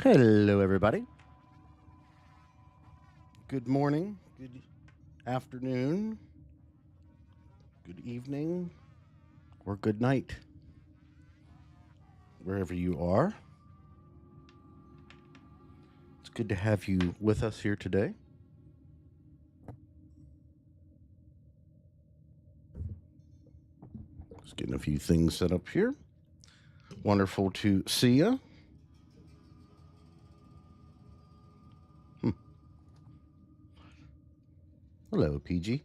Hello, everybody. Good morning, good afternoon, good evening, or good night, wherever you are. It's good to have you with us here today. Just getting a few things set up here. Wonderful to see you. Hello, PG.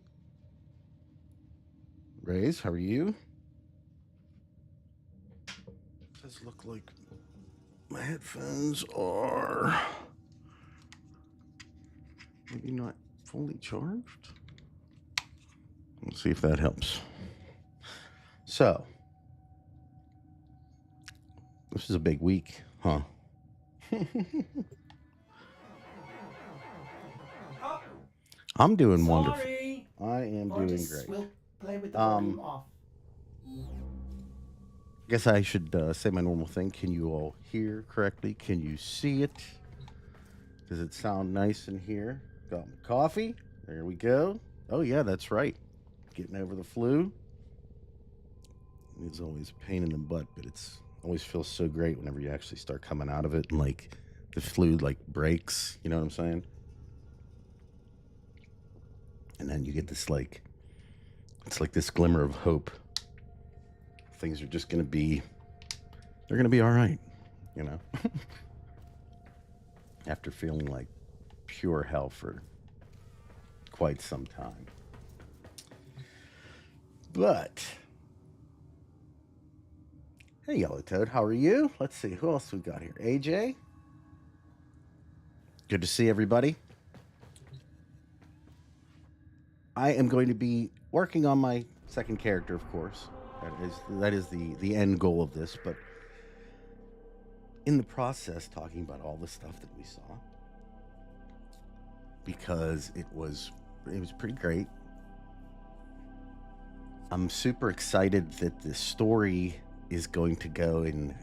Rays, how are you? Does look like my headphones are maybe not fully charged. Let's see if that helps. So, this is a big week, huh? I'm doing wonderful. I am doing great. We'll play with the volume off. I guess I should say my normal thing. Can you all hear correctly? Can you see it? Does it sound nice in here? Got my coffee. There we go. Oh, yeah, that's right. Getting over the flu. It's always a pain in the butt, but it's always feels so great whenever you actually start coming out of it and, like, the flu, like, breaks. You know what I'm saying? And then you get this, like, it's like this glimmer of hope. Things are just going to be, they're going to be all right, you know? After feeling like pure hell for quite some time. But, hey, Yellow Toad, how are you? Let's see, who else we got here? AJ? Good to see everybody. I am going to be working on my second character, of course. That is the end goal of this, but in the process, talking about all the stuff that we saw, because it was pretty great. I'm super excited that the story is going to go in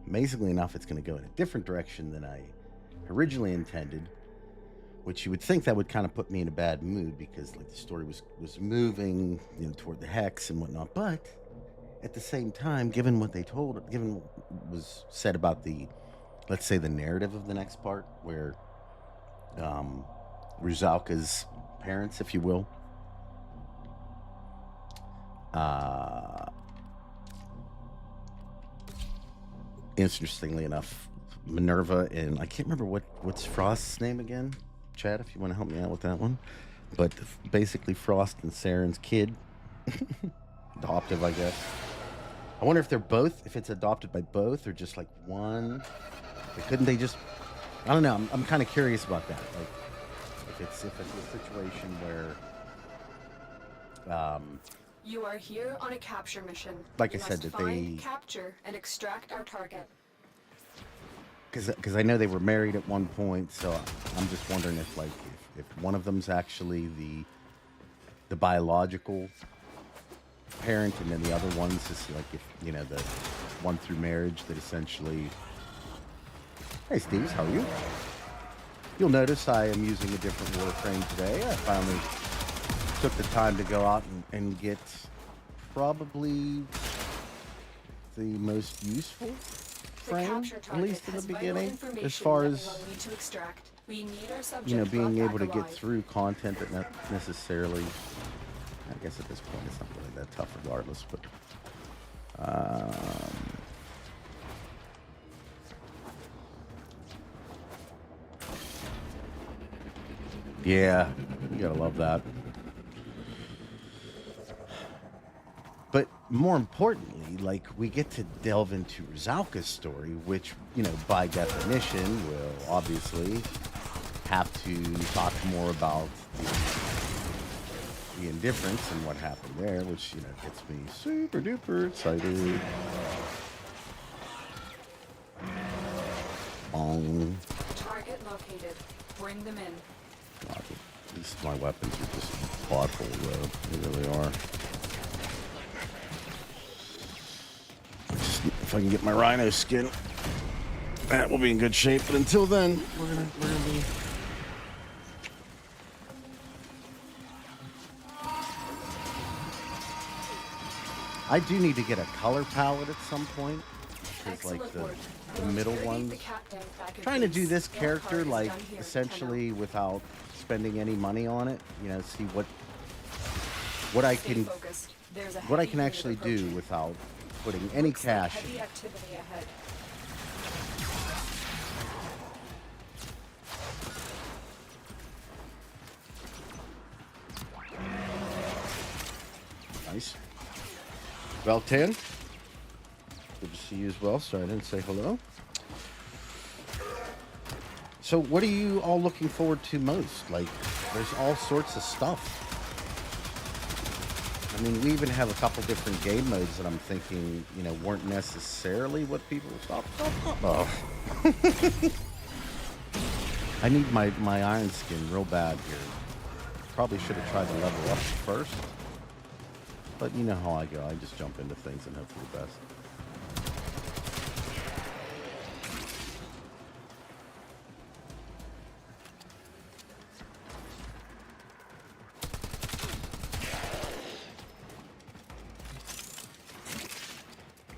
amazingly enough, it's going to go in a different direction than I originally intended. Which you would think that would kind of put me in a bad mood because, like, the story was moving, you know, toward the hex and whatnot. But at the same time, given what was said about the, let's say, the narrative of the next part, where Rusalka's parents, if you will, interestingly enough, Minerva and I can't remember what's Frost's name again. Chad, if you want to help me out with that one. But basically Frost and Saryn's kid. Adoptive, I guess. I wonder if they're both, if it's adopted by both or just like one. Like, couldn't they just, I don't know. I'm kind of curious about that. Like if it's a situation where you are here on a capture mission. Like I said, that they capture and extract our target. Because I know they were married at one point, so I'm just wondering if, like, if one of them's actually the biological parent, and then the other one's just like, if you know, the one through marriage that essentially. Hey, Steve, how are you? You'll notice I am using a different Warframe today. I finally took the time to go out and get probably the most useful frame, at least in the beginning, as far as, you know, being able to get through content that not necessarily, I guess at this point it's not really that tough regardless, but yeah, you gotta love that. But more importantly, like, we get to delve into Rusalka's story, which, you know, by definition will obviously have to talk more about the indifference and what happened there, which, you know, gets me super duper excited. Target located. Bring them in. God, these my weapons are just thoughtful, though. They really are. If I can get my rhino skin. that, we'll be in good shape. But until then, we're gonna be. I do need to get a color palette at some point. Because like the middle ones. Trying to do this character like essentially without spending any money on it. You know, see what I can actually do without putting any cash. Nice. Well, 10. Good to see you as well. Sorry I didn't say hello. So what are you all looking forward to most? Like, there's all sorts of stuff. I mean, we even have a couple different game modes that I'm thinking, you know, weren't necessarily what people... Stop. Oh. I need my iron skin real bad here. Probably should have tried to level up first. But you know how I go. I just jump into things and hope for the best.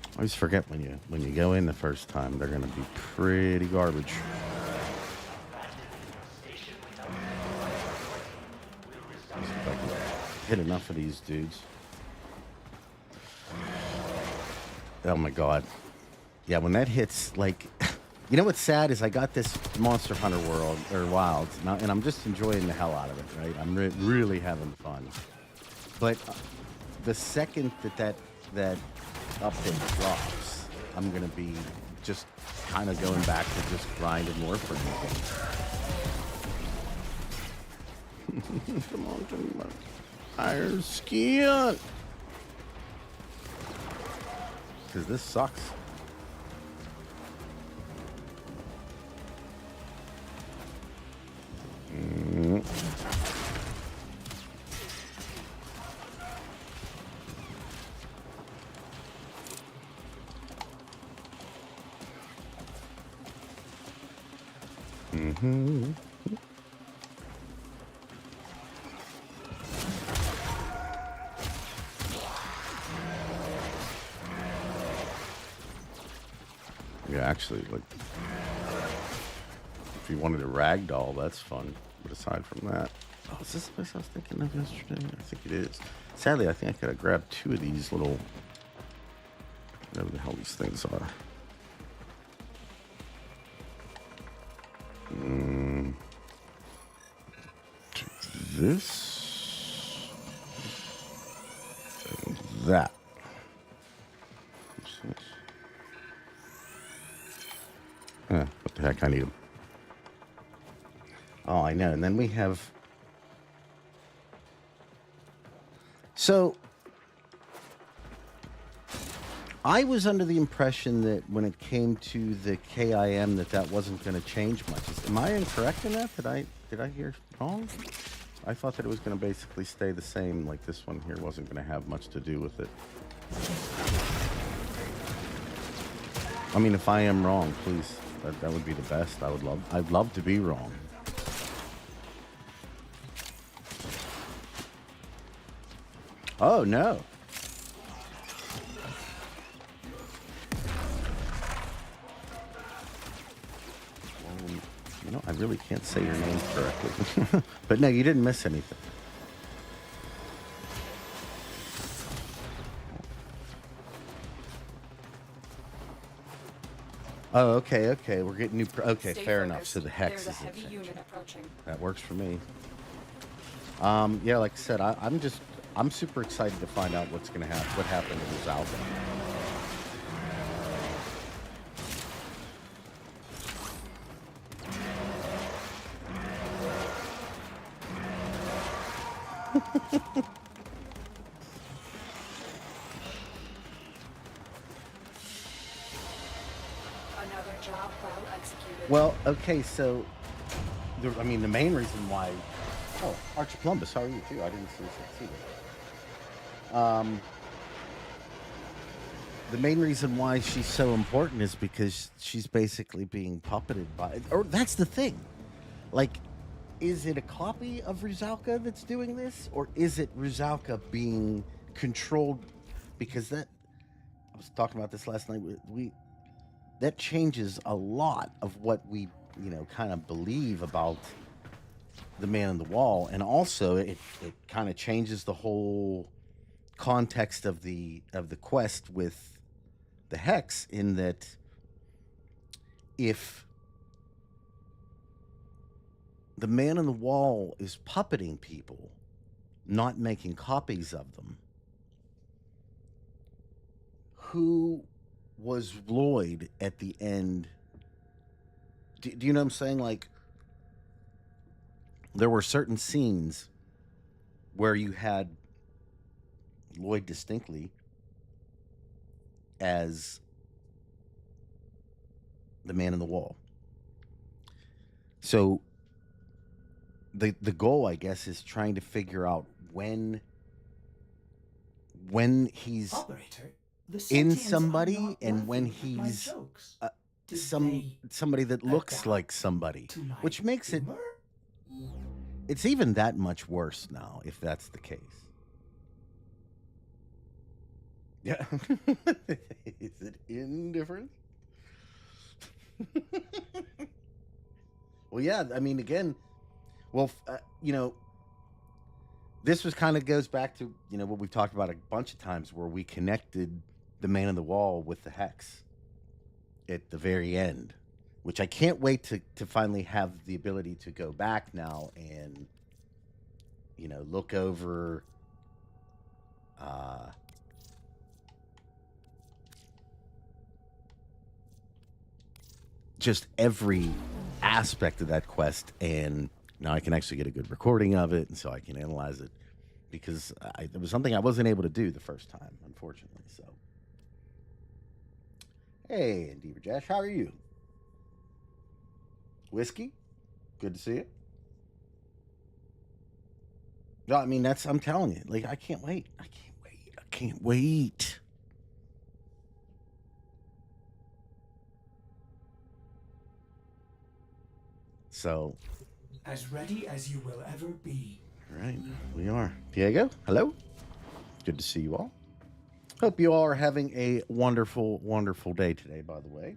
I always forget when you go in the first time, they're gonna be pretty garbage. See if I can hit enough of these dudes. Oh my god. Yeah, when that hits, like, you know what's sad is I got this Monster Hunter World, or Wilds, and I'm just enjoying the hell out of it, right? I'm really having fun. But the second that update drops, I'm gonna be just kind of going back to just grinding Warframe again. Come on, give me my iron skin. Because this sucks. Yeah, actually, like, if you wanted a ragdoll, that's fun. But aside from that, oh, is this the place I was thinking of yesterday? I think it is. Sadly, I think I could have grabbed 2 of these little, whatever the hell these things are. Take this and that. What's this? What the heck, I need them. Oh, I know. And then we have... So, I was under the impression that when it came to the KIM that wasn't going to change much. Am I incorrect in that? Did I hear wrong? I thought that it was going to basically stay the same, like this one here wasn't going to have much to do with it. I mean, if I am wrong, please, that would be the best. I'd love to be wrong. Oh, no. You know, I really can't say your name correctly. But no, you didn't miss anything. Oh, okay. We're getting new... Okay, fair enough. So the hex is in. That works for me. Yeah, like I said, I'm super excited to find out what's going to happen, what happened to this album. Another job well executed. Well, okay, so, the main reason why... Oh, Archie Columbus, how are you, too? I didn't see that. the main reason why she's so important is because she's basically being puppeted by, or that's the thing. Like, is it a copy of Rusalka that's doing this, or is it Rusalka being controlled? Because that, I was talking about this last night. We that changes a lot of what we, kind of believe about the man in the wall, and also it kind of changes the whole context of the quest with the hex, in that if the man in the wall is puppeting people, not making copies of them, who was Lloyd at the end? Do you know what I'm saying? Like, there were certain scenes where you had Lloyd distinctly as the man in the wall. So the goal, I guess, is trying to figure out when he's Operator, the in sentients are somebody not and when laughing at my he's jokes. Did somebody that they looks adapt like somebody, to my which makes humor? it's even that much worse now if that's the case. Yeah. Is it indifference? Well, yeah, I mean, again, well, this was kind of goes back to, what we've talked about a bunch of times, where we connected the man in the wall with the hex at the very end, which I can't wait to finally have the ability to go back now and, look over just every aspect of that quest, and now I can actually get a good recording of it, and so I can analyze it, because it was something I wasn't able to do the first time, unfortunately. So, hey, Endeavor Josh, how are you? Whiskey, good to see you. No, I mean, I'm telling you, like, I can't wait. I can't wait. So, As ready as you will ever be. right, we are. Diego, hello. Good to see you all. Hope you all are having a wonderful, wonderful day today, by the way.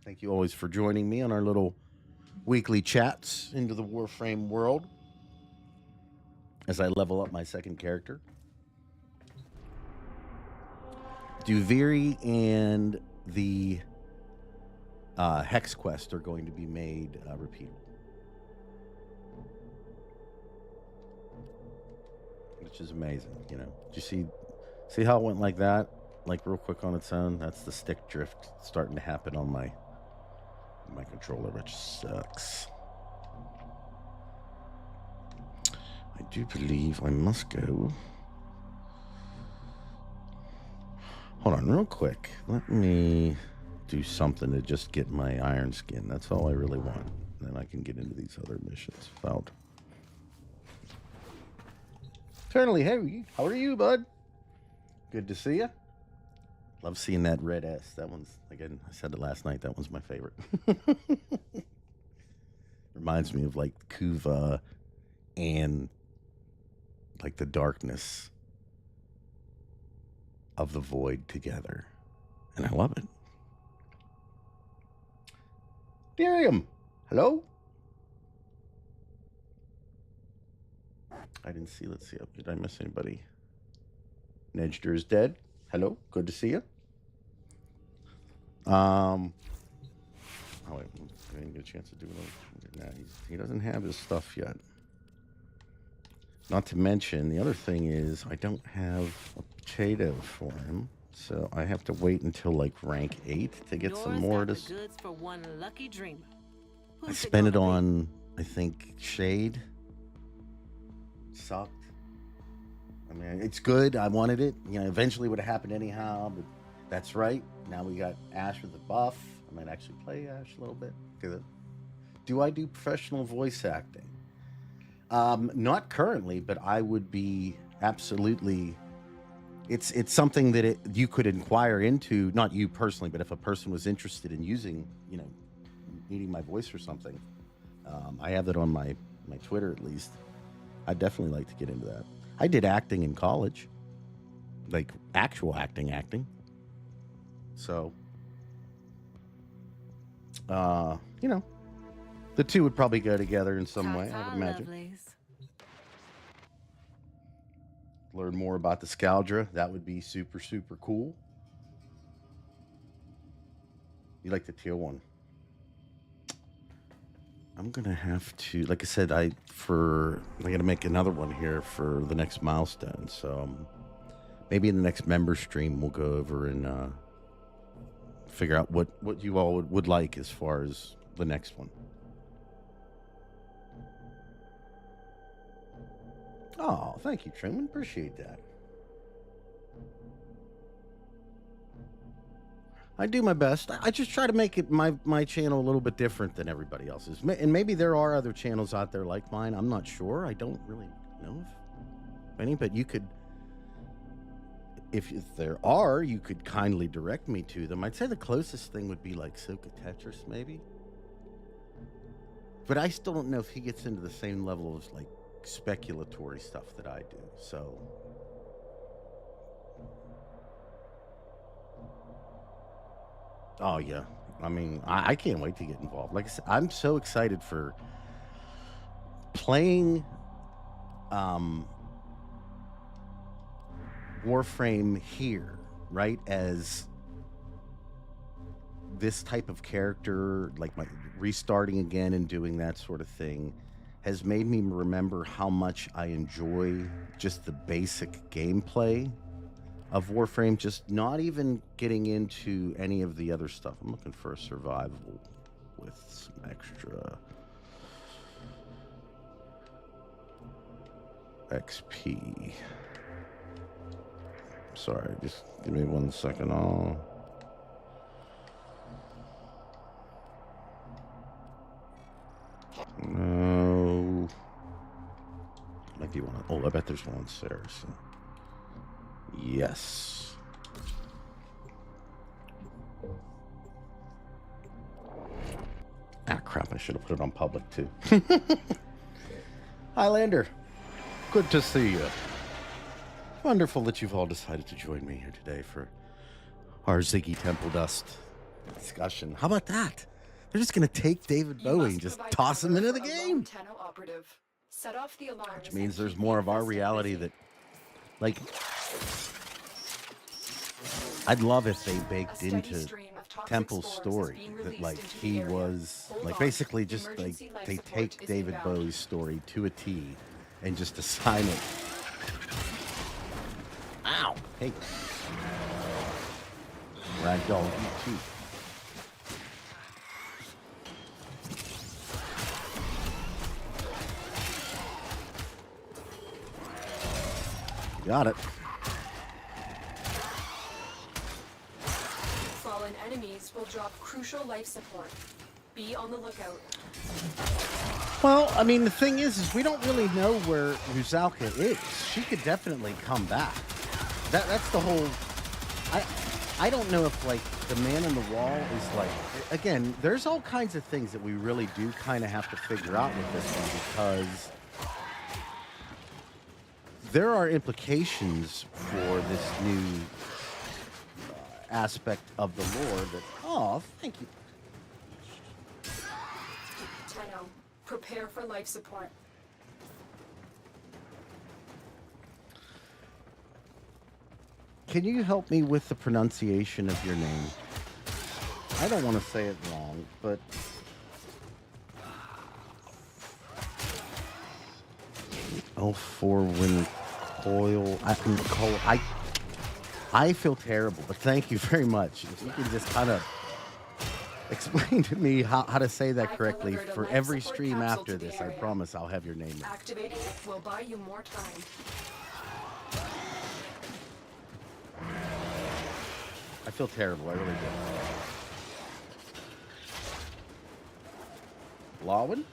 Thank you always for joining me on our little weekly chats into the Warframe world as I level up my second character. Duviri and the Hex quest are going to be made repeatable, which is amazing. Did you see how it went like that, like real quick on its own? That's the stick drift starting to happen on my controller, which sucks. I do believe I must go. Hold on real quick. Let me do something to just get my iron skin. That's all I really want. Then I can get into these other missions without. Eternally Heavy, how are you, bud? Good to see you. Love seeing that red S. That one's, again, I said it last night, that one's my favorite. Reminds me of like Kuva and like the darkness of the void together. And I love it. Darium, hello? I didn't see. Let's see. Did I miss anybody? Nedger is dead. Hello. Good to see you. Oh wait, I didn't get a chance to do it. Nah, he doesn't have his stuff yet. Not to mention, the other thing is I don't have a potato for him, so I have to wait until like rank 8 to get some more. Goods for one lucky dreamer. I spent it on, I think, Shade. Sucked. I mean, it's good. I wanted it. Eventually would have happened anyhow, but that's right. Now we got Ash with the buff. I might actually play Ash a little bit. Do I do professional voice acting? Not currently, but I would be absolutely it's something that you could inquire into, not you personally, but if a person was interested in using, needing my voice or something. I have it on my Twitter, at least. I'd definitely like to get into that. I did acting in college, like actual acting. So, the two would probably go together in some way, I would imagine. Lovelies. Learn more about the Scaldra. That would be super, super cool. You like the teal one? I'm gonna have to, like I said, I gotta make another one here for the next milestone. So maybe in the next member stream we'll go over and figure out what you all would like as far as the next one. Oh, thank you, Truman. Appreciate that. I do my best. I just try to make it my channel a little bit different than everybody else's. And maybe there are other channels out there like mine. I'm not sure. I don't really know if any, but you could, if there are, you could kindly direct me to them. I'd say the closest thing would be like Soka Tetris, maybe. But I still don't know if he gets into the same level of like speculatory stuff that I do. So oh yeah, I mean, I can't wait to get involved. Like I said, I'm so excited for playing Warframe here, right? As this type of character, like my restarting again and doing that sort of thing, has made me remember how much I enjoy just the basic gameplay of Warframe, just not even getting into any of the other stuff. I'm looking for a survival with some extra XP. Sorry, just give me 1 second. No. Might be one. Oh, I bet there's one on Saryn. Yes. Ah, crap. I should have put it on public, too. Highlander. Good to see you. Wonderful that you've all decided to join me here today for our Ziggy Templedust discussion. How about that? They're just going to take David Bowie and just toss him into the game. Set off the alarms, which means there's more of our reality that, like, I'd love if they baked into Temple's story that, like, he was, like, basically just, like, they take David Bowie's story to a T and just assign it. Ow! Hey. Ragdoll, you too. Got it. Fallen enemies will drop crucial life support. Be on the lookout. Well, I mean, the thing is we don't really know where Rusalka is. She could definitely come back. That's the whole. I don't know if, like, the man in the wall is, like, again, there's all kinds of things that we really do kind of have to figure out with this one, because there are implications for this new aspect of the lore that, oh, thank you. Tenno, prepare for life support. Can you help me with the pronunciation of your name? I don't want to say it wrong, but L4 Wind Coil. I feel terrible, but thank you very much. If you can just kind of explain to me how to say that correctly for every stream after this, I promise I'll have your name in. Activating it will buy you more time. I feel terrible, I really do. Lawin?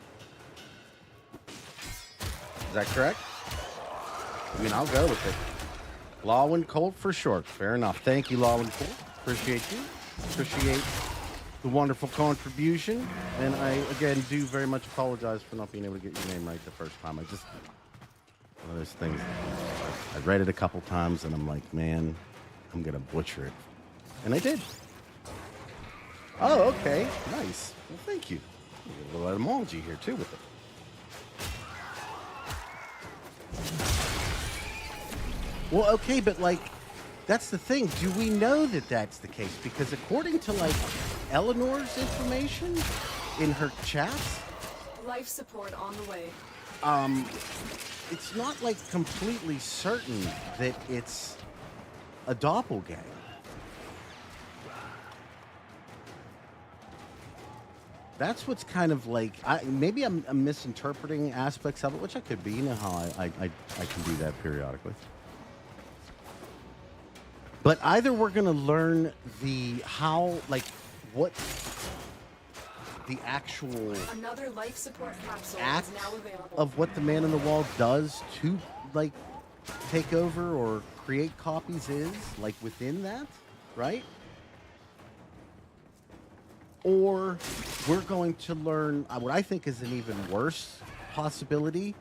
Is that correct? I mean, I'll go with it. Lawin Colt for short. Fair enough. Thank you, Lawin Colt. Appreciate you. Appreciate the wonderful contribution. And I, again, do very much apologize for not being able to get your name right the first time. I just, one of those things, I read it a couple times and I'm like, man, I'm going to butcher it. And I did. Oh, okay. Nice. Well, thank you. A little etymology here, too, with it. Well, okay, but, like, that's the thing. Do we know that that's the case? Because according to, like, Eleanor's information in her chats, Life support on the way. it's not, like, completely certain that it's a doppelganger. That's what's kind of like, maybe I'm misinterpreting aspects of it, which I could be. You know how I can do that periodically. But either we're going to learn what the actual Another life support capsule act is now available. of what the Man in the Wall does to, like, take over or create copies is, like, within that, right? Or we're going to learn what I think is an even worse possibility,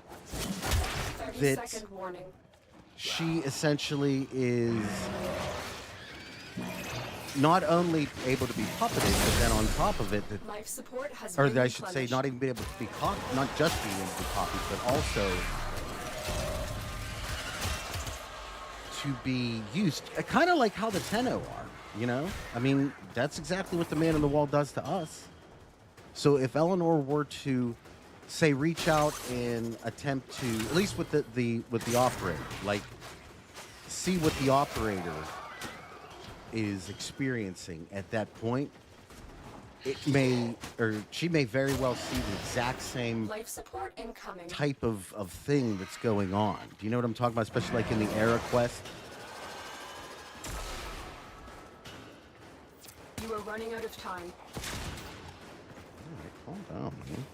30-second warning. she essentially is not only able to be puppeted, but then on top of it, Life support has or been I should say, replenished. not even be able to be copied, not just being able to be copied, but also to be used, kind of like how the Tenno are, you know? I mean, that's exactly what the Man in the Wall does to us. So if Eleanor were to, say, reach out and attempt to, at least with the operator, like, see what the operator is experiencing at that point, it may, or she may very well see the exact same Life support incoming. type of thing that's going on. Do you know what I'm talking about? Especially like in the Era quest. You are running out of time. All right, calm down, man.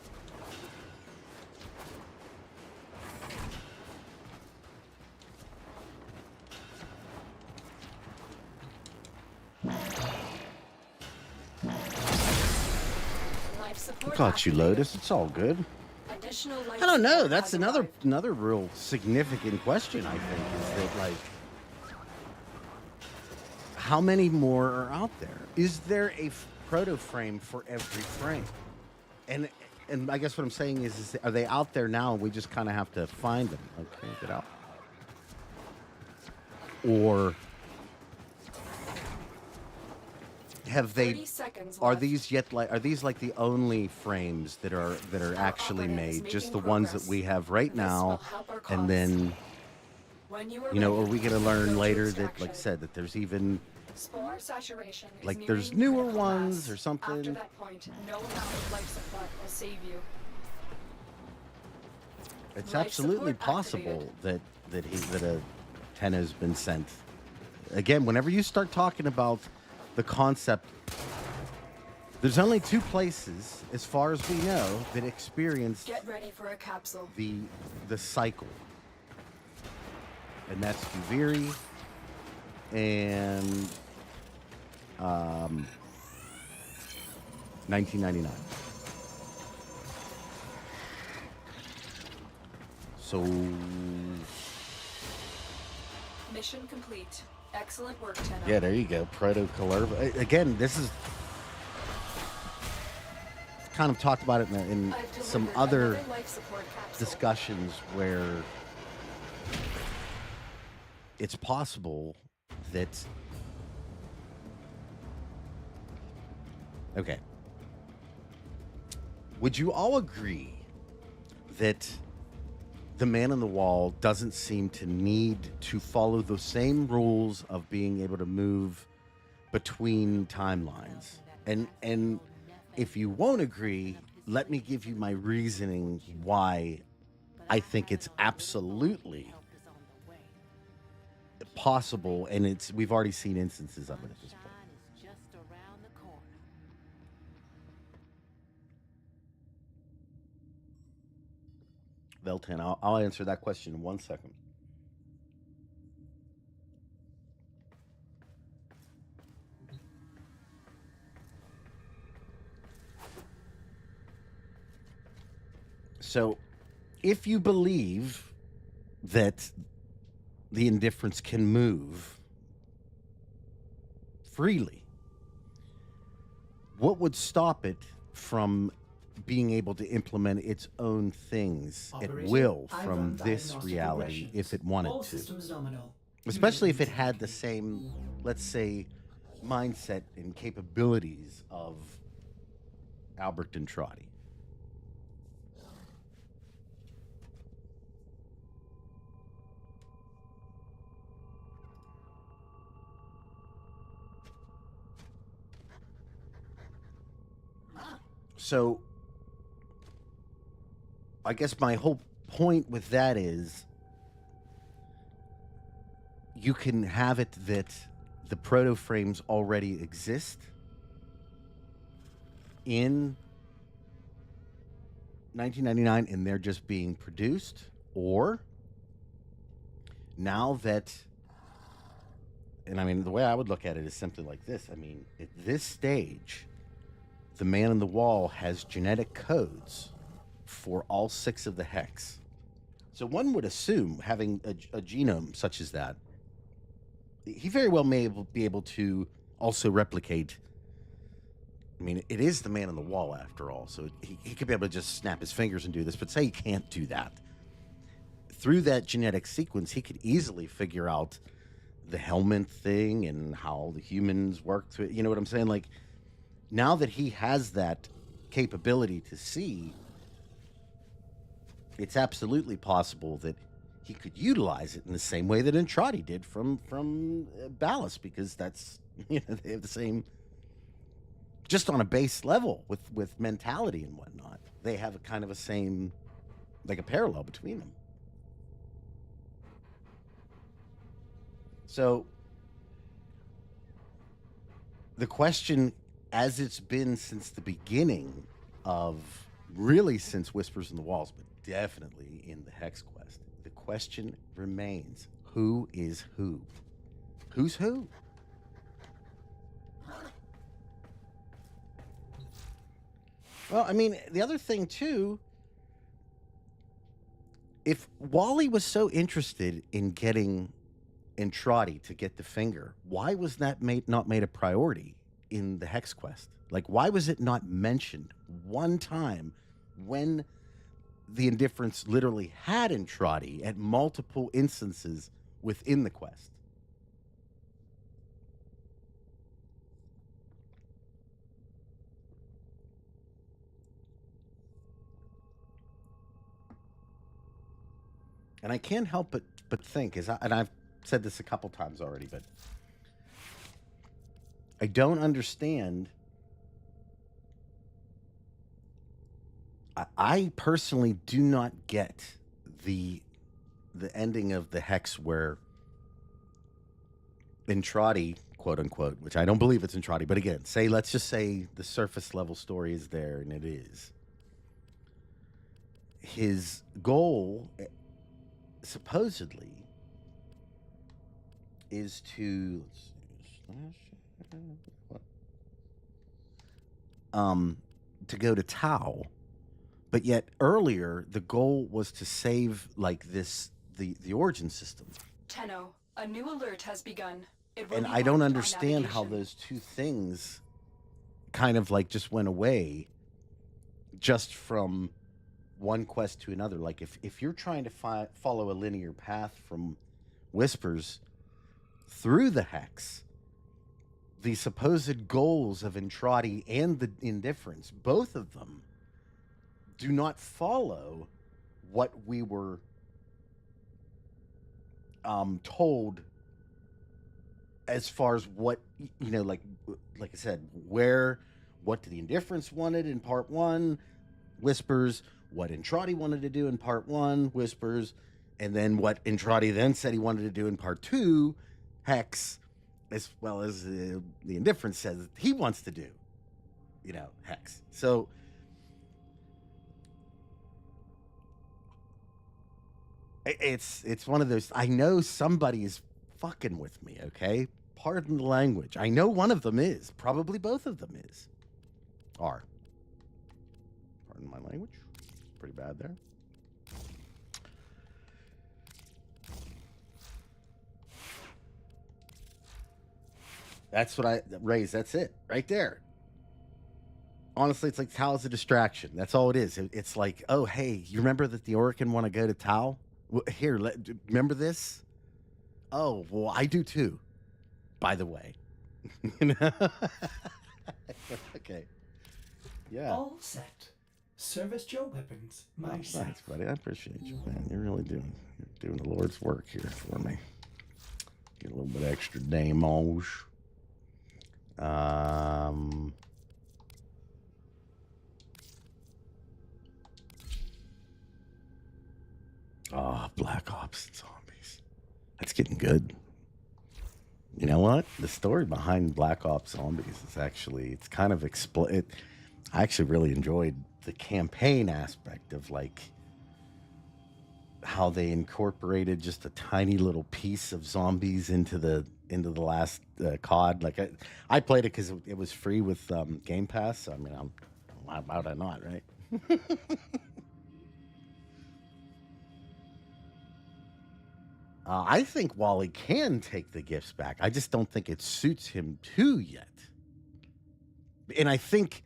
Life support Got you, activated. Lotus. It's all good. Additional life I don't know. support That's has arrived. another real significant question, I think, is that, like, how many more are out there? Is there a proto frame for every frame? And I guess what I'm saying is are they out there now and we just kind of have to find them? Okay, get out. Or have they? 30 seconds Are left. these like the only frames that are actually operator is made? Just making the ones that progress. we have right This now, will help our and cause. then, When you are you know, are ready, we going to learn go to later that, like I extraction. said, that there's even Spore saturation is like nearing there's newer critical ones mass. or something? After that point, no amount of life support will save you. It's Life absolutely support possible activated. that a 10 has been sent. Again, whenever you start talking about the concept, there's only two places, as far as we know, that experience Get ready for a capsule. the cycle, and that's Duviri and 1999. So Mission complete. Excellent work, Tenno. yeah, there you go. Proto Calerva. Again, this is kind of talked about it in I've some delivered other another life support capsule. discussions where it's possible that okay, would you all agree that the Man in the Wall doesn't seem to need to follow the same rules of being able to move between timelines? And if you won't agree, let me give you my reasoning why I think it's absolutely possible, and we've already seen instances of it at this point. Veltan, I'll answer that question in 1 second. So, if you believe that the indifference can move freely, what would stop it from being able to implement its own things at Operator, will I from run this diagnostic reality regressions. if it wanted All to? systems nominal. Especially if it User had the interacting. same, let's say, mindset and capabilities of Albert Dentrati. So, I guess my whole point with that is you can have it that the proto frames already exist in 1999 and they're just being produced, or now that, and I mean, the way I would look at it is simply like this. I mean, at this stage, the man in the wall has genetic codes for all 6 of the hex. So one would assume, having a genome such as that, he very well may be able to also replicate. I mean, it is the man in the wall after all, so he could be able to just snap his fingers and do this, but say he can't do that. Through that genetic sequence, he could easily figure out the helmet thing and how the humans work through it. You know what I'm saying? Like, now that he has that capability to see, it's absolutely possible that he could utilize it in the same way that Entrati did from Ballast, because that's, you know, they have the same, just on a base level with mentality and whatnot. They have a kind of a same, like a parallel between them. So the question, as it's been since the beginning of, really since Whispers in the Walls, but definitely in the Hex Quest, the question remains, who is who? Who's who? Well, I mean, the other thing too, if Wally was so interested in getting Entrati to get the finger, why was that not made a priority in the Hex Quest? Like, why was it not mentioned one time when the Indifference literally had Entrati at multiple instances within the quest? And I can't help but think, and I've said this a couple times already, but I don't understand. I personally do not get the ending of the Hex where Entrati, quote unquote, which I don't believe it's Entrati, but again, let's just say the surface level story is there, and it is. His goal, supposedly, is to to go to Tau, but yet earlier the goal was to save like the origin system. Tenno, a new alert has begun. It will And be I don't marked by understand how navigation. those two things kind of like just went away just from one quest to another. Like if you're trying to follow a linear path from Whispers through the Hex, the supposed goals of Entrati and the Indifference, both of them do not follow what we were told as far as what, you know, like I said, what the Indifference wanted in part 1, Whispers, what Entrati wanted to do in part 1, Whispers, and then what Entrati then said he wanted to do in part 2, Hex, as well as the Indifference says he wants to do, you know, Hex. So it's one of those, I know somebody is fucking with me, okay? Pardon the language. I know one of them is. Probably both of them are. Pardon my language. pretty bad there. That's what I raise. That's it right there. Honestly, it's like Tau is a distraction. That's all it is. It's like, oh, hey, you remember that the Orokin want to go to Tau? Well, here, remember this? Oh, well, I do too, by the way. You know? Okay. Yeah. All set. Service your weapons, myself. Thanks, buddy. I appreciate you, man. You're really you're doing the Lord's work here for me. Get a little bit extra damage. Oh, Black Ops and zombies. That's getting good. You know what? The story behind Black Ops Zombies is actually, it's kind of I actually really enjoyed the campaign aspect of like how they incorporated just a tiny little piece of zombies into the last COD. Like I played it because it was free with Game Pass. So, I mean, why would I not, right? I think Wally can take the gifts back. I just don't think it suits him to yet. And I think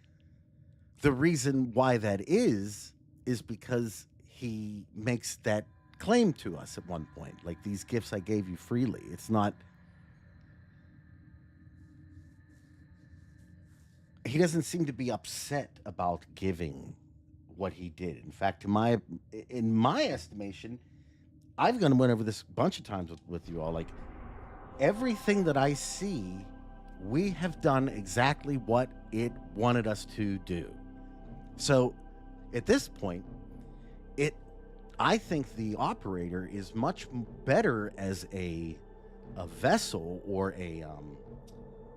the reason why that is because he makes that claim to us at one point. Like, these gifts I gave you freely. It's not... He doesn't seem to be upset about giving what he did. In fact, in my estimation... I've gone and went over this a bunch of times with you all. Like, everything that I see, we have done exactly what it wanted us to do. So, at this point, I think the operator is much better as a vessel or a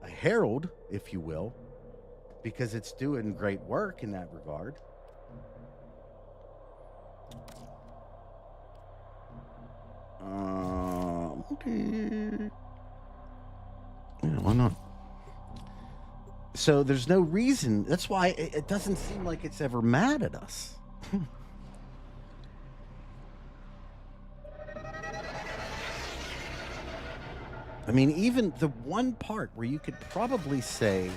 herald, if you will, because it's doing great work in that regard. Okay. Yeah, why not? So there's no reason. That's why it doesn't seem like it's ever mad at us. I mean, even the one part where you could probably say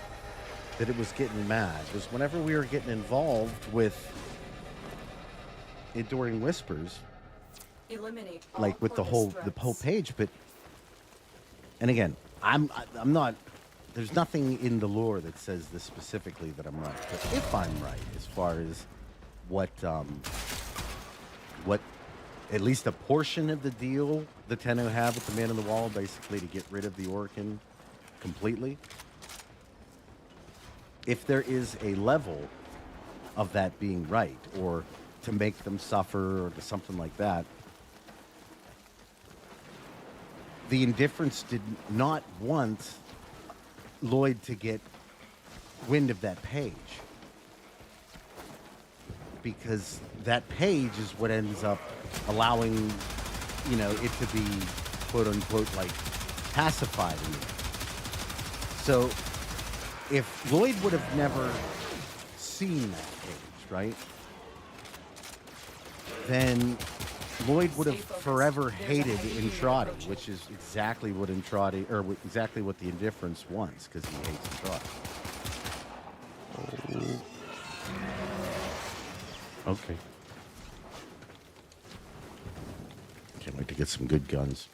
that it was getting mad was whenever we were getting involved with Enduring Whispers. Eliminate Like with the whole page, but and again, I'm not. There's nothing in the lore that says this specifically that I'm right. But if I'm right, as far as what at least a portion of the deal the Tenno have with the Man in the Wall, basically to get rid of the Orokin completely. If there is a level of that being right, or to make them suffer, or to something like that. The Indifference did not want Lloyd to get wind of that page, because that page is what ends up allowing, it to be quote unquote like pacified. So if Lloyd would have never seen that page, right, then Lloyd would have forever hated Entrati, which is exactly what exactly what the Indifference wants, because he hates Entrati. Oh. Okay. Can't wait to get some good guns.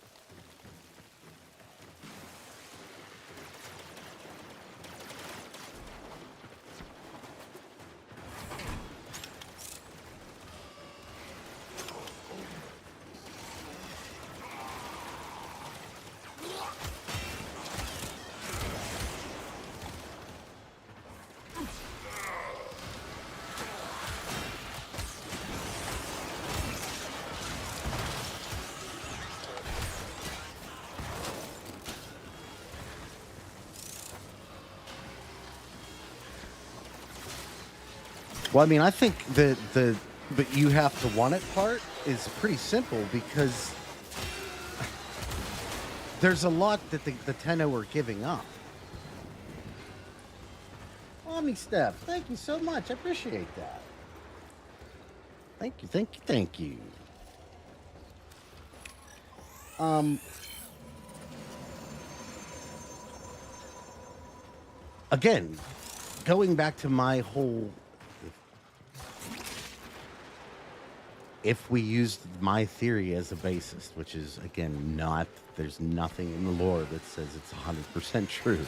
Well, I mean, I think but you have to want it part is pretty simple, because there's a lot that the Tenno are giving up. Omni Step, thank you so much. I appreciate that. Thank you, thank you, thank you. Again, going back to my whole, if we used my theory as a basis, which is again there's nothing in the lore that says it's 100% true,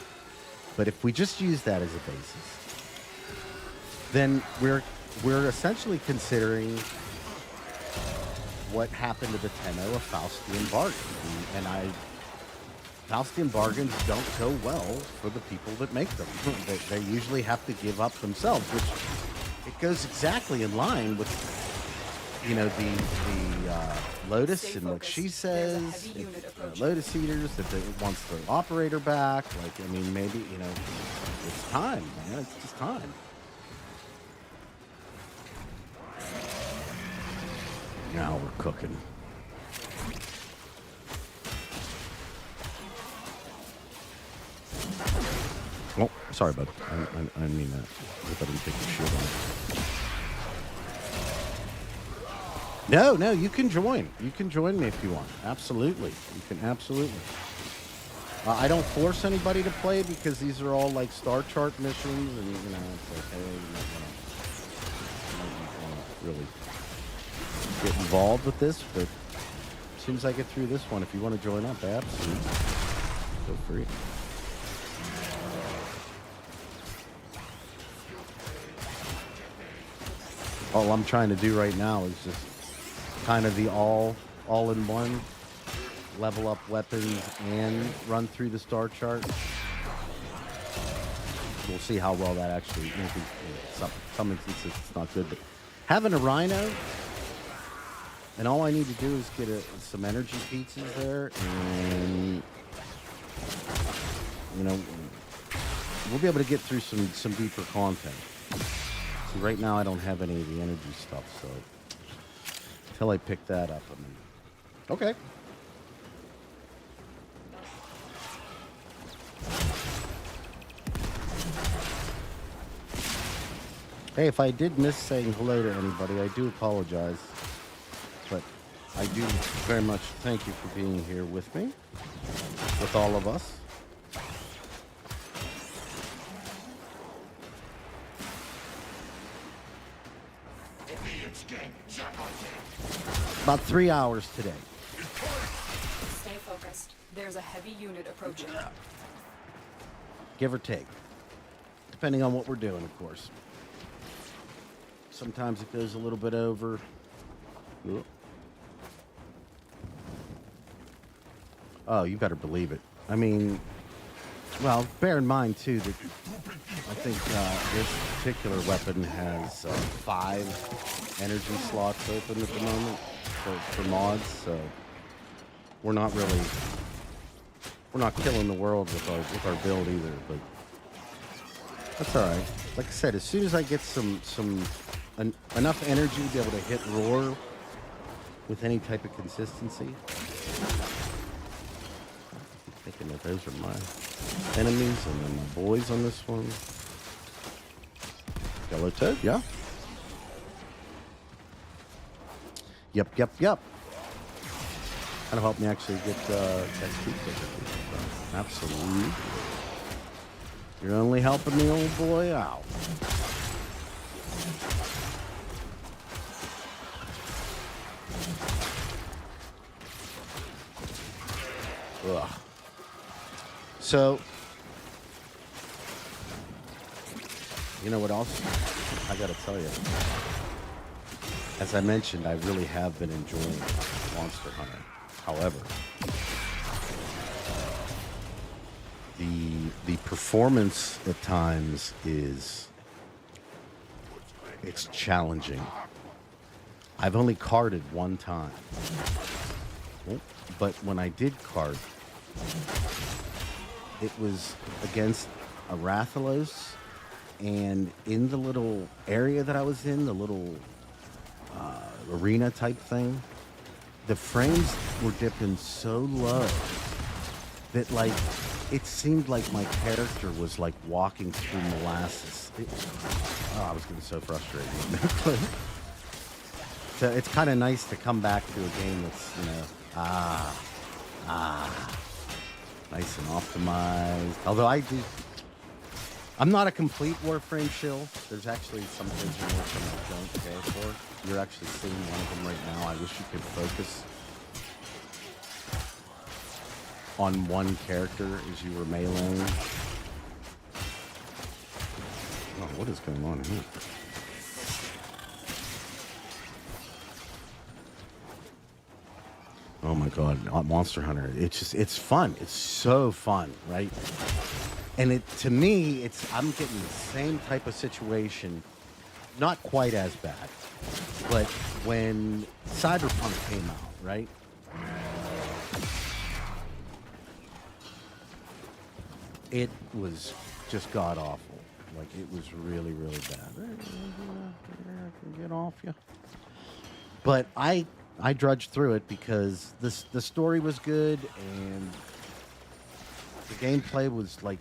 but if we just use that as a basis, then we're essentially considering what happened to the Tenno of Faustian bargain, and Faustian bargains don't go well for the people that make them. They usually have to give up themselves, which it goes exactly in line with, you know, the Lotus and what she says, Lotus Eaters, that they wants the operator back. Like, I mean, maybe, you know, it's time, man. It's just time. Now we're cooking. Oh, sorry, bud. I mean that. Hope I didn't take your shit on. No, you can join. You can join me if you want. Absolutely. You can absolutely. I don't force anybody to play because these are all like star chart missions, and you know, it's like, hey, you might want to really get involved with this, but as soon as I get through this one, if you want to join up, absolutely. Feel free. All I'm trying to do right now is just kind of the all-in-one, level up weapons and run through the star chart. We'll see how well that actually, some instances it's not good, but having a Rhino, and all I need to do is get some energy pizzas there, and you know, we'll be able to get through some deeper content. See, right now I don't have any of the energy stuff, so until I pick that up, I mean, okay. Hey, if I did miss saying hello to anybody, I do apologize. But I do very much thank you for being here with me, with all of us. About 3 hours today. Stay focused. There's a heavy unit approaching. Give or take. Depending on what we're doing, of course. Sometimes it goes a little bit over. Oh, you better believe it. I mean, well, bear in mind, too, that I think this particular weapon has 5 energy slots open at the moment for mods, so we're not killing the world with our build either, but that's all right. Like I said, as soon as I get enough energy to be able to hit roar with any type of consistency. I'm thinking that those are my enemies and then my boys on this one. Yellow Toad, yeah. Yep. That'll help me actually get XP. Absolutely. You're only helping the old boy out. Ugh. So, you know what else? I gotta tell you. As I mentioned, I really have been enjoying Monster Hunter. However, the performance at times it's challenging. I've only carded one time. But when I did card, it was against a Rathalos, and in the little area that I was in, the little arena type thing, the frames were dipping so low that, like, it seemed like my character was like walking through molasses. I was getting so frustrated. it's kind of nice to come back to a game that's, you know, nice and optimized. Although I'm not a complete Warframe shill. There's actually some things in Warframe I don't care for. You're actually seeing one of them right now. I wish you could focus on one character as you were meleeing. Oh, what is going on here? Oh my God, Monster Hunter. It's fun. It's so fun, right? And to me, I'm getting the same type of situation, not quite as bad, but when Cyberpunk came out, right? It was just god awful. Like, it was really, really bad. Get off you. But I drudged through it because the story was good and the gameplay was like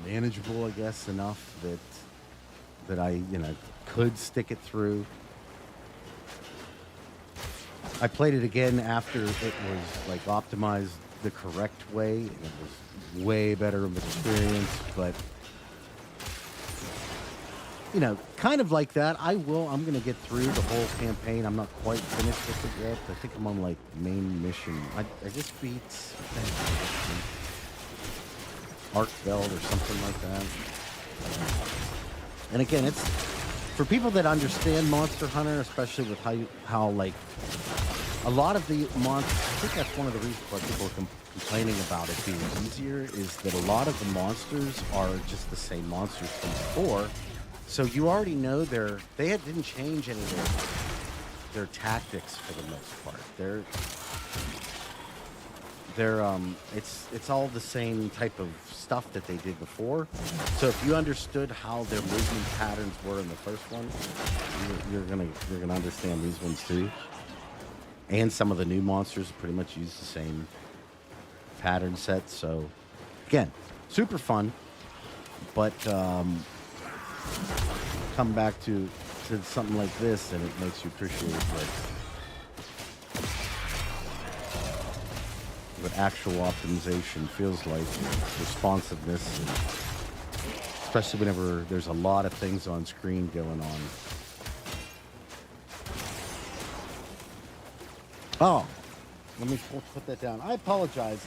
manageable, I guess, enough that I, you know, could stick it through. I played it again after it was like optimized the correct way, and it was way better of an experience, but you know, kind of like that. I'm going to get through the whole campaign. I'm not quite finished with it yet. I think I'm on, like, main mission. I just beat Arkveld or something like that. And again, it's for people that understand Monster Hunter, especially with how like, a lot of the monsters, I think that's one of the reasons why people are complaining about it being easier, is that a lot of the monsters are just the same monsters from before. So you already know they didn't change any of their tactics for the most part. It's all the same type of stuff that they did before. So if you understood how their movement patterns were in the first one, you're gonna understand these ones too. And some of the new monsters pretty much use the same pattern set. So again, super fun, but come back to something like this and it makes you appreciate what actual optimization feels like, responsiveness, and especially whenever there's a lot of things on screen going on. Oh, let me put that down. I apologize.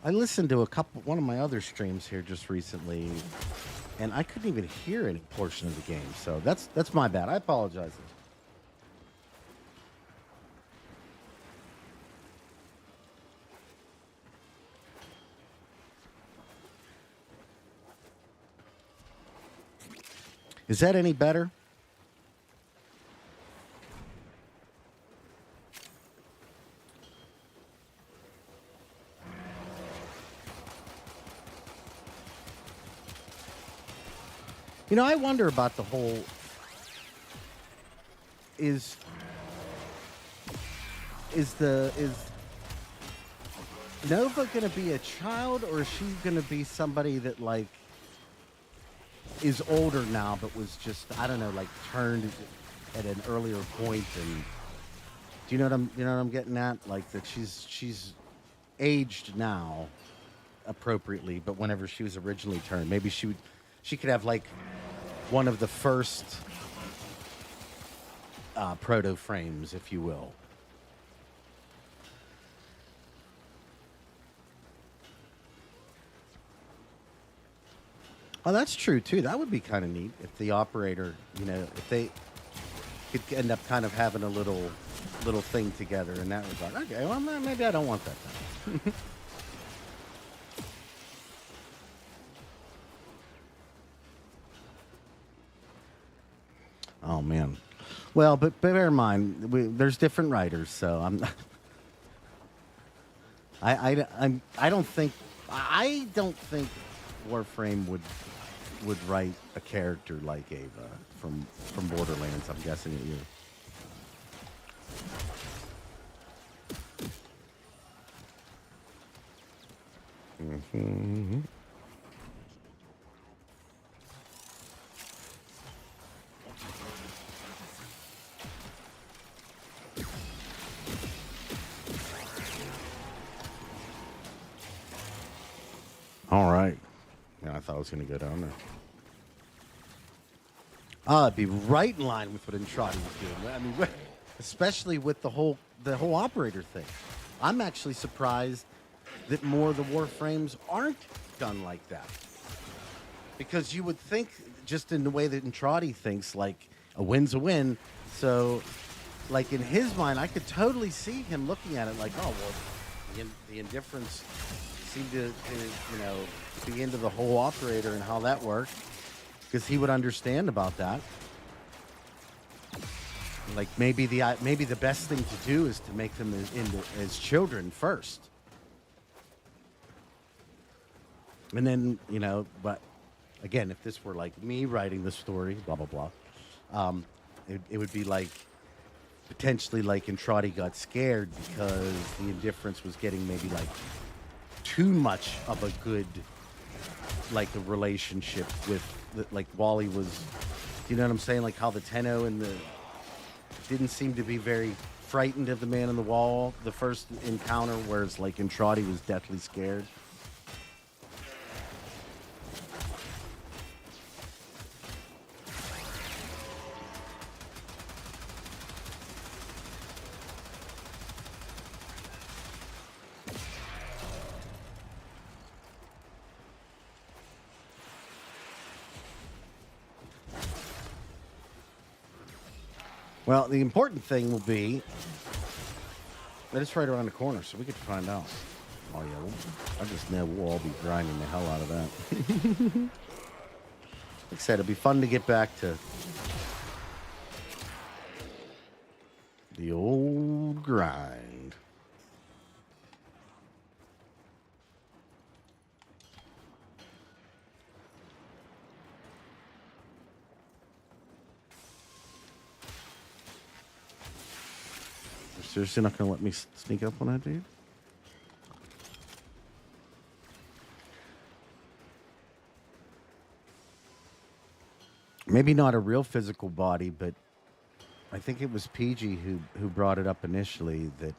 I listened to one of my other streams here just recently, and I couldn't even hear any portion of the game. So that's my bad. I apologize. Is that any better? You know, I wonder about the whole, is Nova going to be a child, or is she going to be somebody that, like, is older now but was just, I don't know, like, turned at an earlier point? And do you know what I'm getting at? Like, that she's aged now appropriately, but whenever she was originally turned, maybe she could have, like, one of the first proto frames, if you will. Oh, that's true too. That would be kind of neat if the operator, you know, if they could end up kind of having a little thing together in that regard. Okay, well, maybe I don't want that then. Oh man. Well, but bear in mind, there's different writers, so I don't think Warframe would write a character like Ava from Borderlands. I'm guessing at you. Mm-hmm. All right. Yeah, I thought I was going to go down there. It'd be right in line with what Entrati was doing. I mean, especially with the whole operator thing. I'm actually surprised that more of the Warframes aren't done like that. Because you would think, just in the way that Entrati thinks, like, a win's a win. So, like, in his mind, I could totally see him looking at it like, oh, well, the indifference seemed to be into the whole operator and how that worked. Because he would understand about that. Like, maybe the best thing to do is to make them as children first. And then, but again, if this were like me writing the story, blah, blah, blah, it would be like, potentially like Entrati got scared because the indifference was getting maybe like too much of a good, like, a relationship with, like, Wally was, you know what I'm saying? Like how the Tenno and the didn't seem to be very frightened of the man in the wall the first encounter, whereas like Entrati was deathly scared. Well, the important thing will be that it's right around the corner, so we get to find out. Oh, yeah, I just know we'll all be grinding the hell out of that. Like I said, it'll be fun to get back to the old grind. You're seriously not going to let me sneak up on that dude? Maybe not a real physical body, but I think it was PG who brought it up initially, that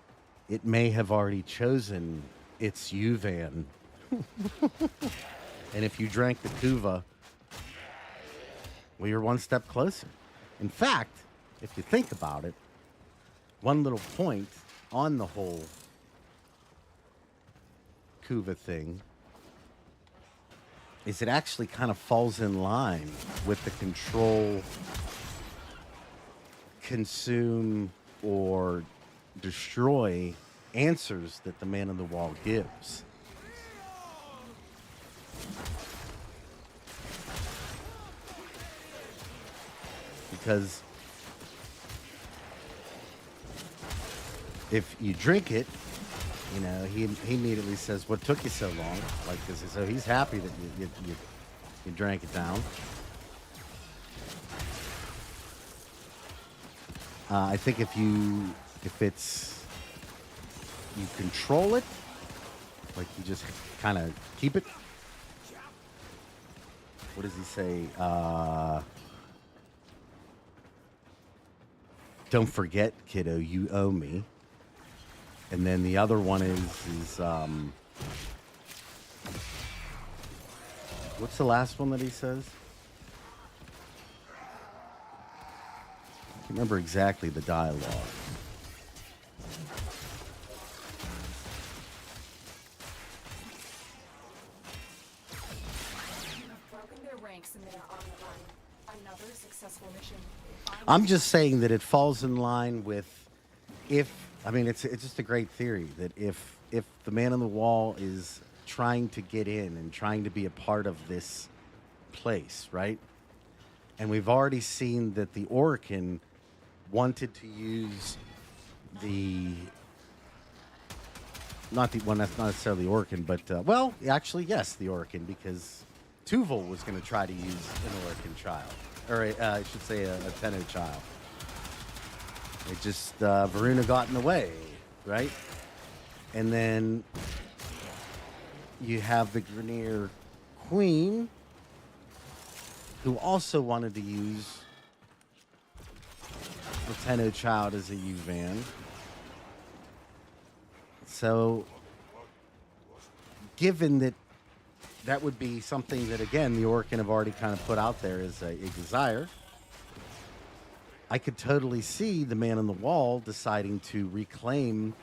it may have already chosen its U-Van. And if you drank the Kuva, well, you're one step closer. In fact, if you think about it, one little point on the whole Kuva thing is it actually kind of falls in line with the control, consume, or destroy answers that the man on the wall gives. Because if you drink it, he immediately says, "What took you so long?" Like this, so he's happy that you drank it down. I think if you control it, like you just kind of keep it. What does he say? Don't forget, kiddo, you owe me. And then the other one is what's the last one that he says? I can't remember exactly the dialogue. Broken their ranks and they are on the run. Another successful mission. I'm just saying that it falls in line with it's just a great theory that if the man on the wall is trying to get in and trying to be a part of this place, right? And we've already seen that the Orokin wanted to use not necessarily the Orokin, but actually yes, the Orokin, because Tuval was going to try to use an Orokin child, or I should say a Tenno child. It just, Varuna got in the way, right? And then you have the Grineer Queen, who also wanted to use the Tenno child as a U-Van. So, given that that would be something that, again, the Orkin have already kind of put out there as a desire. I could totally see the Man on the Wall deciding to reclaim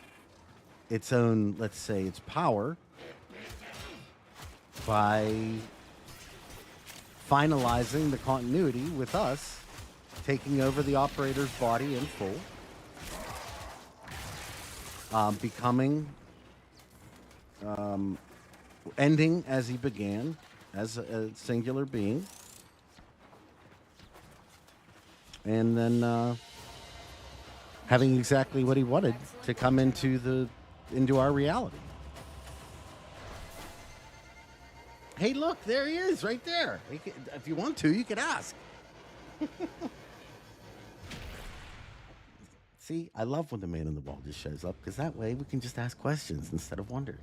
its own, let's say, its power by finalizing the continuity with us taking over the operator's body in full, becoming, ending as he began, as a singular being, and then having exactly what he wanted to come into our reality. Hey, look, there he is, right there. If you want to, you could ask. See, I love when the Man on the Wall just shows up, because that way we can just ask questions instead of wondering.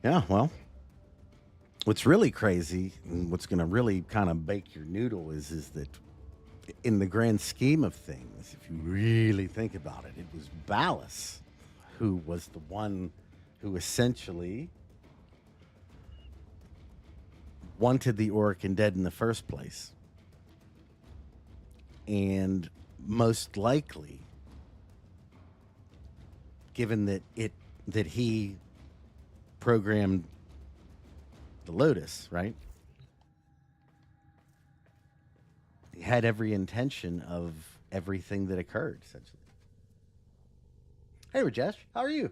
Yeah, well, what's really crazy and what's going to really kind of bake your noodle is that in the grand scheme of things, if you really think about it, it was Ballas who was the one who essentially wanted the Orkin dead in the first place. And most likely, given that he programmed the Lotus, right? He had every intention of everything that occurred, essentially. Hey, Rajesh, how are you?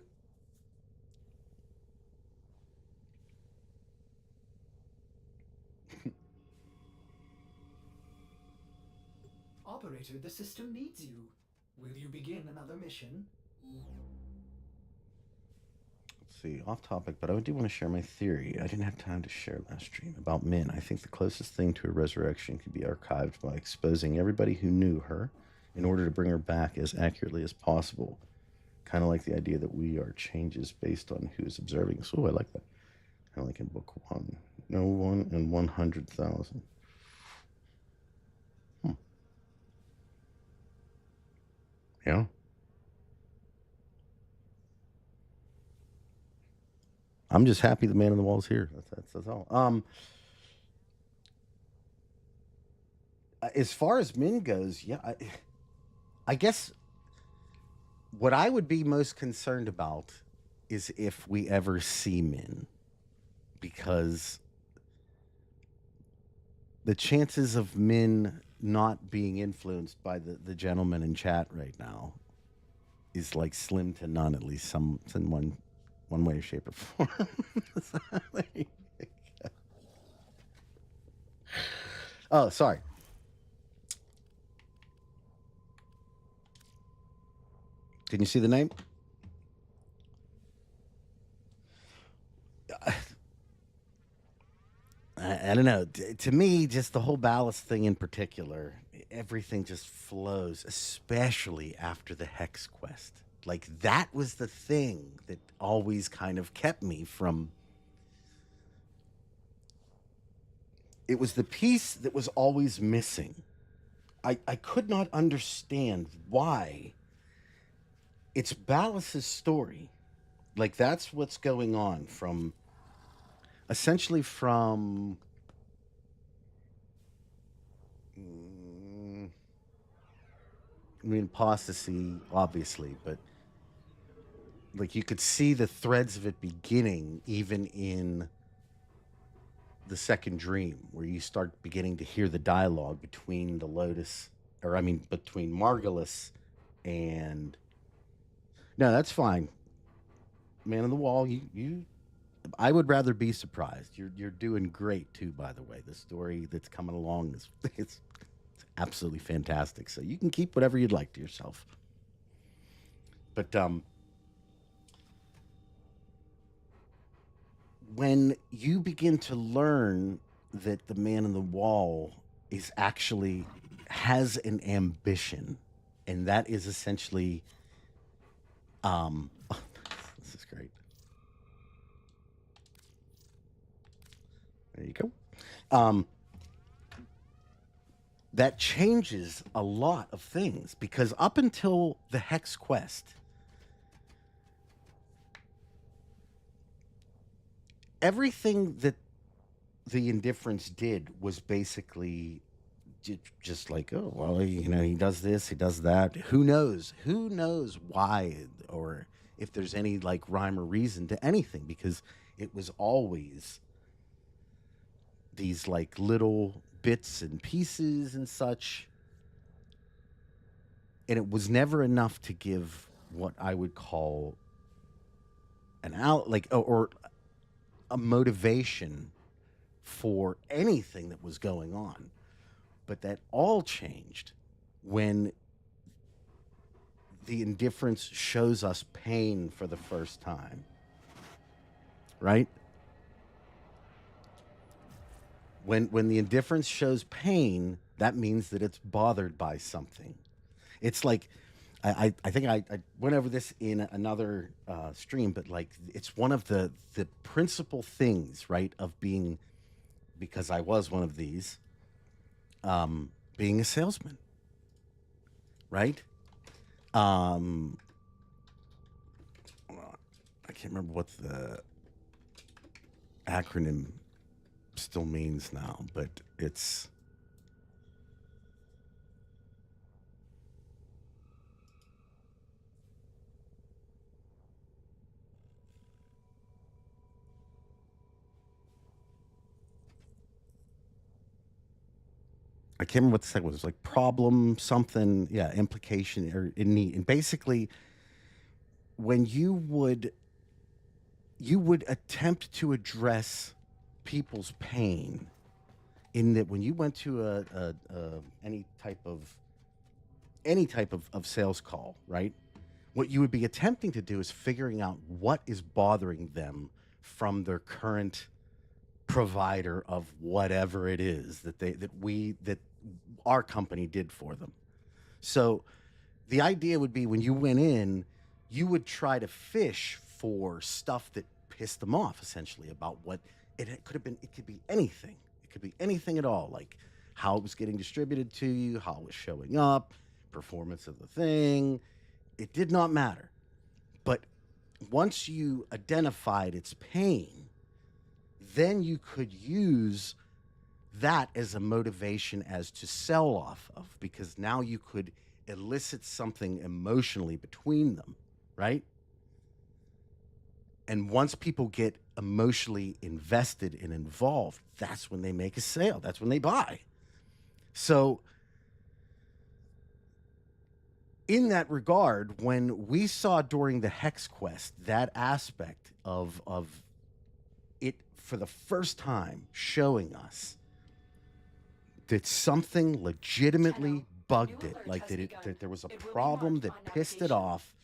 Operator, the system needs you. Will you begin another mission? Let's see, off topic, but I do want to share my theory. I didn't have time to share last stream about Min. I think the closest thing to a resurrection could be archived by exposing everybody who knew her in order to bring her back as accurately as possible. Kind of like the idea that we are changes based on who is observing us. Oh, I like that. Kind of like in book 1. No 1 in 100,000. Yeah. I'm just happy the Man on the Wall's here. That's all. As far as Min goes, yeah, I guess what I would be most concerned about is if we ever see Min, because the chances of Min not being influenced by the gentleman in chat right now is like slim to none, at least in one way, shape, or form. Oh, sorry. Can you see the name? I don't know. To me, just the whole Ballas thing in particular, everything just flows, especially after the Hex quest. Like, that was the thing that always kind of kept me from... It was the piece that was always missing. I could not understand why. It's Ballas's story. Like, that's what's going on from... Essentially from... I mean, apostasy, obviously, but... Like, you could see the threads of it beginning even in the second dream, where you start beginning to hear the dialogue between the Lotus, between Margulis and... No, that's fine. Man on the Wall, I would rather be surprised. You're doing great too, by the way. The story that's coming along is it's absolutely fantastic. So you can keep whatever you'd like to yourself. But when you begin to learn that the Man on the Wall is actually has an ambition, and that is essentially this is great. There you go. that changes a lot of things, because up until the Hex Quest, everything that the Indifference did was basically just like, oh, well, he does this, he does that. Who knows? Who knows why, or if there's any like rhyme or reason to anything, because it was always these like little bits and pieces and such. And it was never enough to give what I would call an out, like, or a motivation for anything that was going on. But that all changed when the Indifference shows us pain for the first time. Right? When the Indifference shows pain, that means that it's bothered by something. It's like, I think I went over this in another stream, but like it's one of the principal things, right, of being, because I was one of these, being a salesman, right? I can't remember what the acronym still means now, but it's I can't remember what the second was. It was like problem something, yeah, implication or in need. And basically, when you would attempt to address people's pain, in that when you went to any type of sales call, right? What you would be attempting to do is figuring out what is bothering them from their current provider of whatever it is that our company did for them. So the idea would be, when you went in, you would try to fish for stuff that pissed them off, essentially, about what it could have been. It could be anything. It could be anything at all, like how it was getting distributed to you, how it was showing up, performance of the thing. It did not matter. But once you identified its pain, then you could use that as a motivation as to sell off of, because now you could elicit something emotionally between them, right? And once people get emotionally invested and involved, that's when they make a sale. That's when they buy. So in that regard, when we saw during the Hex Quest that aspect of it for the first time showing us that something legitimately bugged it, like that there was a problem that pissed it off,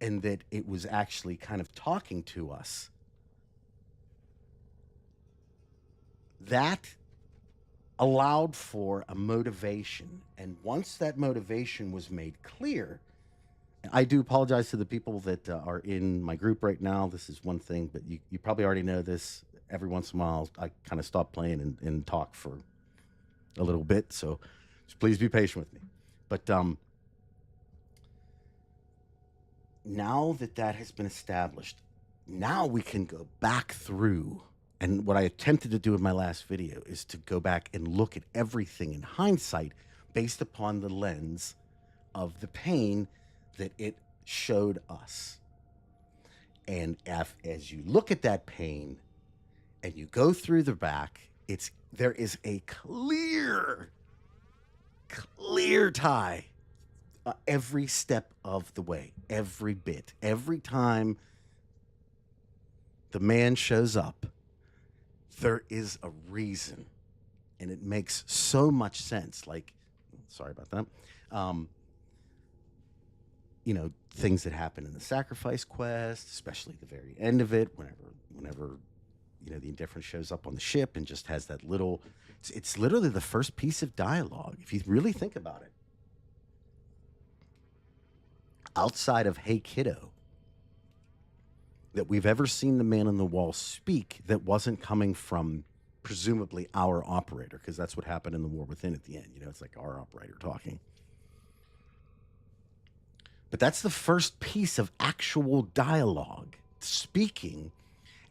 and that it was actually kind of talking to us, that allowed for a motivation. And once that motivation was made clear, I do apologize to the people that are in my group right now. This is one thing, but you probably already know this. Every once in a while, I kind of stop playing and talk for a little bit. So just please be patient with me. But now that has been established, now we can go back through. And what I attempted to do in my last video is to go back and look at everything in hindsight based upon the lens of the pain that it showed us. And as you look at that pain and you go through the back, there is a clear tie every step of the way, every bit, every time the man shows up. There is a reason, and it makes so much sense. Like, sorry about that. Things that happen in the sacrifice quest, especially the very end of it, whenever the Indifference shows up on the ship and just has that little, it's literally the first piece of dialogue, if you really think about it. Outside of "Hey Kiddo," that we've ever seen the man on the wall speak, that wasn't coming from presumably our operator, because that's what happened in the War Within at the end. You know, it's like our operator talking. But that's the first piece of actual dialogue, speaking,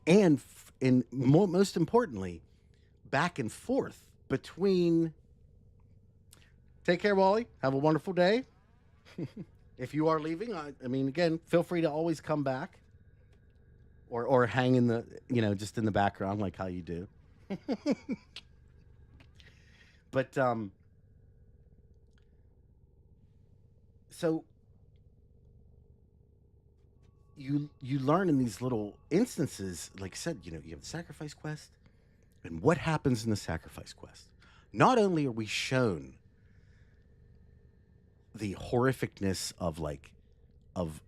and most importantly, back and forth between. Take care, Wally. Have a wonderful day. If you are leaving, I mean, again, feel free to always come back, or hang in the, just in the background like how you do. But so you learn in these little instances, like I said, you have the sacrifice quest, and what happens in the sacrifice quest. Not only are we shown the horrificness of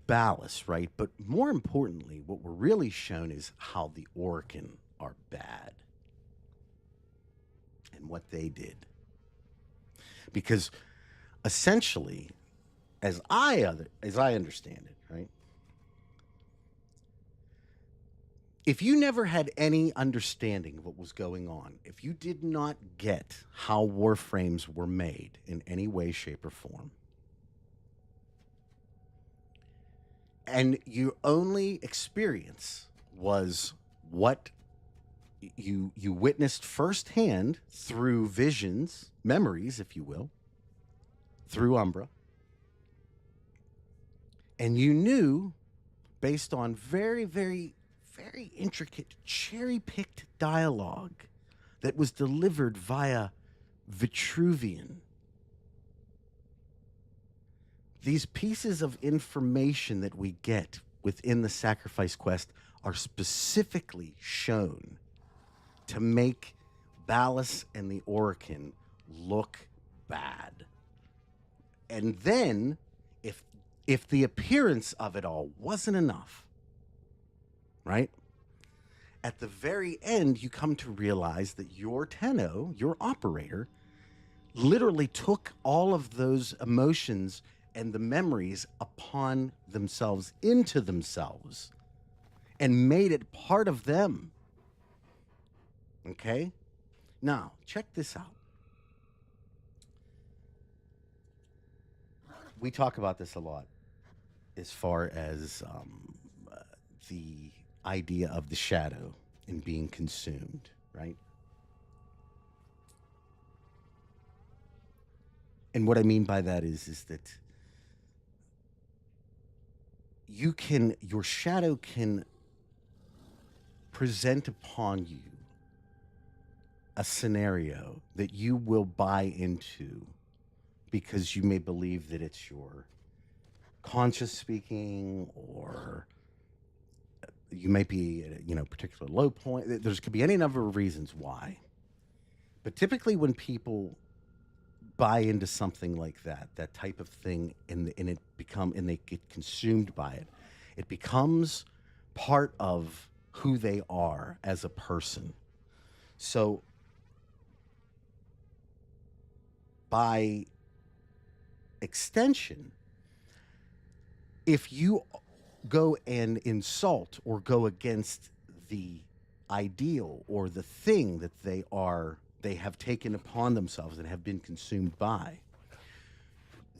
Ballast, right? But more importantly, what we're really shown is how the Orkin are bad and what they did. Because essentially, as I understand it, right? If you never had any understanding of what was going on, if you did not get how warframes were made in any way, shape, or form, and your only experience was what you witnessed firsthand through visions, memories, if you will, through Umbra, and you knew based on very, very, very intricate, cherry-picked dialogue that was delivered via Vitruvian. These pieces of information that we get within the sacrifice quest are specifically shown to make Ballast and the Orkin look bad. And then, if the appearance of it all wasn't enough, right? At the very end, you come to realize that your Tenno, your operator, literally took all of those emotions and the memories upon themselves, into themselves, and made it part of them. Okay? Now, check this out. We talk about this a lot as far as the idea of the shadow and being consumed, right? And what I mean by that is that your shadow can present upon you a scenario that you will buy into because you may believe that it's your conscious speaking, or you might be at a particular low point. There could be any number of reasons why. But typically when people buy into something like that type of thing, and they get consumed by it, it becomes part of who they are as a person. So by extension, if you go and insult or go against the ideal or the thing that they have taken upon themselves and have been consumed by,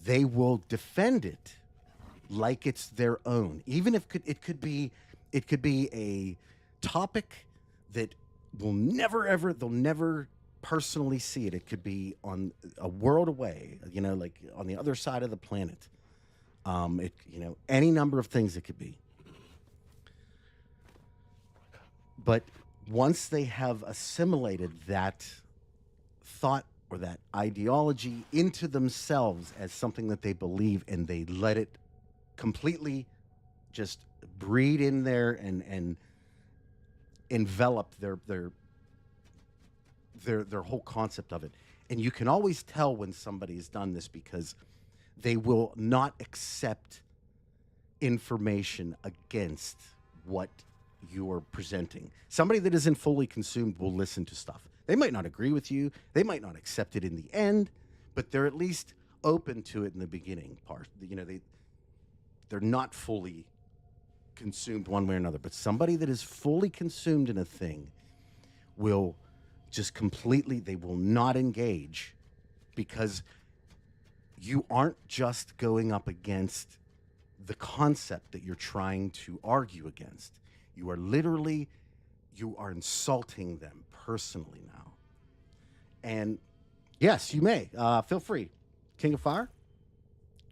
they will defend it like it's their own, even if it could be a topic that they'll never personally see it. It could be on a world away, like on the other side of the planet. Any number of things it could be. But once they have assimilated that thought or that ideology into themselves as something that they believe, and they let it completely just breed in there and envelop their whole concept of it. And you can always tell when somebody's done this, because they will not accept information against what you're presenting. Somebody that isn't fully consumed will listen to stuff. They might not agree with you. They might not accept it in the end, but they're at least open to it in the beginning part. They're not fully consumed one way or another. But somebody that is fully consumed in a thing will just completely, they will not engage because you aren't just going up against the concept that you're trying to argue against. You are literally, you are insulting them personally now. And yes, you may. Feel free. King of Fire,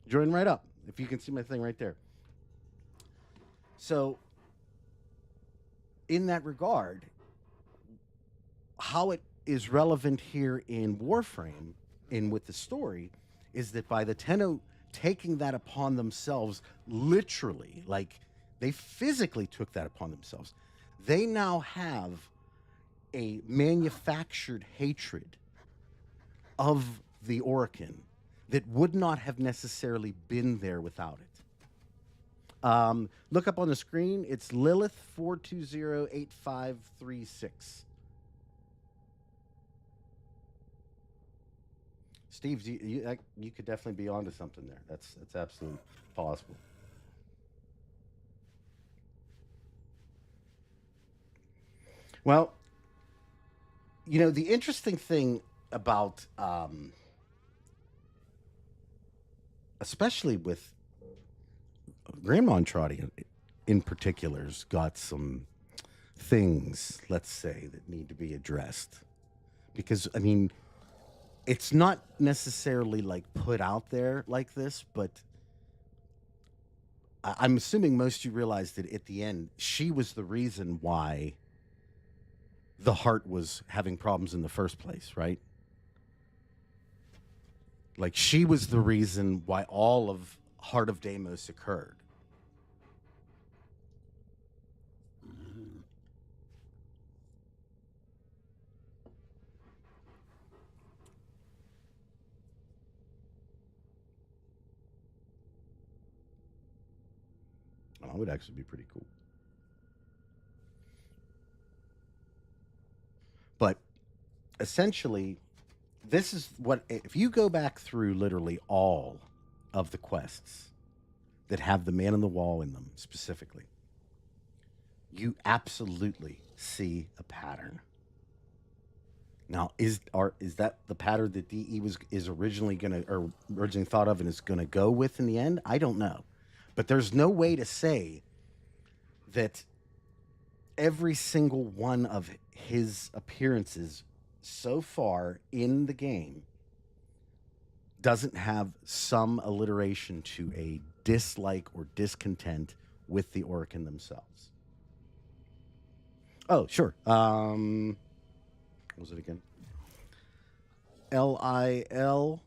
join right up. If you can see my thing right there. So, in that regard, how it is relevant here in Warframe, in with the story, is that by the Tenno taking that upon themselves, literally, like they physically took that upon themselves, they now have a manufactured hatred of the Orokin that would not have necessarily been there without it. Look up on the screen. It's Lilith 4208536. Steve, you could definitely be onto something there. That's absolutely possible. Well, you know, the interesting thing about, especially with Grandma Trotty in particular's got some things, let's say, that need to be addressed. Because, I mean, it's not necessarily like put out there like this, but I'm assuming most of you realize that at the end, she was the reason why the heart was having problems in the first place, right? Like, she was the reason why all of Heart of Deimos occurred. That would actually be pretty cool. But essentially, this is what, if you go back through literally all of the quests that have the man on the wall in them specifically, you absolutely see a pattern. Now, is that the pattern that DE is originally thought of and is gonna go with in the end? I don't know. But there's no way to say that every single one of his appearances so far in the game doesn't have some alliteration to a dislike or discontent with the Orokin themselves. Oh, sure. What was it again? LILITH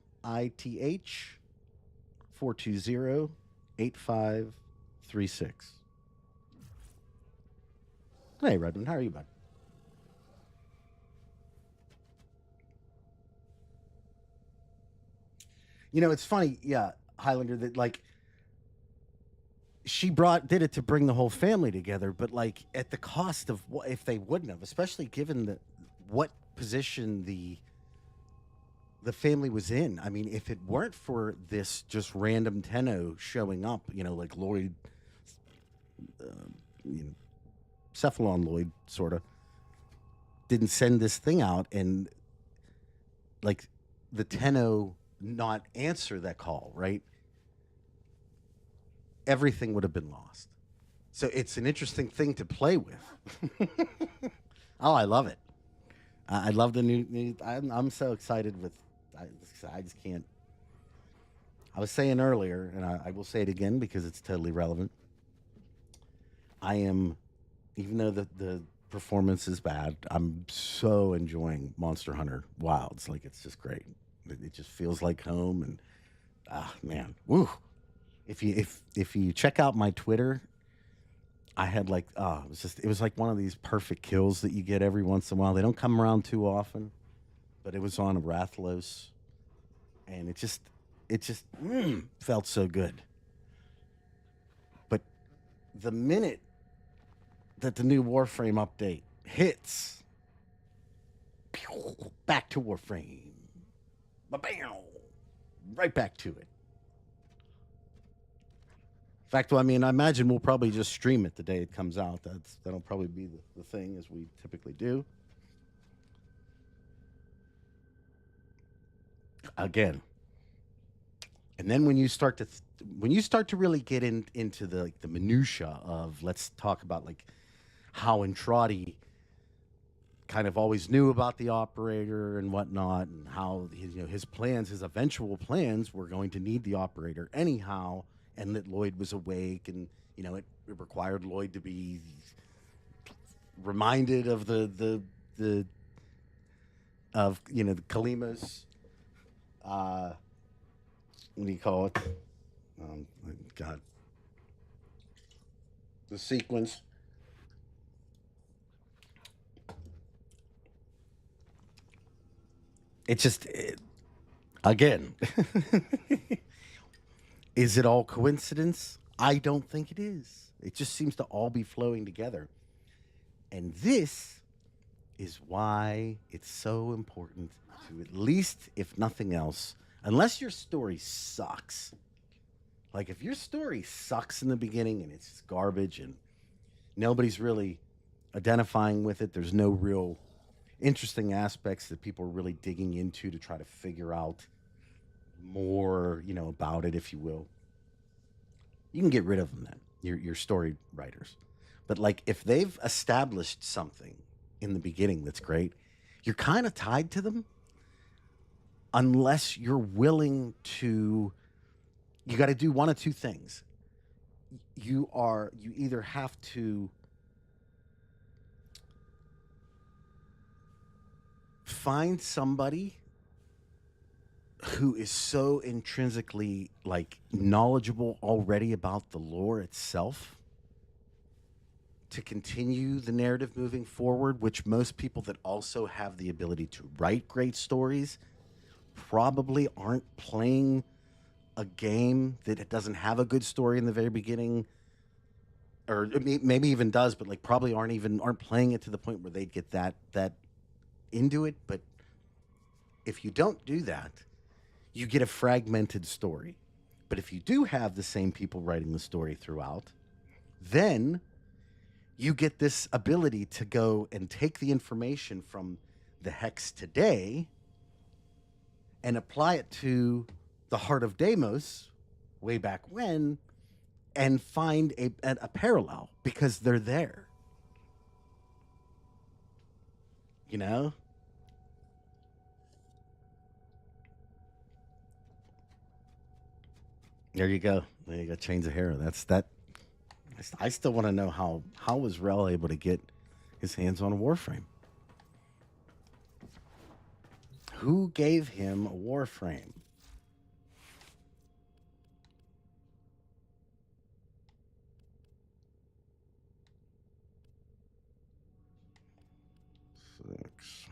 4208536. Hey, Redmond, how are you, bud? You know, it's funny, yeah, Highlander, that like she did it to bring the whole family together, but like at the cost of what if they wouldn't have, especially given what position the family was in. I mean, if it weren't for this just random Tenno showing up, you know, like Lloyd, Cephalon Lloyd, sort of, didn't send this thing out, and like the Tenno not answer that call, right? Everything would have been lost. So it's an interesting thing to play with. Oh, I love it. I love the new I'm so excited with. I just can't. I was saying earlier, and I will say it again because it's totally relevant. I am, even though the performance is bad, I'm so enjoying Monster Hunter Wilds. Like, it's just great. It just feels like home, and man, woo! If you check out my Twitter, I had like it was like one of these perfect kills that you get every once in a while. They don't come around too often, but it was on a Rathlos, and it just felt so good. But the minute that the new Warframe update hits, back to Warframe, ba-bam, right back to it. In fact, I mean, I imagine we'll probably just stream it the day it comes out. That'll probably be the thing, as we typically do. again, and then when you start to really get into the like the minutia of, let's talk about like how Entrati kind of always knew about the operator and whatnot, and how his plans, his eventual plans, were going to need the operator anyhow, and that Lloyd was awake, and it required Lloyd to be reminded of the Kalima's what do you call it? God, the sequence. Again, is it all coincidence? I don't think it is. It just seems to all be flowing together. And this is why it's so important to, at least, if nothing else, unless your story sucks. Like, if your story sucks in the beginning and it's just garbage and nobody's really identifying with it, there's no real interesting aspects that people are really digging into to try to figure out more, about it, if you will, you can get rid of them then, your story writers. But, like, if they've established something in the beginning that's great, you're kind of tied to them unless you're willing to. You got to do one of two things. You either have to find somebody who is so intrinsically, like, knowledgeable already about the lore itself to continue the narrative moving forward, which most people that also have the ability to write great stories probably aren't playing a game that it doesn't have a good story in the very beginning, or maybe even does, but like probably aren't playing it to the point where they'd get that into it. But if you don't do that, you get a fragmented story. But if you do have the same people writing the story throughout, then you get this ability to go and take the information from the Hex today and apply it to the Heart of Deimos way back when, and find a parallel, because they're there. There you go. There you go. Chains of Hera. That's that. I still want to know how was Rel able to get his hands on a Warframe? Who gave him a Warframe? Six.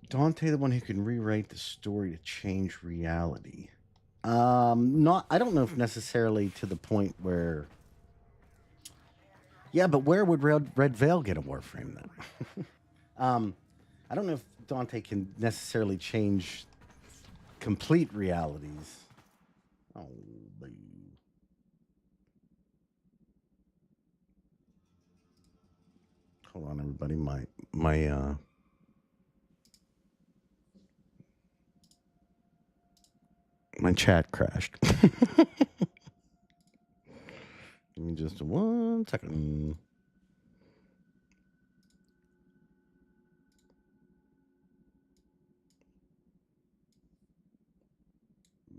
Dante, the one who can rewrite the story to change reality. Not. I don't know if necessarily to the point where. Yeah, but where would Red Veil get a Warframe then? I don't know if Dante can necessarily change complete realities. Oh, baby. Hold on, everybody. My chat crashed. Give me just 1 second.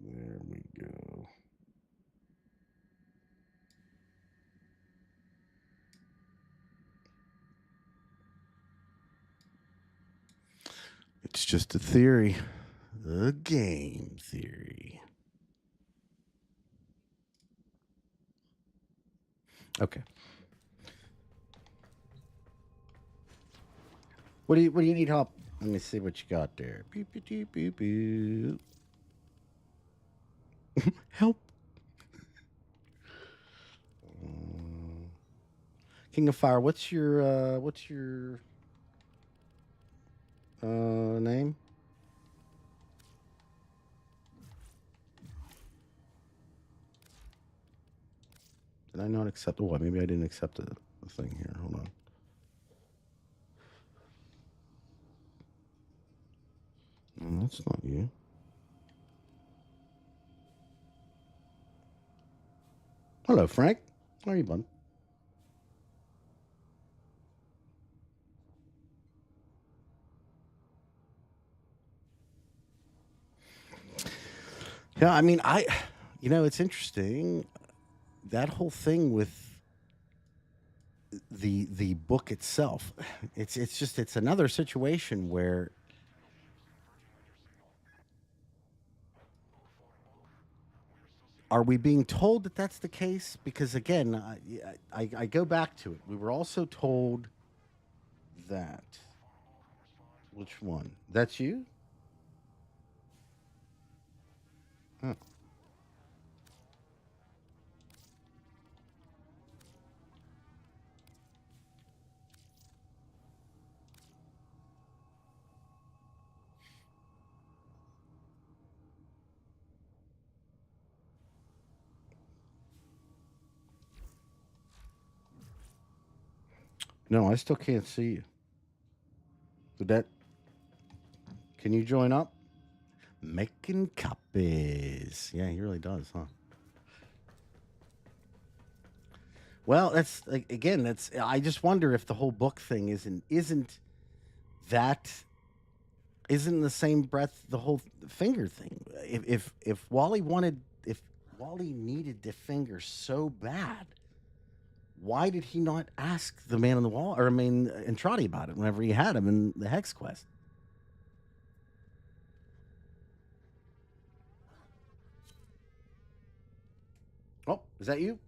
There we go. It's just a theory. A game theory. Okay. What do you need help? Let me see what you got there. Beep, beep, beep, beep, beep. Help. King of Fire, what's your name? Did I not accept? Oh, maybe I didn't accept the thing here. Hold on. That's not you. Hello, Frank. How are you, bud? Yeah, I mean, it's interesting, that whole thing with the book itself. It's another situation where are we being told that that's the case? Because again, I go back to it. We were also told that. Which one? That's you? Huh. No, I still can't see you. Would that? Can you join up? Making copies. Yeah, he really does, huh? Well, that's again. That's. I just wonder if the whole book thing isn't that isn't in the same breath the whole finger thing. If Wally wanted, if Wally needed the finger so bad, why did he not ask the man on the wall, or I mean, Entrati about it whenever he had him in the Hex Quest? Oh, is that you?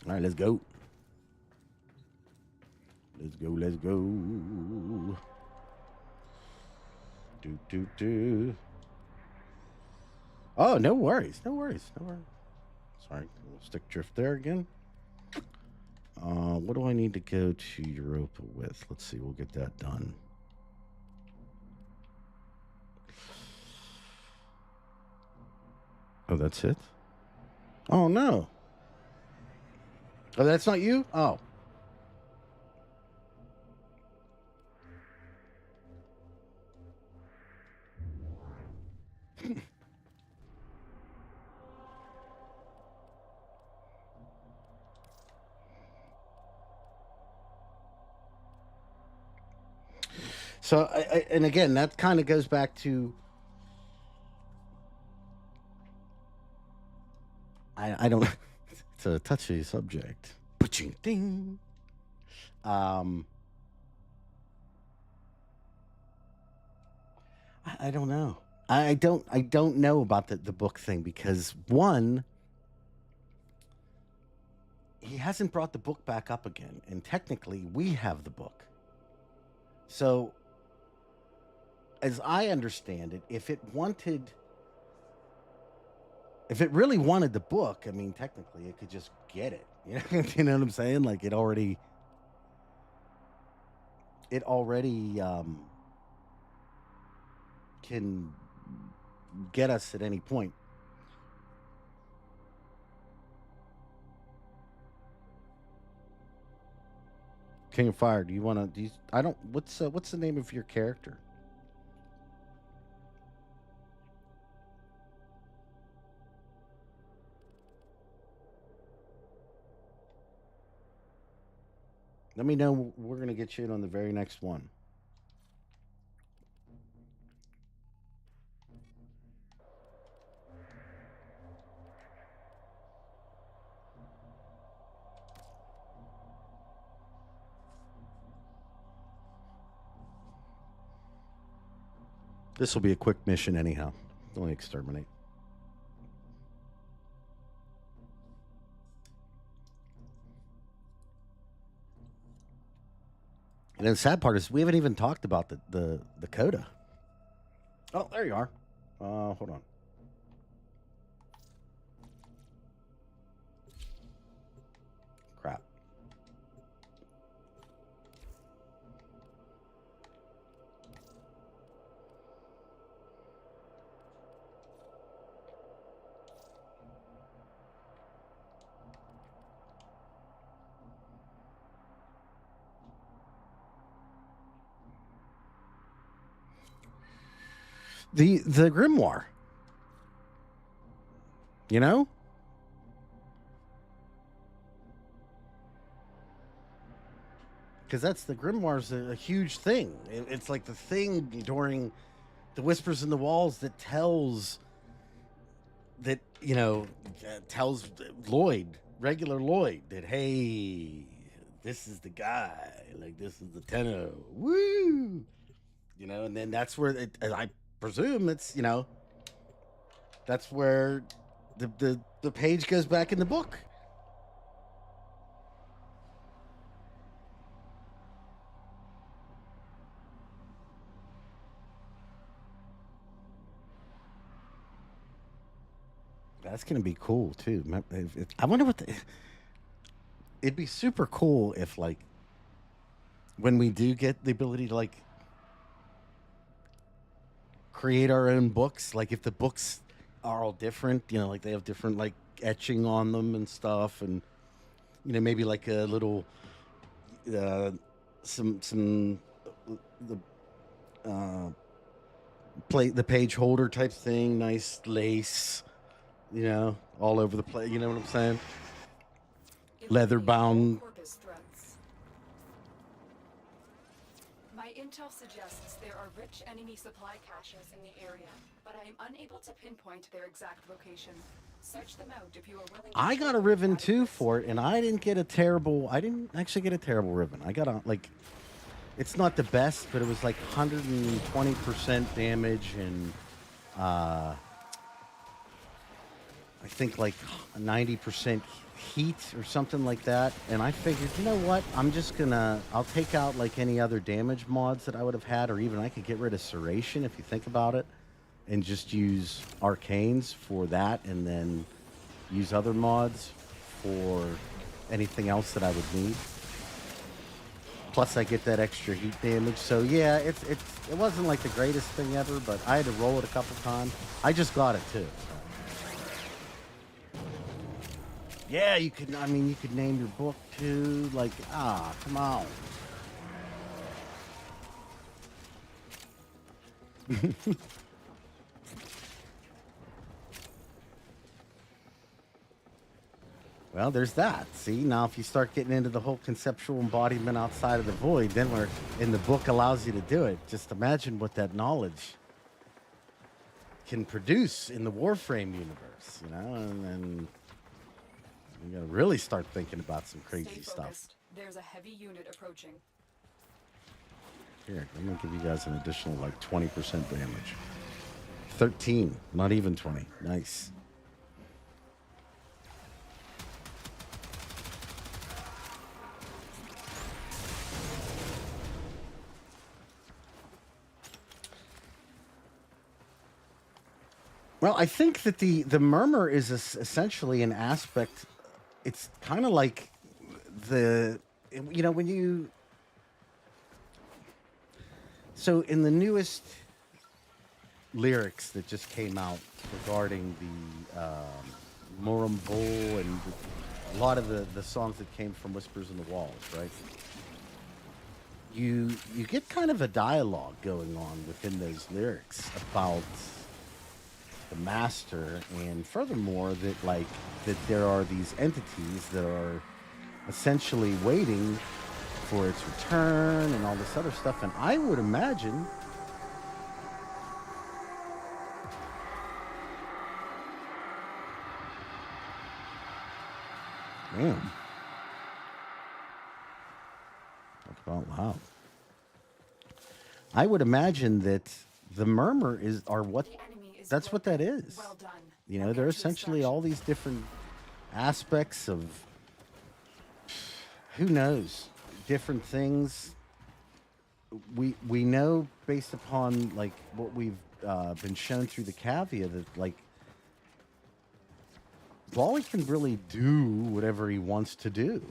All right, let's go. Let's go. Let's go. Do. Oh, no worries. No worries. No worries. Sorry, stick drift there again. What do I need to go to Europa with? Let's see. We'll get that done. Oh, that's it? Oh, no. Oh, that's not you? Oh. So, and again, that kind of goes back to I don't. It's a touchy subject. Ding. I don't know. I don't know about the book thing because one, he hasn't brought the book back up again, and technically we have the book. So, as I understand it, if it really wanted the book, I mean, technically it could just get it. You know what I'm saying? Like it already can get us at any point. King of Fire, do you want to? I don't. What's the name of your character? Let me know. We're gonna get you in on the very next one. This will be a quick mission, anyhow. Only exterminate. And then the sad part is we haven't even talked about the coda. Oh, there you are. Hold on. Crap. The grimoire. You know? Because that's the grimoire's a huge thing. It's like the thing during the Whispers in the Walls that tells that, you know, tells Lloyd, regular Lloyd, that, hey, this is the guy. Like, this is the tenor. Woo! You know, and then that's where I presume it's, you know, that's where the page goes back in the book. That's gonna be cool too. I wonder what it'd be super cool if, like, when we do get the ability to, like, create our own books, like if the books are all different, you know, like they have different, like, etching on them and stuff, and, you know, maybe like a little some the page holder type thing, nice lace, you know, all over the place. You know what I'm saying? Leather bound. My intel suggests there are rich enemy supply caches in the area, but I am unable to pinpoint their exact location. Search them out if you are willing. I got a ribbon too for it, and I didn't actually get a terrible ribbon. I got a, like, it's not the best, but it was like 120% damage and I think like 90% heat or something like that. And I figured, you know what? I'll take out like any other damage mods that I would have had, or even I could get rid of Serration if you think about it, and just use Arcanes for that, and then use other mods for anything else that I would need. Plus I get that extra heat damage. So yeah, it wasn't like the greatest thing ever, but I had to roll it a couple times. I just got it too. Yeah, you could name your book too. Like, come on. Well, there's that. See, now if you start getting into the whole conceptual embodiment outside of the void, then the book allows you to do it. Just imagine what that knowledge can produce in the Warframe universe, you know, and then you gotta really start thinking about some crazy stuff. There's a heavy unit approaching. Here, I'm gonna give you guys an additional like 20% damage. 13, not even 20. Nice. Well, I think that the murmur is essentially an aspect. It's kind of like when you. So in the newest lyrics that just came out regarding the Morum Bull and a lot of the songs that came from Whispers in the Walls, right? You get kind of a dialogue going on within those lyrics about the master, and furthermore that there are these entities that are essentially waiting for its return and all this other stuff. And I would imagine man, talk about loud. I would imagine that the murmur that's what that is. Well done. You know, they're essentially all these different aspects of, who knows, different things we know based upon like what we've been shown through the cavia that like Wally can really do whatever he wants to do.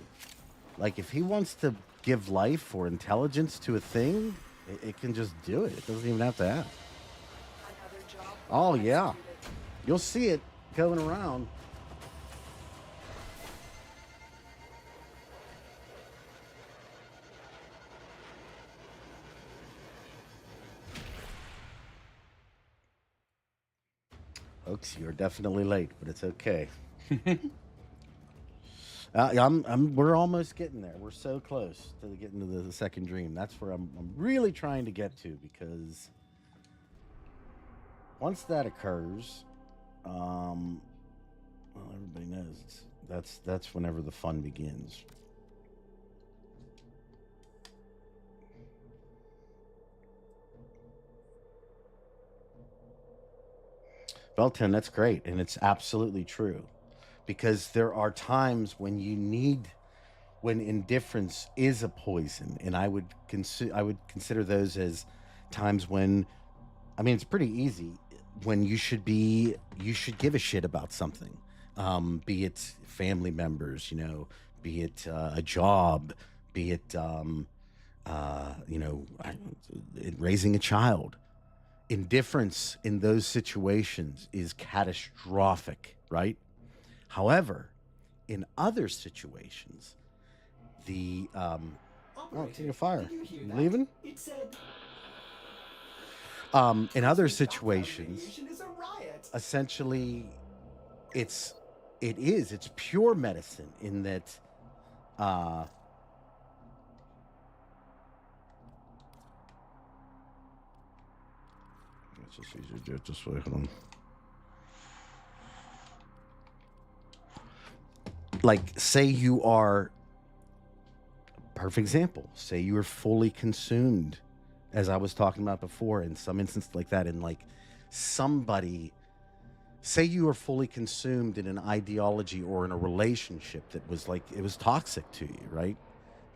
Like if he wants to give life or intelligence to a thing, it can just do it. It doesn't even have to ask. Another job Oh yeah, executed. you'll see it going around. Folks, you're definitely late, but it's okay. We're almost getting there. We're so close to getting to the second dream. That's where I'm really trying to get to, because once that occurs, well, everybody knows that's whenever the fun begins. Belton, that's great, and it's absolutely true, because there are times when indifference is a poison, and I would consider those as times when, I mean, it's pretty easy when you should give a shit about something, be it family members, be it a job, be it raising a child. Indifference in those situations is catastrophic, right? However, in other situations, the oh, it's in your fire. Did you hear You that? leaving? It said In other Doctor situations, radiation is a riot. essentially, it's pure medicine in that. It's just easier to do it this way. Hold on. Like, say you are, perfect example, say you are fully consumed, as I was talking about before, in some instance like that, and like somebody, say you are fully consumed in an ideology or in a relationship that was like, it was toxic to you, right?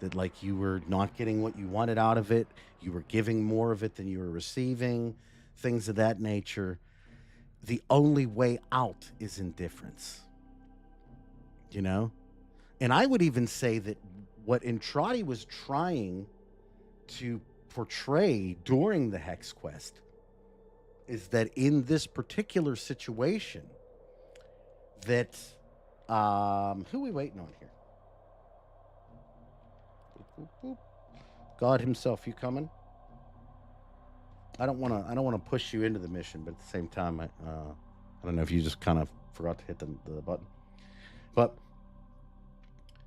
That like you were not getting what you wanted out of it, you were giving more of it than you were receiving, things of that nature. The only way out is indifference. And I would even say that what Entrati was trying to portray during the Hex Quest is that in this particular situation, that who are we waiting on here? Boop, boop, boop. God himself, you coming? I don't want to push you into the mission, but at the same time, I don't know if you just kind of forgot to hit the button. But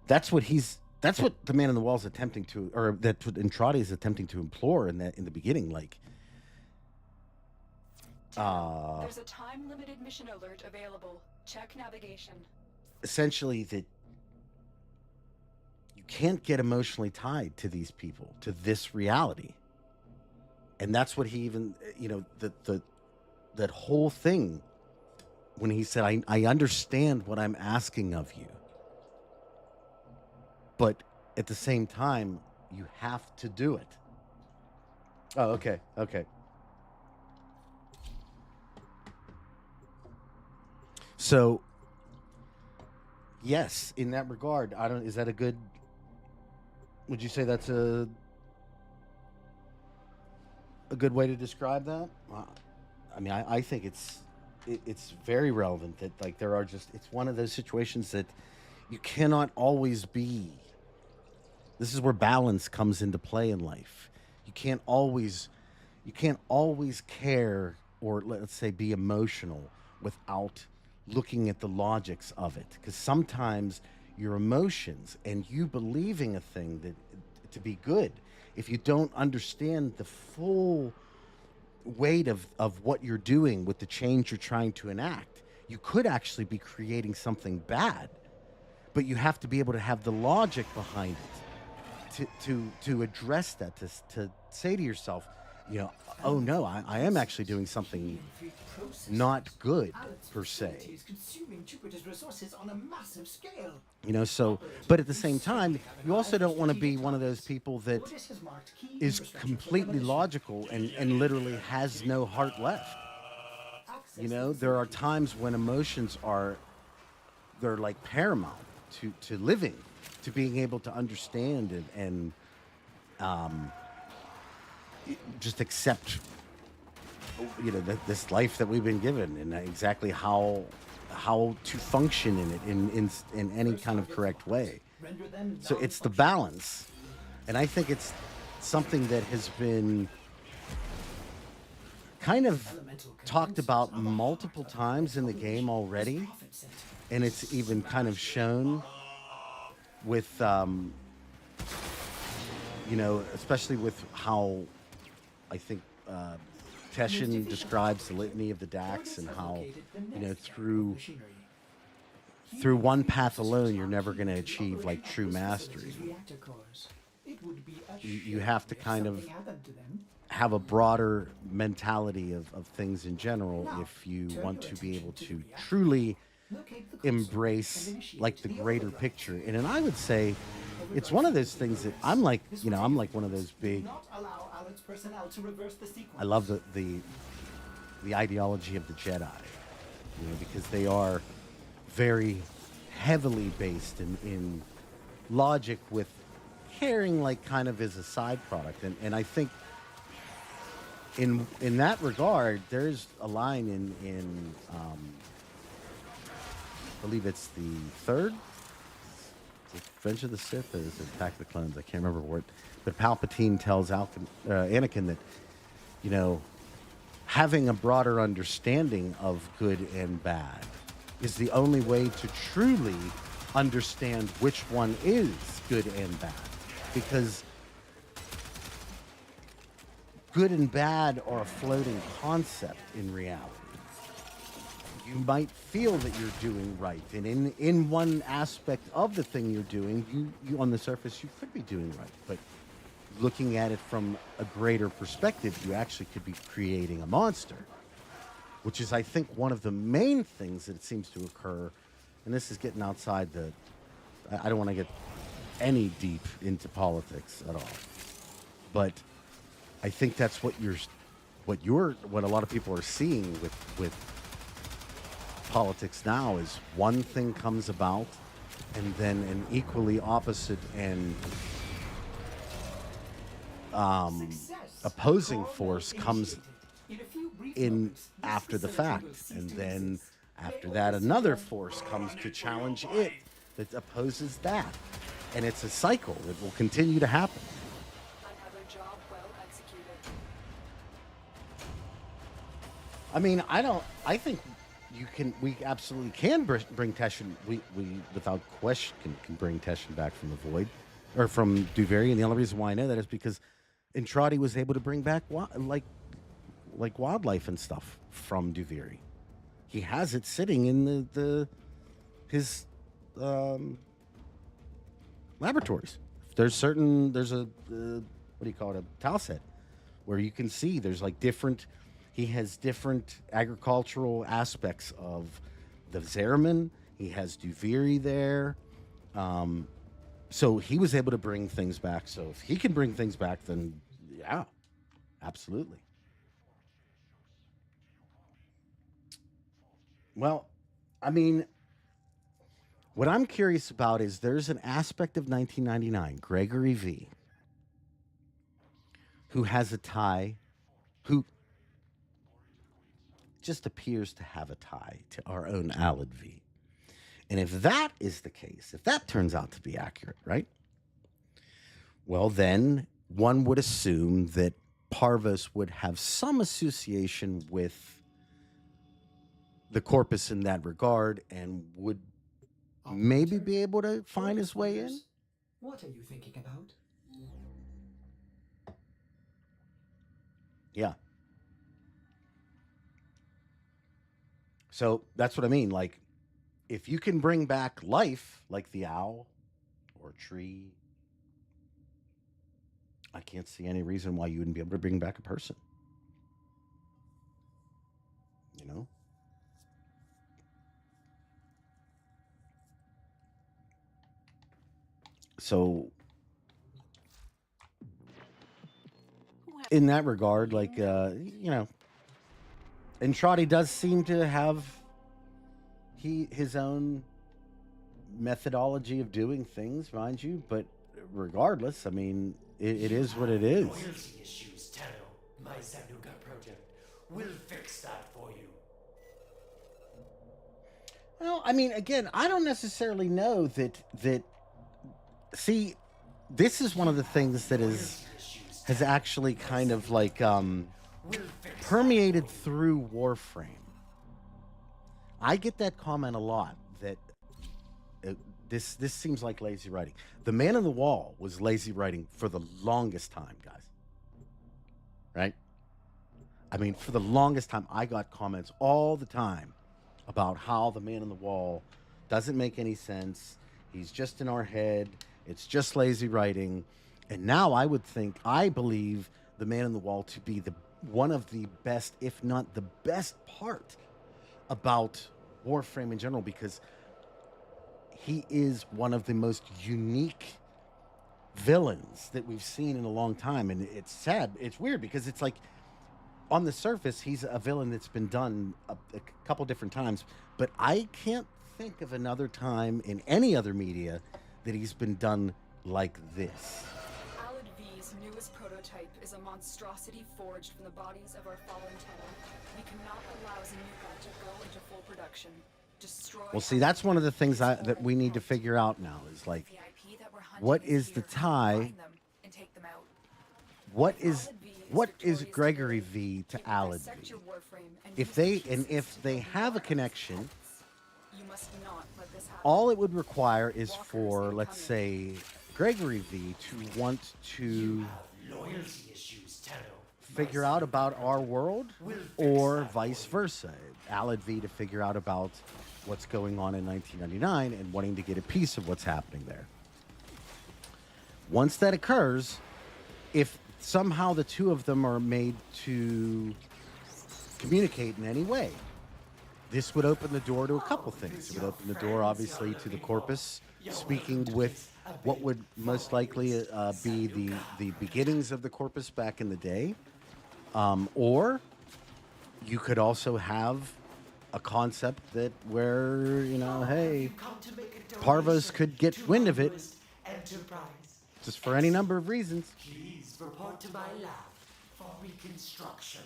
that's what the man in the wall is attempting to, or that's what Entrati is attempting to implore in the beginning. Like, There's a time-limited mission alert available. Check navigation. essentially that you can't get emotionally tied to these people, to this reality, and that's what he even, that whole thing when he said, I understand what I'm asking of you, but at the same time, you have to do it. Oh, okay. So, yes, in that regard, is that a good, would you say that's a good way to describe that? I mean, I think it's very relevant that, like, it's one of those situations that you cannot always be. This is where balance comes into play in life. You can't always care, or let's say be emotional, without looking at the logics of it. Because sometimes your emotions and you believing a thing that to be good, if you don't understand the full weight of what you're doing with the change you're trying to enact, you could actually be creating something bad. But you have to be able to have the logic behind it to address that, to say to yourself, you know, oh no, I am actually doing something not good per se. Is consuming Jupiter's resources on a massive scale. You know, so, but at the same time, you also don't want to be one of those people that Otis has marked key is infrastructure for completely demolition. logical and literally has no heart left. You know, there are times when emotions they're like paramount to living, to being able to understand and just accept, you know, this life that we've been given and exactly how to function in it in any kind of correct way. Render them So it's the non-functional. balance, and I think it's something that has been kind of talked about multiple times in the game already, Profit center. and it's even kind of shown with you know, especially with how I think Teshin describes the litany of the Dax and how, you know, through one path alone you're never going to achieve like true mastery. You have to kind of have a broader mentality of things in general if you want to be able to truly embrace like the greater picture. And I would say it's one of those things that I'm like, you know, I'm like one of those big, I love the ideology of the Jedi, you know, because they are very heavily based in logic with caring like kind of as a side product. And I think in that regard, there's a line in I believe it's the third, is it Revenge of the Sith or is it Attack of the Clones? I can't remember what, but Palpatine tells Anakin that, you know, having a broader understanding of good and bad is the only way to truly understand which one is good and bad, because good and bad are a floating concept in reality. You might feel that you're doing right, and in one aspect of the thing you're doing, you on the surface you could be doing right, but looking at it from a greater perspective, you actually could be creating a monster, which is, I think, one of the main things that it seems to occur. And this is getting outside I don't want to get any deep into politics at all, but I think that's what a lot of people are seeing with politics now is one thing comes about and then an equally opposite and opposing force comes in after the fact, and then after that another force comes to challenge it that opposes that, and it's a cycle that will continue to happen. Another job well executed. I mean, I think we absolutely can bring Teshin. We without question can bring Teshin back from the void, or from Duviri. And the only reason why I know that is because Entradi was able to bring back like wildlife and stuff from Duviri. He has it sitting in his laboratories. There's a what do you call it, a tile set, where you can see there's like he has different agricultural aspects of the Zerman. He has Duviri there. So he was able to bring things back. So if he can bring things back, then yeah, absolutely. Well, I mean, what I'm curious about is there's an aspect of 1999, Gregory V, who has a tie, who just appears to have a tie to our own Alad V. And if that is the case, if that turns out to be accurate, right? Well, then one would assume that Parvos would have some association with the corpus in that regard and would maybe be able to find his way in. What are you thinking about? Yeah. So that's what I mean. Like, if you can bring back life, like the owl or tree I can't see any reason why you wouldn't be able to bring back a person. You know? So, in that regard, like, you know, and Trotty does seem to have his own methodology of doing things, mind you, but regardless, I mean, it is what it is. Loyalty issues, Tano. My Zanuga project will fix that for you. Well, I mean, again, I don't necessarily know that see, this is one of the things that has actually kind of like permeated through Warframe. I get that comment a lot that this seems like lazy writing. The Man in the Wall was lazy writing for the longest time, guys. Right? I mean, for the longest time, I got comments all the time about how the Man in the Wall doesn't make any sense. He's just in our head. It's just lazy writing. And now I believe the Man in the Wall to be one of the best, if not the best part about Warframe in general, because he is one of the most unique villains that we've seen in a long time. And it's sad. It's weird because it's like, on the surface, he's a villain that's been done a couple different times, but I can't think of another time in any other media that he's been done like this. Alad V's newest prototype is a monstrosity forged from the bodies of our fallen tenant. We cannot allow Zanuka to go into full production. Destroy. Well, see, that's one of the things that we need to figure out now is like, what is the tie? What is Gregory V to Alad V? If they have a connection, all it would require is for, let's say, Gregory V to want to figure out about our world, or vice versa. Alad V to figure out about what's going on in 1999 and wanting to get a piece of what's happening there. Once that occurs, if somehow the two of them are made to communicate in any way, this would open the door to a couple things. It would open the door, obviously, to the Corpus speaking with what would most likely be the beginnings of the Corpus back in the day. Or you could also have a concept that where, you know, hey, Parvos could get wind of it just for any number of reasons. Please report to my lab for reconstruction.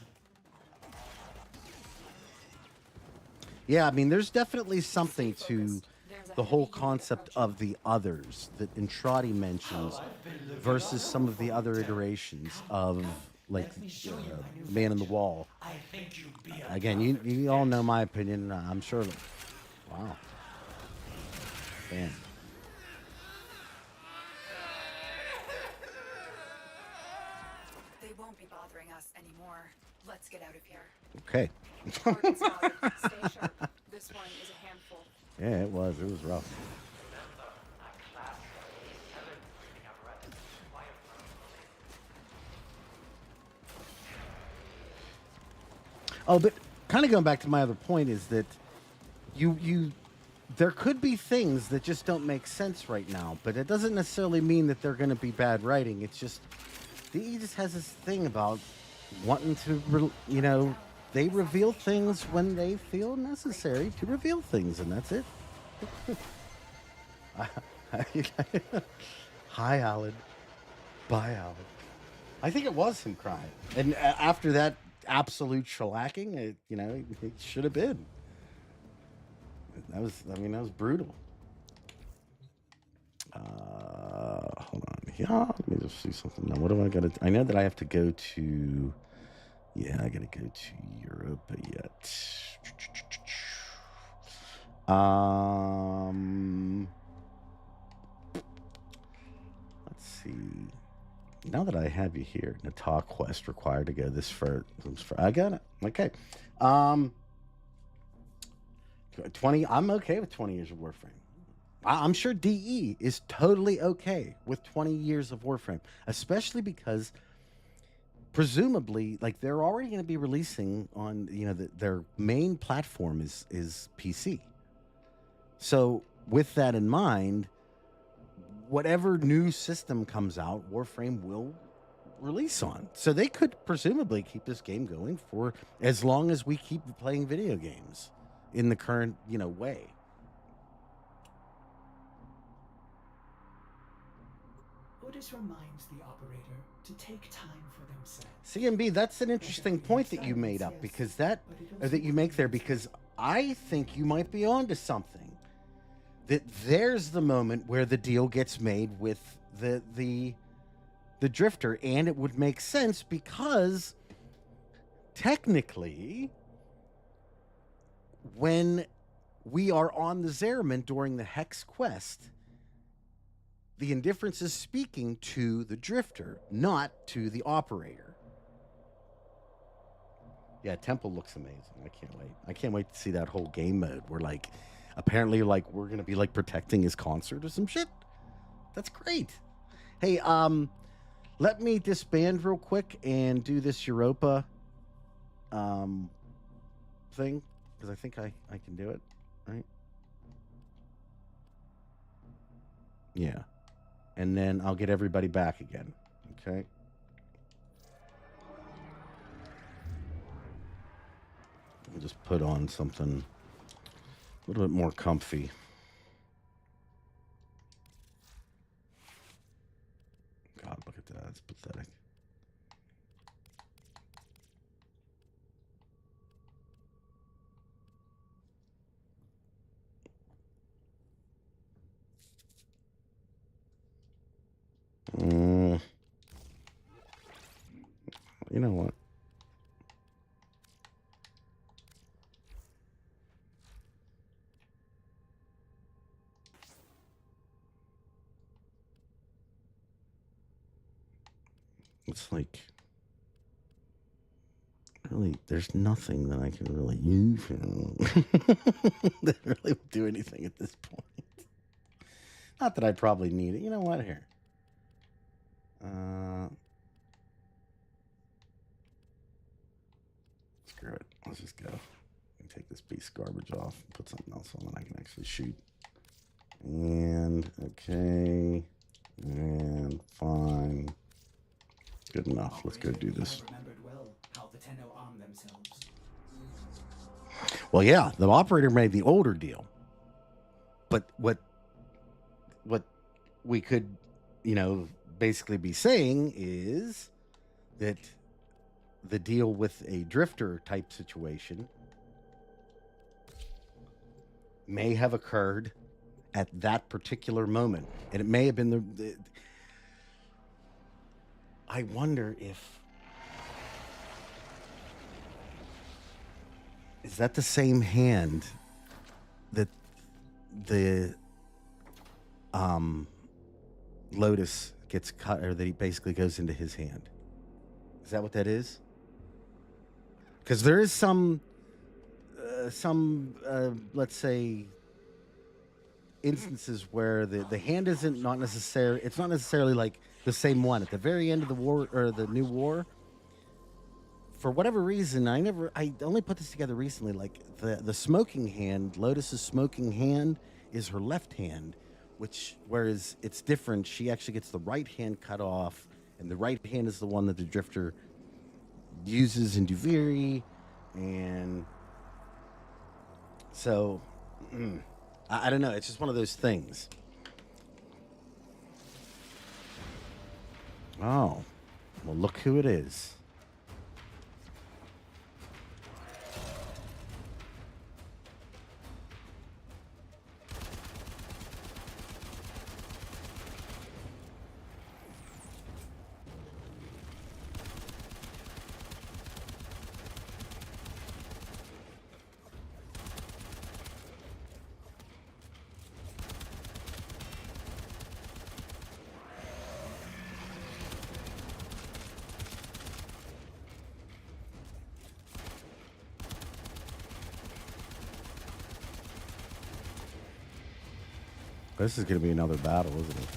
Yeah, I mean, there's definitely something to the whole concept of the others that Entrati mentions versus some of the other iterations of, like, Man in the Wall. Again, you all know my opinion. I'm sure. Wow. Damn. They won't be bothering us anymore. Let's get out of here. Okay. Stay sharp. This one is a handful. Yeah, it was. It was rough. Oh, but kind of going back to my other point is that there could be things that just don't make sense right now, but it doesn't necessarily mean that they're going to be bad writing. It's just he just has this thing about wanting to, you know, they reveal things when they feel necessary to reveal things, and that's it. Hi, Alad. Bye, Alad. I think it was him crying, and after that absolute shellacking, it should have been. That was brutal. Hold on. Yeah, let me just see something. Now, what do I got to? I know that I have to go to. Yeah, I got to go to Europe yet. Let's see. Now that I have you here, Natal quest required to go this for. I got it. Okay. 20. I'm okay with 20 years of Warframe. I'm sure DE is totally okay with 20 years of Warframe, especially because presumably, like, they're already going to be releasing on, their main platform is PC. So with that in mind, whatever new system comes out, Warframe will release on. So they could presumably keep this game going for as long as we keep playing video games in the current, way. Otis reminds the operator to take time for themselves. CMB, that's an interesting point that you made up, because that you make there, because I think you might be onto something. That there's the moment where the deal gets made with the drifter, and it would make sense because technically when we are on the Zariman during the Hex quest, the indifference is speaking to the drifter, not to the operator. Yeah, Temple looks amazing. I can't wait. I can't wait to see that whole game mode where, like, apparently, like, we're going to be, like, protecting his concert or some shit. That's great. Hey, let me disband real quick and do this Europa thing, because I think I can do it, right? Yeah. And then I'll get everybody back again, okay? I'll just put on something a little bit more comfy. God, look at that. It's pathetic. You know what? It's like, really, there's nothing that I can really use that really would do anything at this point. Not that I probably need it. You know what? Here. Screw it. Let's just go. Take this piece of garbage off and put something else on that I can actually shoot. And, okay. And, fine. Good enough. Let's go do this. Well, yeah, the operator made the older deal. But what we could, basically be saying is that the deal with a drifter type situation may have occurred at that particular moment. And it may have been I wonder if... Is that the same hand that the Lotus gets cut, or that he basically goes into his hand? Is that what that is? Because there is some let's say, instances where the hand isn't not necessarily, it's not necessarily like the same one. At the very end of the war, or the new war, for whatever reason, I only put this together recently, like the smoking hand, Lotus's smoking hand is her left hand, whereas it's different. She actually gets the right hand cut off, and the right hand is the one that the drifter uses in Duviri, and so I don't know. It's just one of those things. Oh, well, look who it is. This is going to be another battle, isn't it?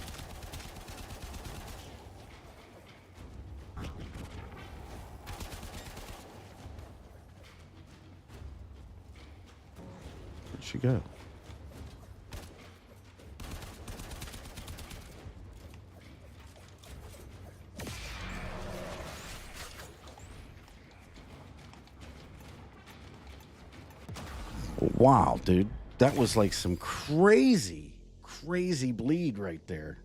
Where'd she go? Wow, dude. That was like some crazy, crazy bleed right there.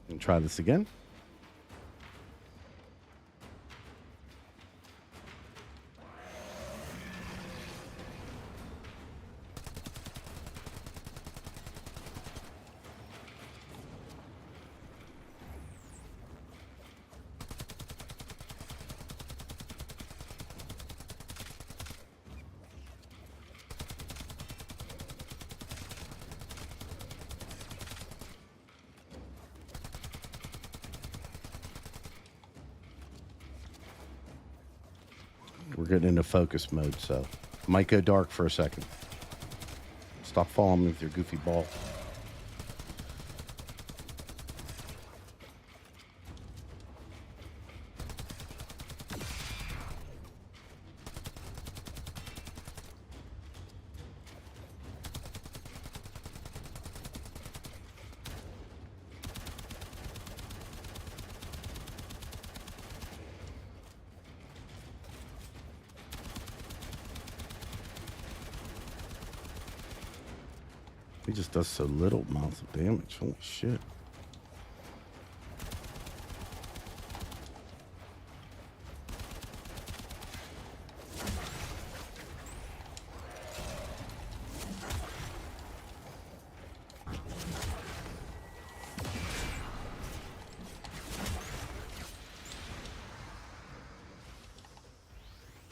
And try this again. We're getting into focus mode, so might go dark for a second. Stop following me with your goofy ball. He just does so little amounts of damage. Holy shit.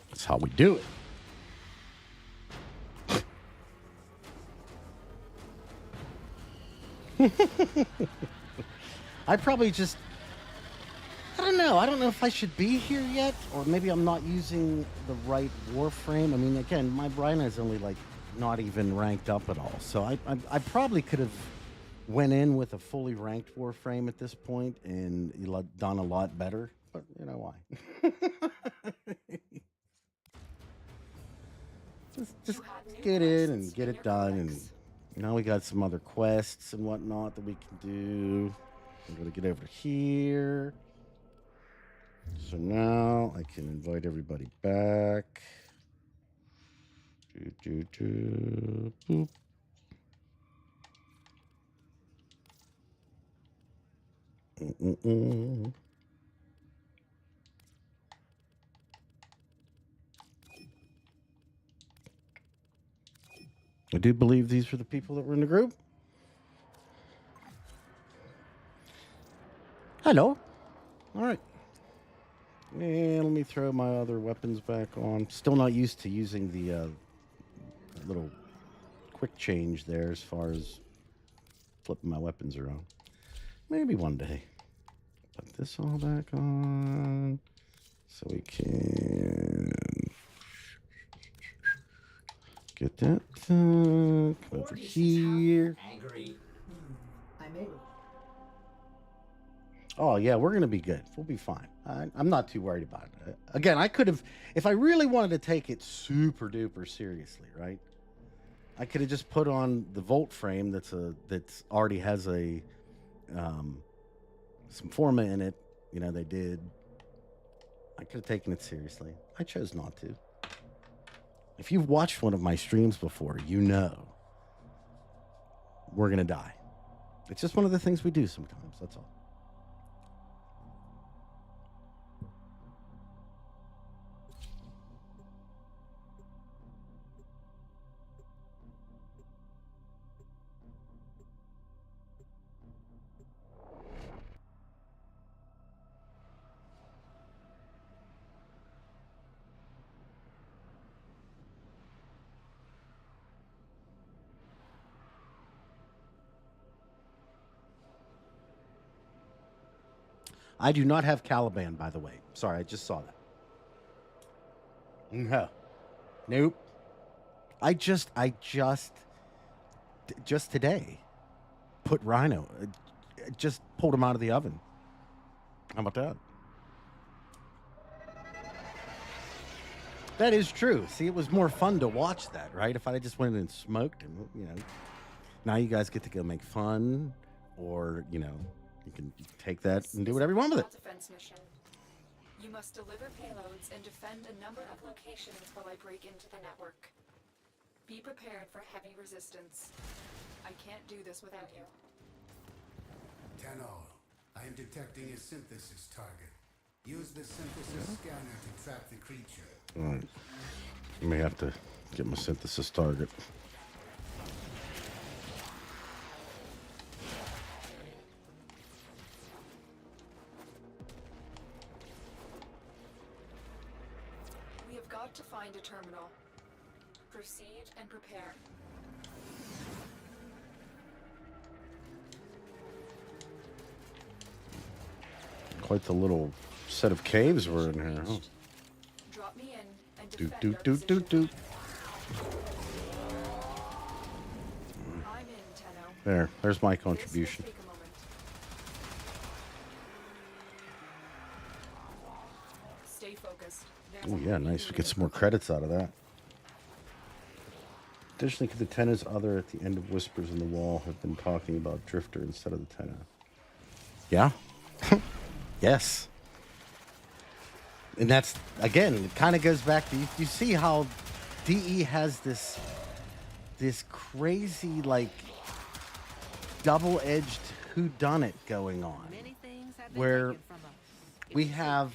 That's how we do it. I probably just, I don't know. I don't know if I should be here yet, or maybe I'm not using the right Warframe. I mean, again, my Bryna's only like not even ranked up at all. So I probably could have went in with a fully ranked Warframe at this point and done a lot better. But you know why? just get in and get it done, and now we got some other quests and whatnot that we can do. I'm gonna get over here. So now I can invite everybody back. Boop. I do believe these are the people that were in the group. Hello. All right. And let me throw my other weapons back on. Still not used to using the little quick change there as far as flipping my weapons around. Maybe one day. Put this all back on so we can get that come over here. Angry. I'm able. Oh, yeah, we're going to be good. We'll be fine. I'm not too worried about it. Again, I could have, if I really wanted to take it super duper seriously, right? I could have just put on the Volt frame that's already has a some forma in it. You know, they did. I could have taken it seriously. I chose not to. If you've watched one of my streams before, you know we're going to die. It's just one of the things we do sometimes. That's all. I do not have Caliban, by the way. Sorry, I just saw that. No. Nope. Just today put Rhino, just pulled him out of the oven. How about that? That is true. See, it was more fun to watch that, right? If I just went in and smoked him, you know. Now you guys get to go make fun, or, you know, you can take that and do whatever you want with it. Defense mission. You must deliver payloads and defend a number of locations while I break into the network. Be prepared for heavy resistance. I can't do this without you. Tenno, I am detecting a synthesis target. Use the synthesis scanner to trap the creature. All right. I may have to get my synthesis target. We have got to find a terminal. Proceed and prepare. Quite the little set of caves we're in here, huh? Drop me in and Doot, defend doot, our doot, doot, position. doot. I'm in, Tenno. There's my This will contribution. take a moment. Stay focused. There's Oh, a yeah, heavy nice. We get unit some more credits out of that. Additionally, could the Tenno's other at the end of Whispers in the Wall have been talking about Drifter instead of the Tenno? Yeah. Yes. And that's, again, it kind of goes back to, you see how DE has this crazy, like, double-edged whodunit going on. Many things have been Where taken from us. we have,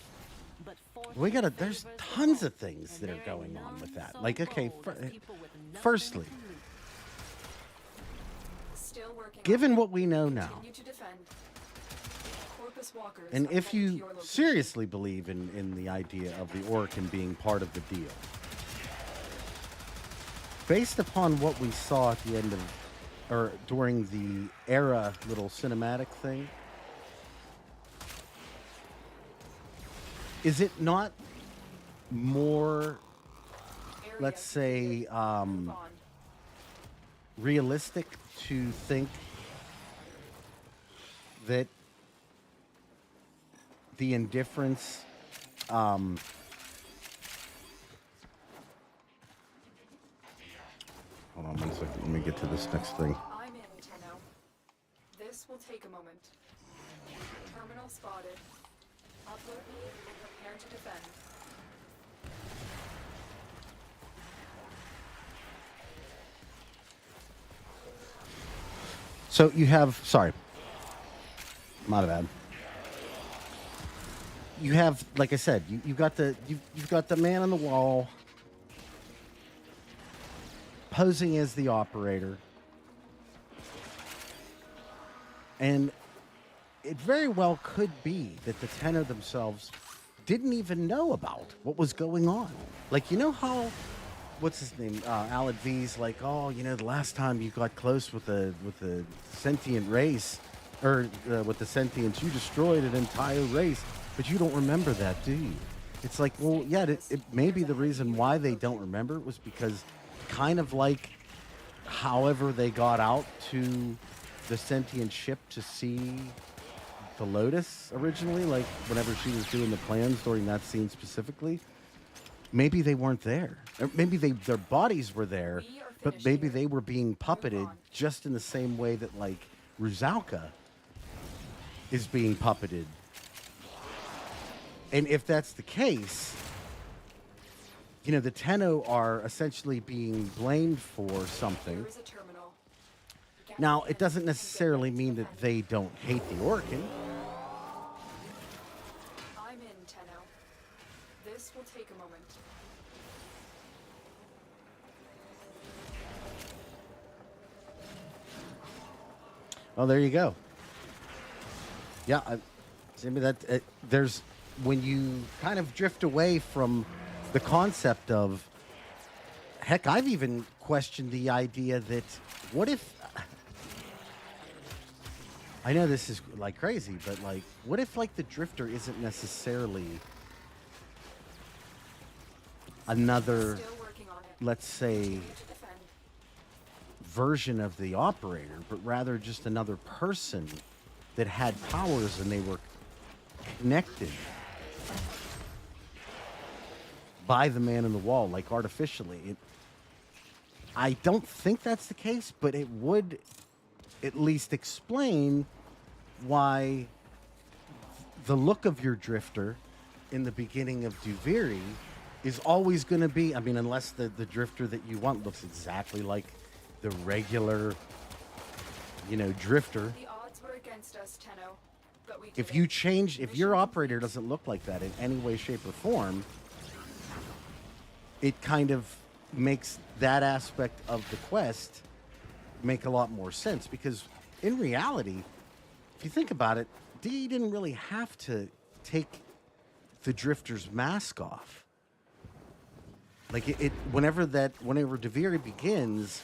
But fortune there's favors the tons bold, of things and that there are ain't going on none with that. so Like, okay, bold as people with nothing firstly, to lose. Still working on given it. what we know now, Continue to defend. Corpus walkers and are if headed to you your location. seriously believe in the idea of the Orkin being part of the deal, based upon what we saw at the end of, or during the era little cinematic thing, is it not more, Area let's say, Move on. realistic to think that the indifference hold on 1 second, let me get to this next thing. I'm in, Tenno. This will take a moment. Terminal spotted. Upload me and prepare to defend. So you have, sorry, my bad. You have, like I said, you've got the man on the wall posing as the operator, and it very well could be that the Tenno themselves didn't even know about what was going on. Like, you know how, what's his name, Alad V's like, oh, you know, the last time you got close with the sentient race, or with the sentients, you destroyed an entire race, but you don't remember that, do you? It's like, well, yeah, it may be the reason why they don't remember it was because kind of like however they got out to the sentient ship to see the Lotus originally, like whenever she was doing the plans during that scene specifically, maybe they weren't there. Or maybe their bodies were there, but maybe they were being puppeted just in the same way that, like, Ruzalka is being puppeted. And if that's the case, you know, the Tenno are essentially being blamed for something. There is a terminal. Now, it doesn't necessarily mean that they don't hate the Orkin. I'm in, Tenno. This will take a moment. Oh, there you go. Yeah, there's when you kind of drift away from the concept of, heck, I've even questioned the idea that what if, I know this is like crazy, but like, what if like the Drifter isn't necessarily another, Still working on it. let's say, Continue to defend. version of the operator, but rather just another person that had powers and they were connected by the man in the wall, like artificially. I don't think that's the case, but it would at least explain why the look of your drifter in the beginning of Duviri is always going to be, I mean, unless the drifter that you want looks exactly like the regular, drifter. The odds were against us, Tenno, but we did If it. you change, if your Mission operator doesn't look like that in any way, shape, or form, it kind of makes that aspect of the quest make a lot more sense. Because in reality, if you think about it, Dee didn't really have to take the drifter's mask off. Like whenever Duviri begins,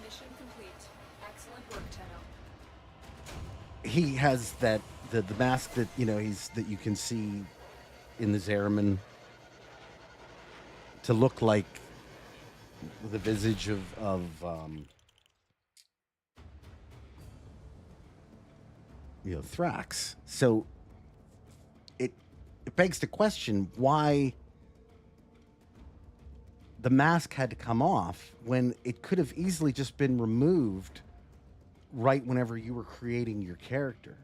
Mission complete. Excellent work, Tenno. he has the mask that that you can see in the Zariman to look like the visage of Thrax. So it begs the question why the mask had to come off when it could have easily just been removed right whenever you were creating your character.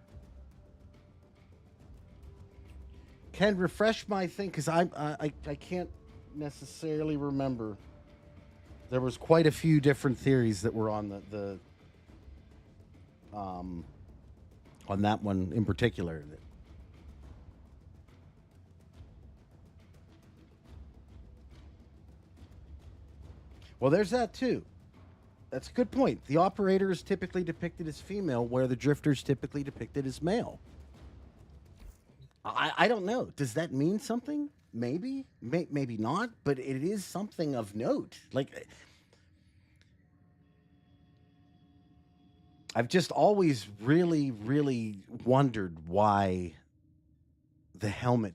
Can refresh my thing, because I can't necessarily remember. There was quite a few different theories that were on on that one in particular. Well, there's that too. That's a good point. The operator is typically depicted as female, where the drifter is typically depicted as male. I don't know. Does that mean something? Maybe, maybe not. But it is something of note. Like, I've just always really, really wondered why the helmet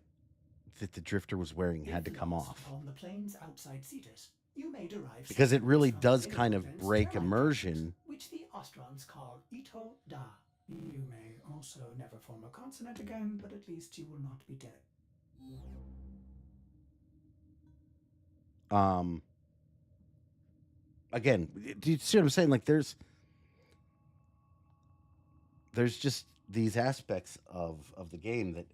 that the drifter was wearing had to If come lost off. On the plains outside Cetus, you may derive Because it really from does data kind of events break termite immersion. patterns, which the Ostrons call Ito Da. You may also never form a consonant again, but at least you will not be dead. Again, do you see what I'm saying? Like, there's just these aspects of the game that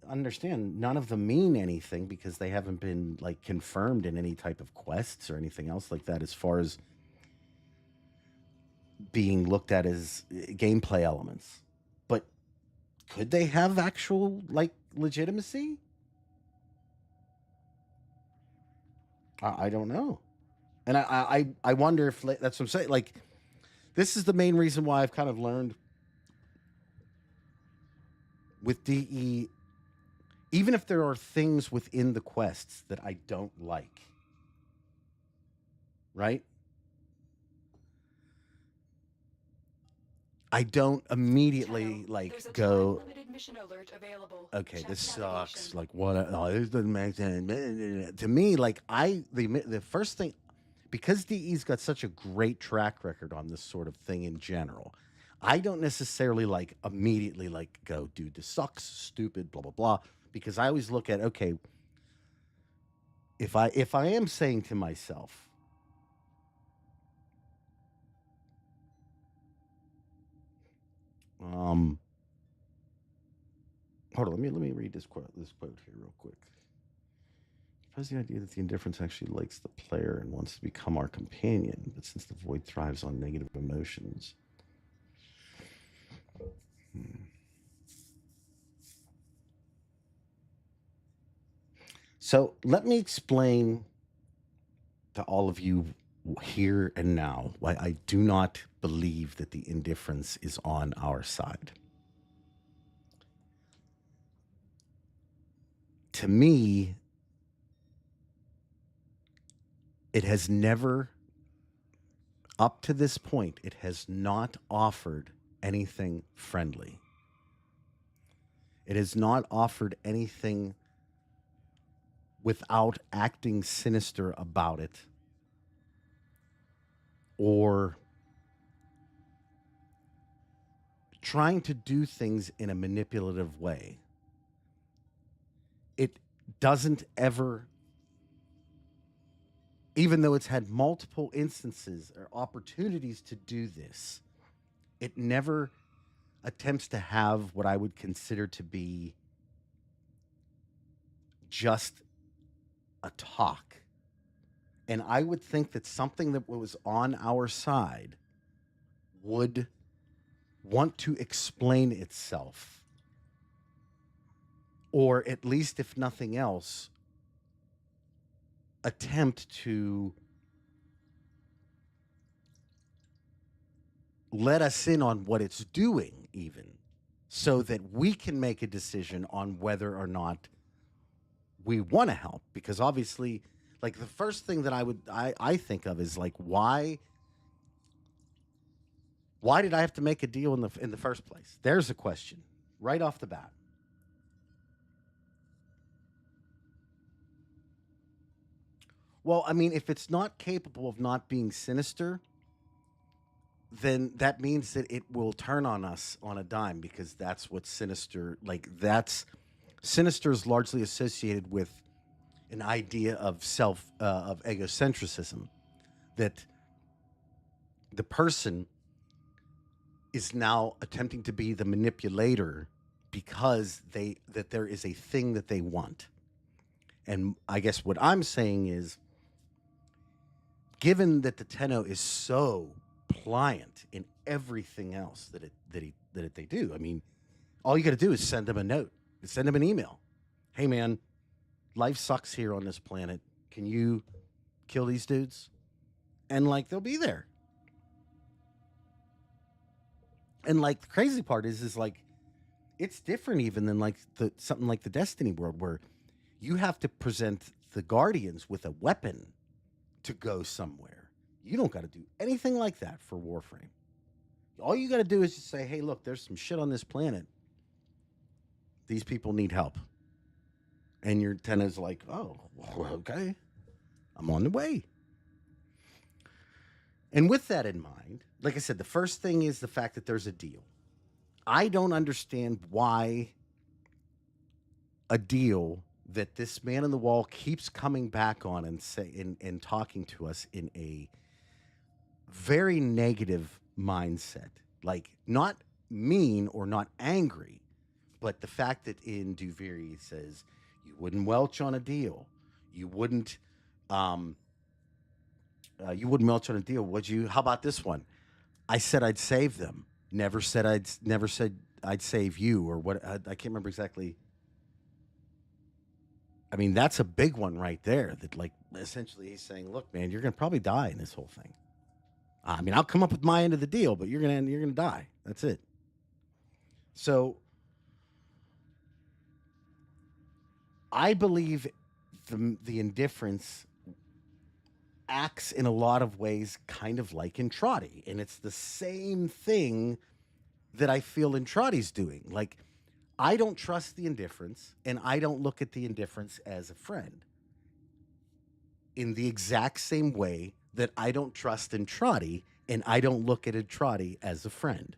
understand none of them mean anything because they haven't been like confirmed in any type of quests or anything else like that as far as being looked at as gameplay elements. But could they have actual like legitimacy? I don't know. And I wonder if that's what I'm saying. Like, this is the main reason why I've kind of learned with DE, even if there are things within the quests that I don't like, right? I don't immediately Tenno, there's a go, time-limited mission alert available. okay, Check this sucks. navigation. Like, what? Oh, this doesn't make sense. To me, like, the first thing, because DE's got such a great track record on this sort of thing in general, I don't necessarily like immediately like go, dude, this sucks, stupid, blah blah blah. Because I always look at, okay, if I am saying to myself, hold on, let me read this quote here real quick. Suppose the idea that the indifference actually likes the player and wants to become our companion, but since the void thrives on negative emotions. So let me explain to all of you here and now why I do not believe that the indifference is on our side. To me, it has never, up to this point, it has not offered anything friendly. It has not offered anything without acting sinister about it or trying to do things in a manipulative way. It doesn't ever, even though it's had multiple instances or opportunities to do this, it never attempts to have what I would consider to be just a talk. And I would think that something that was on our side would want to explain itself, or at least, if nothing else, attempt to let us in on what it's doing, even so that we can make a decision on whether or not we want to help. Because obviously, like, the first thing that I think of is like, why did I have to make a deal in the first place? There's a question right off the bat. Well, I mean, if it's not capable of not being sinister, then that means that it will turn on us on a dime, because that's what sinister, like, sinister is largely associated with an idea of of egocentrism, that the person is now attempting to be the manipulator because that there is a thing that they want. And I guess what I'm saying is, given that the Tenno is so pliant in everything else that they do, I mean, all you got to do is send them a note, send them an email. Hey, man, life sucks here on this planet. Can you kill these dudes? And like, they'll be there. And like, the crazy part is like, it's different even than like something like the Destiny world, where you have to present the Guardians with a weapon to go somewhere. You don't got to do anything like that for Warframe. All you got to do is just say, hey, look, there's some shit on this planet. These people need help. And your Tenno's like, oh, well, okay, I'm on the way. And with that in mind, like I said, the first thing is the fact that there's a deal. I don't understand why a deal that this man on the wall keeps coming back on and talking to us in a very negative mindset, like not mean or not angry, but the fact that in Duviri it says you wouldn't welch on a deal, you wouldn't welch on a deal, would you? How about this one? I said I'd save them. Never said I'd save you, or what? I can't remember exactly. I mean, that's a big one right there. That, like, essentially he's saying, look, man, you're gonna probably die in this whole thing. I mean, I'll come up with my end of the deal, but you're gonna die. That's it. So I believe the indifference acts in a lot of ways kind of like Entrati, and it's the same thing that I feel Entrati's doing. Like, I don't trust the indifference, and I don't look at the indifference as a friend, in the exact same way that I don't trust Entrati, and I don't look at Entrati as a friend.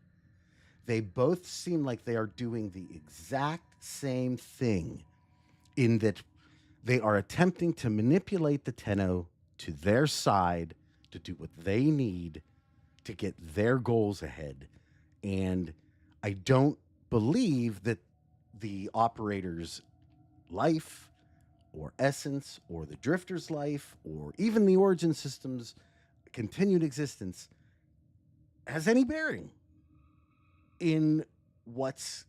They both seem like they are doing the exact same thing, in that they are attempting to manipulate the Tenno to their side to do what they need to get their goals ahead. And I don't believe that the operator's life or essence or the drifter's life or even the origin system's continued existence has any bearing in what's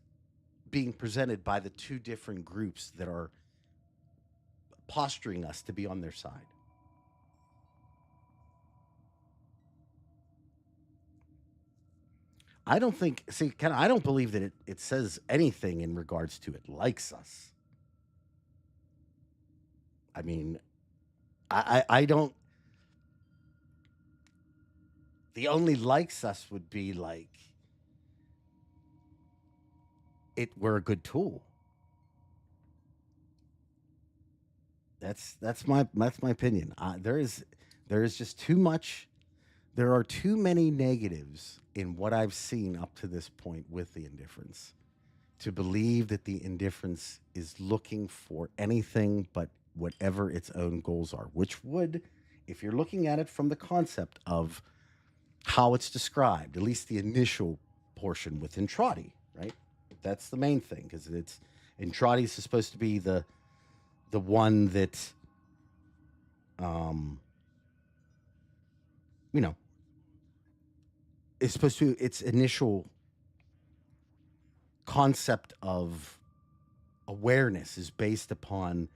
being presented by the two different groups that are posturing us to be on their side. I don't think, I don't believe that it says anything in regards to it likes us. I mean, I don't, the only likes us would be like, we're a good tool. That's my opinion. There is just too much there are too many negatives in what I've seen up to this point with the indifference to believe that the indifference is looking for anything but whatever its own goals are, which would, if you're looking at it from the concept of how it's described, at least the initial portion with Entrati, right? That's the main thing, because it's Entrati is supposed to be the one that, you know, is supposed to, its initial concept of awareness is based upon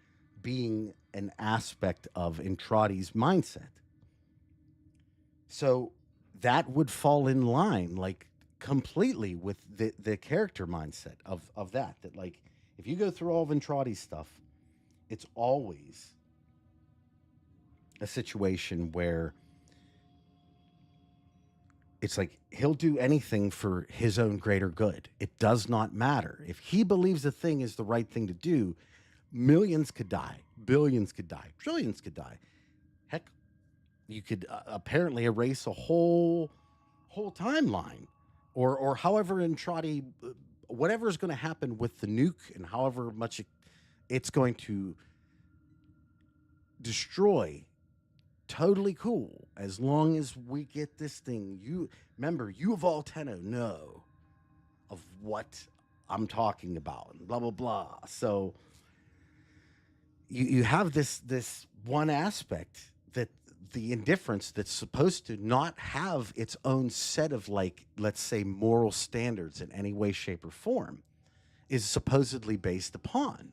being an aspect of Entrati's mindset. So that would fall in line, like, completely with the character mindset of that. That, like, if you go through all of Entrati's stuff, it's always a situation where it's like he'll do anything for his own greater good. It does not matter. If he believes a thing is the right thing to do, millions could die, billions could die, trillions could die. Heck, you could apparently erase a whole timeline, or however Entrati, whatever is going to happen with the nuke, and however much it's going to destroy. Totally cool, as long as we get this thing. You remember, you of all Tenno know of what I'm talking about, and blah blah blah. So you have this one aspect, that the indifference that's supposed to not have its own set of, like, let's say, moral standards in any way, shape, or form, is supposedly based upon.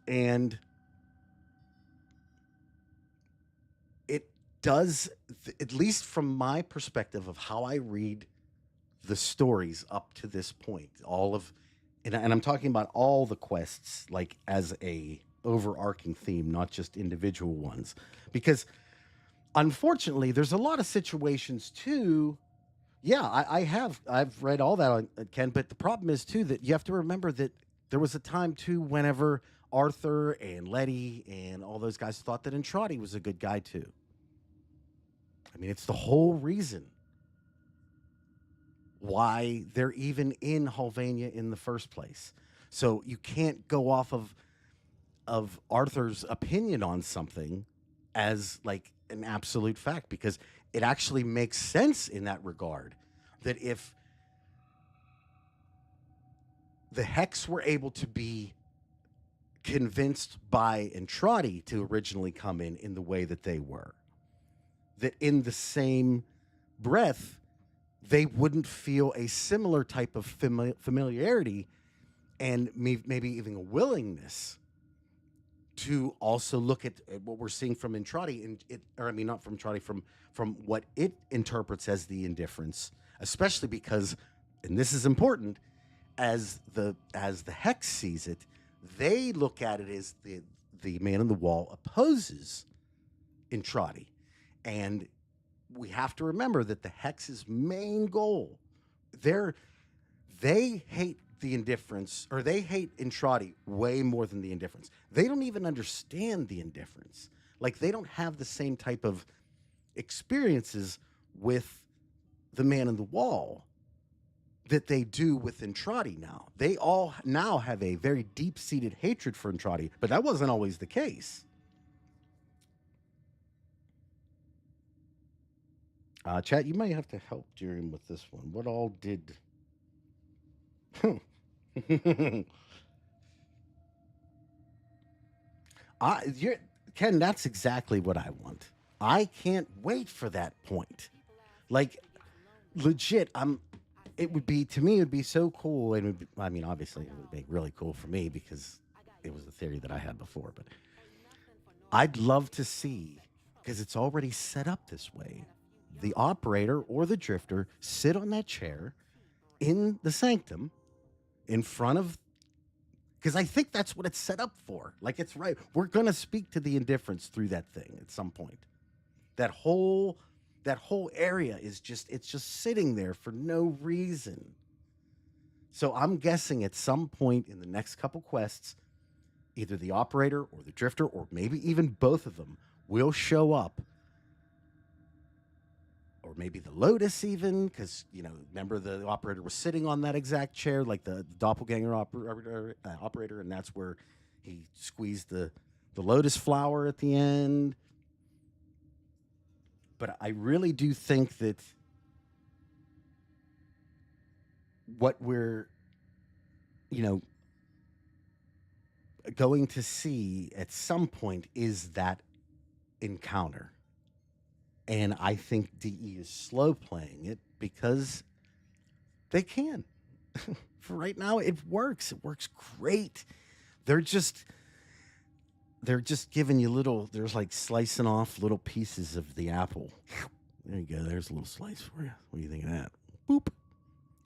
And it does, at least from my perspective of how I read the stories up to this point, all of, and I'm talking about all the quests, like, as a overarching theme, not just individual ones, because unfortunately there's a lot of situations too. Yeah, I've read all that on Ken, but the problem is too that you have to remember that there was a time too whenever Arthur and Letty and all those guys thought that Entrati was a good guy too. I mean, it's the whole reason why they're even in Halvania in the first place. So you can't go off of Arthur's opinion on something as, like, an absolute fact, because it actually makes sense in that regard, that if the Hex were able to be convinced by Entrati to originally come in the way that they were, that in the same breath, they wouldn't feel a similar type of familiarity and maybe even a willingness to also look at what we're seeing from Entrati, and or I mean, not from Entrati, from what it interprets as the indifference, especially because, and this is important, as the Hex sees it, they look at it as the man in the wall opposes Entrati. And we have to remember that the Hex's main goal, they hate the indifference, or they hate Entrati way more than the indifference. They don't even understand the indifference. Like, they don't have the same type of experiences with the man in the wall that they do with Entrati now. They all now have a very deep-seated hatred for Entrati, but that wasn't always the case. Chat, you might have to help Jerry with this one. What all did... Ken, that's exactly what I want. I can't wait for that point. Like, legit, it would be, to me, it would be so cool. And it would be, I mean, obviously, it would be really cool for me because it was a theory that I had before. But I'd love to see, because it's already set up this way, the operator or the drifter sit on that chair in the sanctum in front of, because I think that's what it's set up for. Like, it's right. We're going to speak to the indifference through that thing at some point. That whole area is just sitting there for no reason. So I'm guessing at some point in the next couple quests, either the operator or the drifter, or maybe even both of them, will show up or maybe the lotus even, because remember the operator was sitting on that exact chair, like the doppelganger operator, and that's where he squeezed the lotus flower at the end. But I really do think that what we're going to see at some point is that encounter. And I think DE is slow playing it because they can. For right now, it works. It works great. They're just giving you there's like slicing off little pieces of the apple. There you go. There's a little slice for you. What do you think of that? Boop.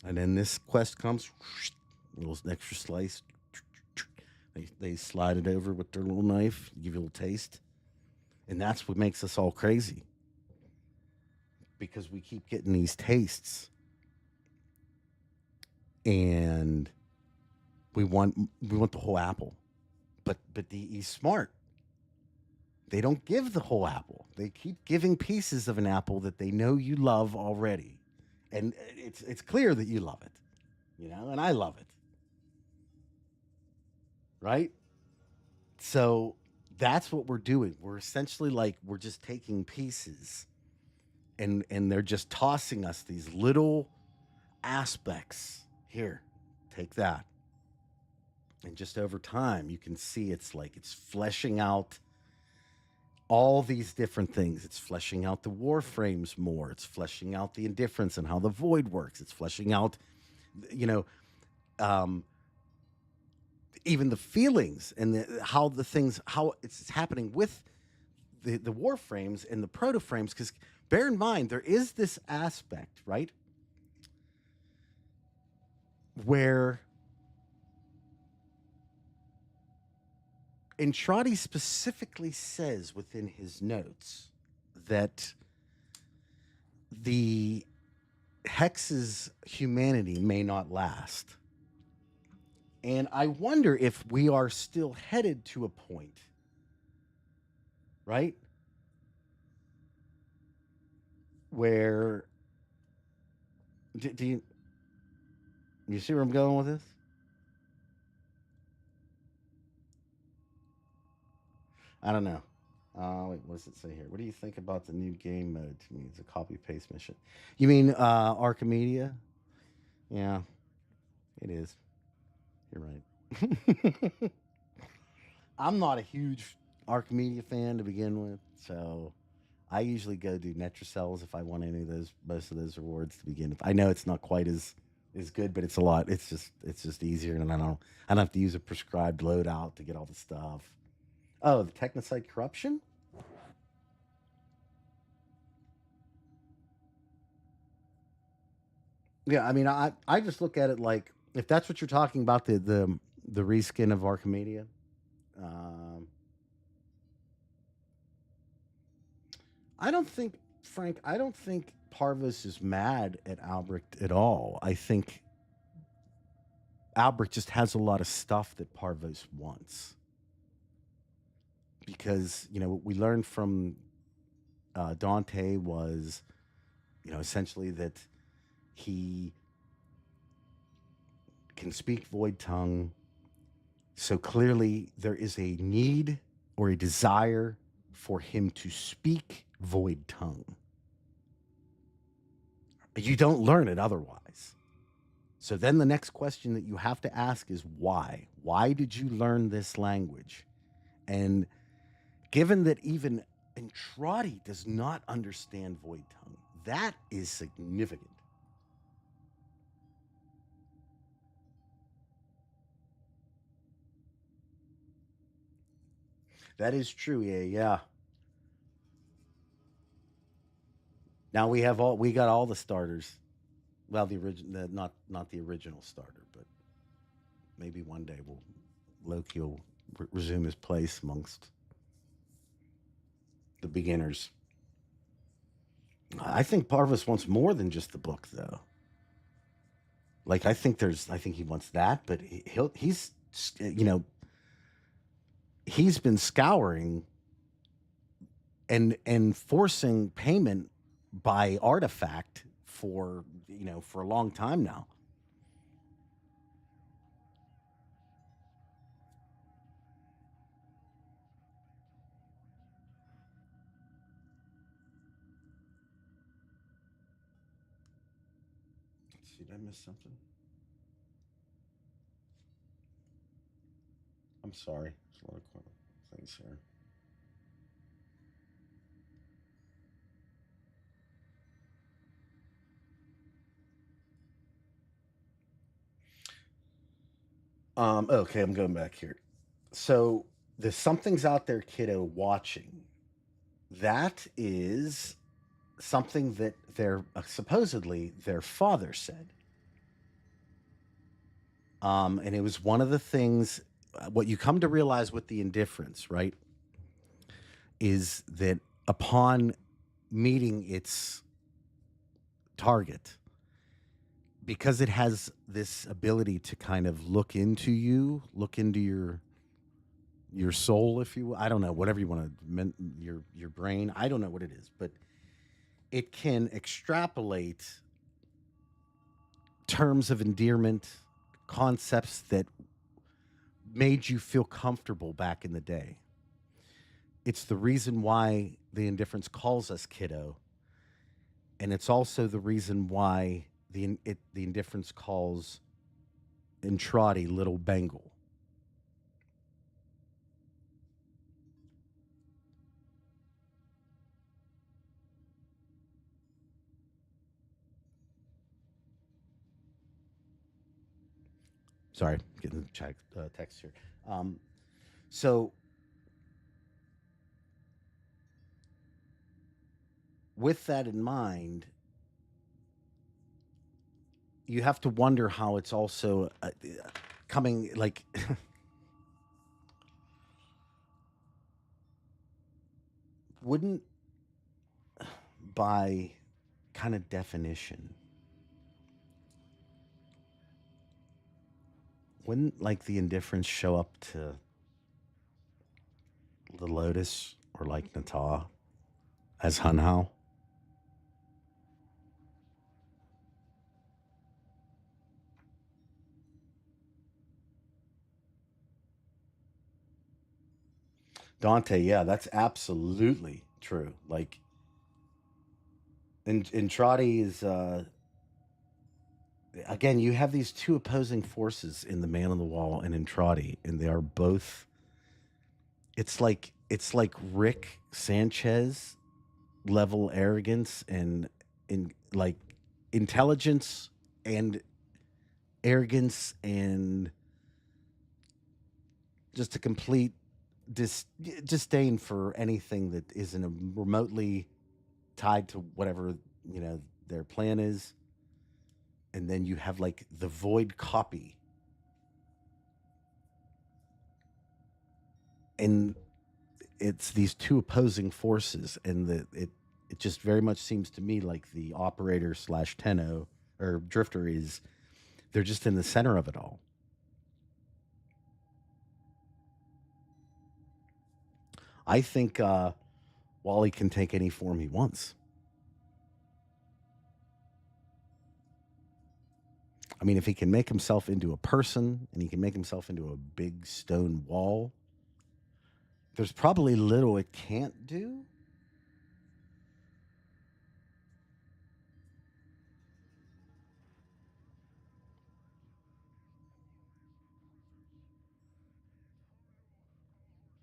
And then this quest comes, a little extra slice. They slide it over with their little knife, give you a little taste. And that's what makes us all crazy. Because we keep getting these tastes. And we want the whole apple. But DE's smart. They don't give the whole apple. They keep giving pieces of an apple that they know you love already. And it's clear that you love it. And I love it. Right? So that's what we're doing. We're essentially we're just taking pieces and they're just tossing us these little aspects. Here, take that. And just over time, you can see it's fleshing out all these different things. It's fleshing out the warframes more. It's fleshing out the indifference and how the void works. It's fleshing out, even the feelings and how it's happening with the warframes and the protoframes. Because bear in mind, there is this aspect, right, where Entrati specifically says within his notes that the Hex's humanity may not last. And I wonder if we are still headed to a point, right, where do you see where I'm going with this? I don't know. Wait, what does it say here? What do you think about the new game mode? To me, it's a copy-paste mission. You mean Archimedia? Yeah, it is. You're right. I'm not a huge Archimedia fan to begin with, so I usually go do Netracells if I want most of those rewards to begin with. I know it's not quite as good, but it's a lot. It's just easier, and I don't have to use a prescribed loadout to get all the stuff. Oh, the Technocyte Corruption? Yeah, I mean, I just look at it like, if that's what you're talking about, the reskin of Archimedia. I don't think, Frank, Parvus is mad at Albrecht at all. I think Albrecht just has a lot of stuff that Parvus wants. Because, what we learned from Dante was, essentially that he can speak Void Tongue. So clearly there is a need or a desire for him to speak Void Tongue. You don't learn it otherwise. So then the next question that you have to ask is why? Why did you learn this language? And given that even Entrati does not understand Void Tongue, that is significant. That is true, yeah. Now we got all the starters. Well, the original, not the original starter, but maybe one day Loki will resume his place amongst the beginners. I think Parvus wants more than just the book, though. I think he wants that, but he's been scouring and forcing payment by artifact for for a long time now. Let's see, did I miss something? I'm sorry. There's a lot of things here. Okay, I'm going back here. So the something's out there, kiddo, watching. That is something that their supposedly their father said. And it was one of the things. What you come to realize with the indifference, right, is that upon meeting its target, because it has this ability to kind of look into you, look into your soul, if you will. I don't know, whatever you want to, your brain. I don't know what it is, but it can extrapolate terms of endearment, concepts that made you feel comfortable back in the day. It's the reason why the indifference calls us kiddo, and it's also the reason why the indifference calls Entrati little Bengal. Sorry, getting the text here. So, with that in mind, you have to wonder how it's also coming like. Wouldn't, by kind of definition, wouldn't like the indifference show up to the Lotus or like Nata as Hunhao? Dante, yeah, that's absolutely true. Like, and Trotty is again, you have these two opposing forces in the Man on the Wall and in Trotty, and they are both. It's like Rick Sanchez level arrogance and in like intelligence and arrogance and just a complete disdain for anything that isn't remotely tied to whatever their plan is. And then you have like the void copy, and it's these two opposing forces, and it just very much seems to me like the operator slash Tenno or drifter is they're just in the center of it all. I think Wally can take any form he wants. I mean, if he can make himself into a person and he can make himself into a big stone wall, there's probably little it can't do.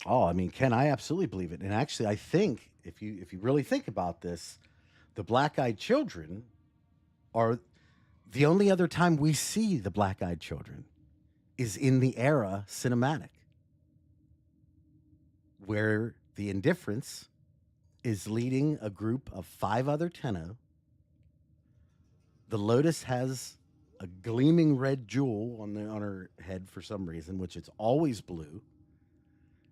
Oh, I mean, Ken, I absolutely believe it. And actually, I think if you really think about this, the black-eyed children are the only other time we see the black-eyed children is in the era cinematic, where the indifference is leading a group of 5 other Tenno. The Lotus has a gleaming red jewel on her head for some reason, which it's always blue.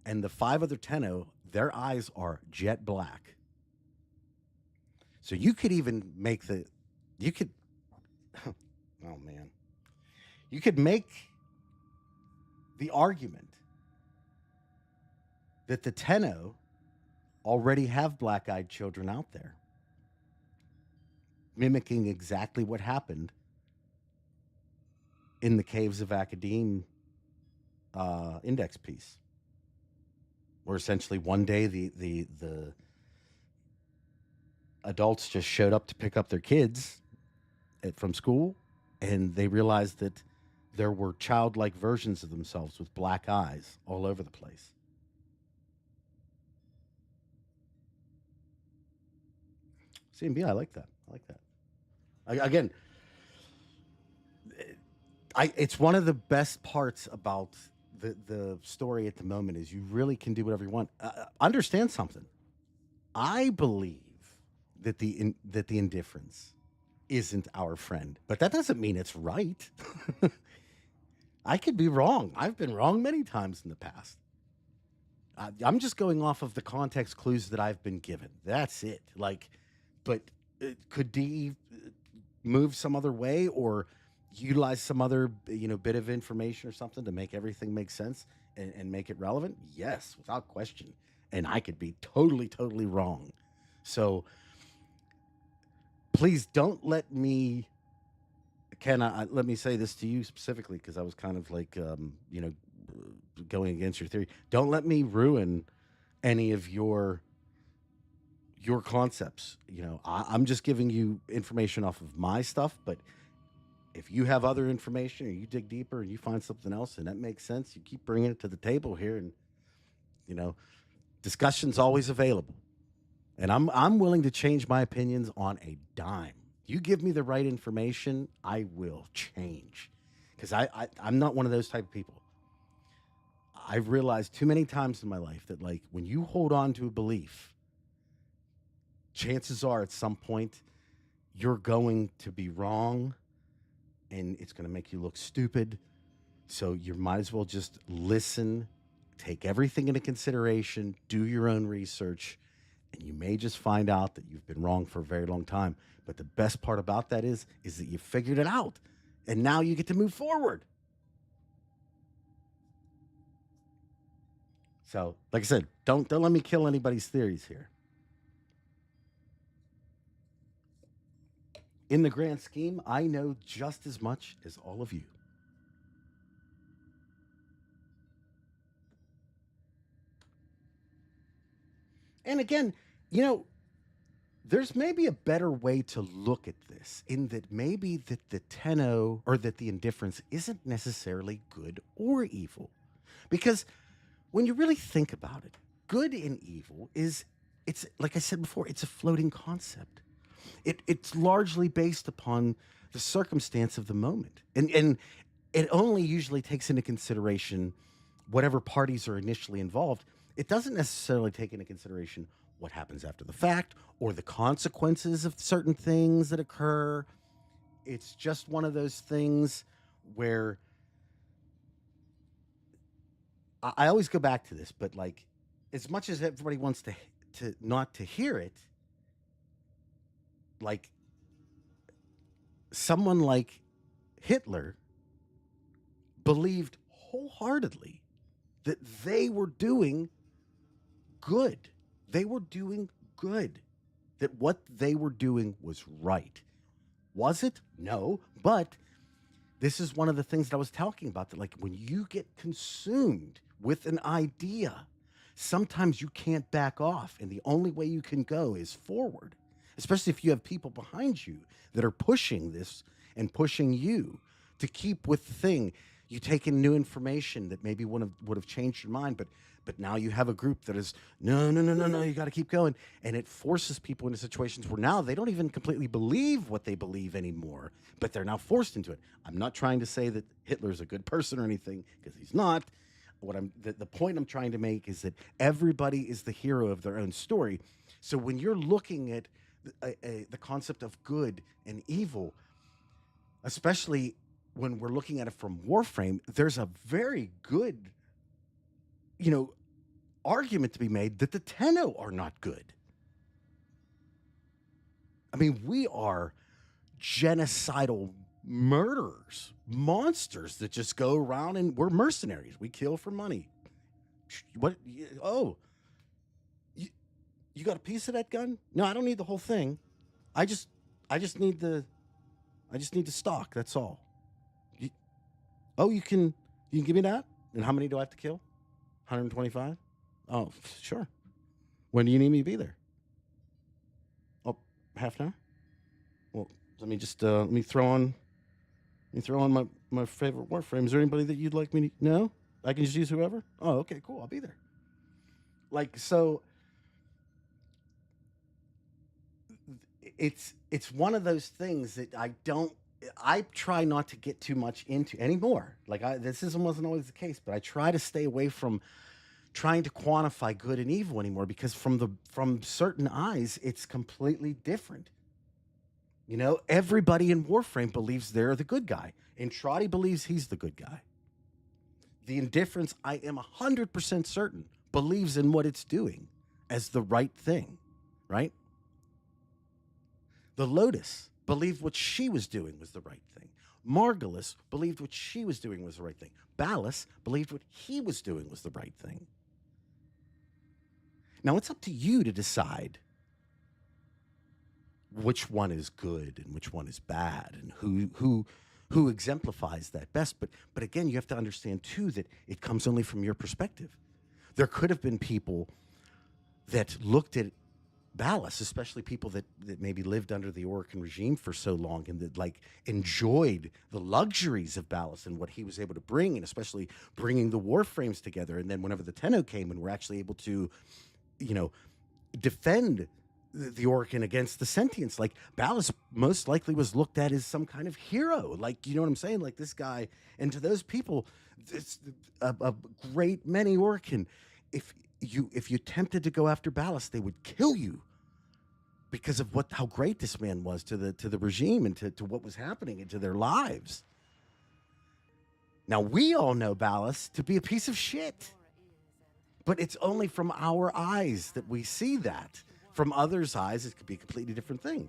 And the 5 other Tenno, their eyes are jet black. So you could even make oh man, you could make the argument that the Tenno already have black-eyed children out there. mimicking exactly what happened in the Caves of Academe index piece, where essentially one day the adults just showed up to pick up their kids from school, and they realized that there were childlike versions of themselves with black eyes all over the place. CMB, I like that. I like that. Again, it's one of the best parts about the story at the moment is you really can do whatever you want. Understand something. I believe that the indifference isn't our friend, but that doesn't mean it's right. I could be wrong. I've been wrong many times in the past. I'm just going off of the context clues that I've been given. That's it. Like, but could D move some other way or utilize some other bit of information or something to make everything make sense and make it relevant? Yes, without question. And I could be totally wrong. So please don't let me. Let me say this to you specifically because I was kind of like going against your theory. Don't let me ruin any of your concepts. I'm just giving you information off of my stuff, but if you have other information or you dig deeper and you find something else and that makes sense, you keep bringing it to the table here, and discussion's always available. And I'm willing to change my opinions on a dime. You give me the right information, I will change. Because I'm not one of those type of people. I've realized too many times in my life that, like, when you hold on to a belief, chances are at some point you're going to be wrong and it's going to make you look stupid. So you might as well just listen, take everything into consideration, do your own research, and you may just find out that you've been wrong for a very long time. But the best part about that is that you figured it out, and now you get to move forward. So, like I said, don't let me kill anybody's theories here. In the grand scheme, I know just as much as all of you. And again, there's maybe a better way to look at this, in that maybe that the Tenno or that the indifference isn't necessarily good or evil. Because when you really think about it, good and evil it's like I said before, it's a floating concept. It's largely based upon the circumstance of the moment. And it only usually takes into consideration whatever parties are initially involved. It doesn't necessarily take into consideration what happens after the fact or the consequences of certain things that occur. It's just one of those things where I always go back to this, but like, as much as everybody wants to not to hear it, like someone like Hitler believed wholeheartedly that they were doing good. They were doing good. That what they were doing was right. Was it? No. But this is one of the things that I was talking about, that like when you get consumed with an idea, sometimes you can't back off. And the only way you can go is forward, especially if you have people behind you that are pushing this and pushing you to keep with the thing. You take in new information that maybe would have changed your mind, but now you have a group that is, no, you got to keep going. And it forces people into situations where now they don't even completely believe what they believe anymore, but they're now forced into it. I'm not trying to say that Hitler's a good person or anything, because he's not. The point I'm trying to make is that everybody is the hero of their own story. So when you're looking at the concept of good and evil, especially when we're looking at it from Warframe, there's a very good, argument to be made that the Tenno are not good. I mean, we are genocidal murderers, monsters that just go around, and we're mercenaries. We kill for money. What? Oh, you got a piece of that gun? No, I don't need the whole thing. I I just need the stock. That's all. Oh, you can give me that? And how many do I have to kill? 125? Oh, sure. When do you need me to be there? Oh, half an hour? Well, let me just let me throw on my favorite Warframe. Is there anybody that you'd like me to? No? I can just use whoever? Oh, okay, cool. I'll be there. Like, so it's one of those things that I try not to get too much into anymore. Like, wasn't always the case, but I try to stay away from trying to quantify good and evil anymore, because from certain eyes, it's completely different. You know, everybody in Warframe believes they're the good guy, and Trotty believes he's the good guy. The indifference, I am 100% certain, believes in what it's doing as the right thing, right? The Lotus believed what she was doing was the right thing. Margulis believed what she was doing was the right thing. Ballas believed what he was doing was the right thing. Now, it's up to you to decide which one is good and which one is bad, and who exemplifies that best. But again, you have to understand too that it comes only from your perspective. There could have been people that looked at Ballas, especially people that maybe lived under the Orokin regime for so long, and that like enjoyed the luxuries of Ballas and what he was able to bring, and especially bringing the Warframes together. And then whenever the Tenno came and were actually able to, you know, defend the Orokin against the sentience, like Ballas most likely was looked at as some kind of hero. Like, you know what I'm saying? Like this guy, and to those people, it's a great many Orokin, if you attempted to go after Ballas, they would kill you because of how great this man was to the regime and to what was happening into their lives. Now, we all know Ballas to be a piece of shit, but it's only from our eyes that we see that. From others' eyes, it could be a completely different thing.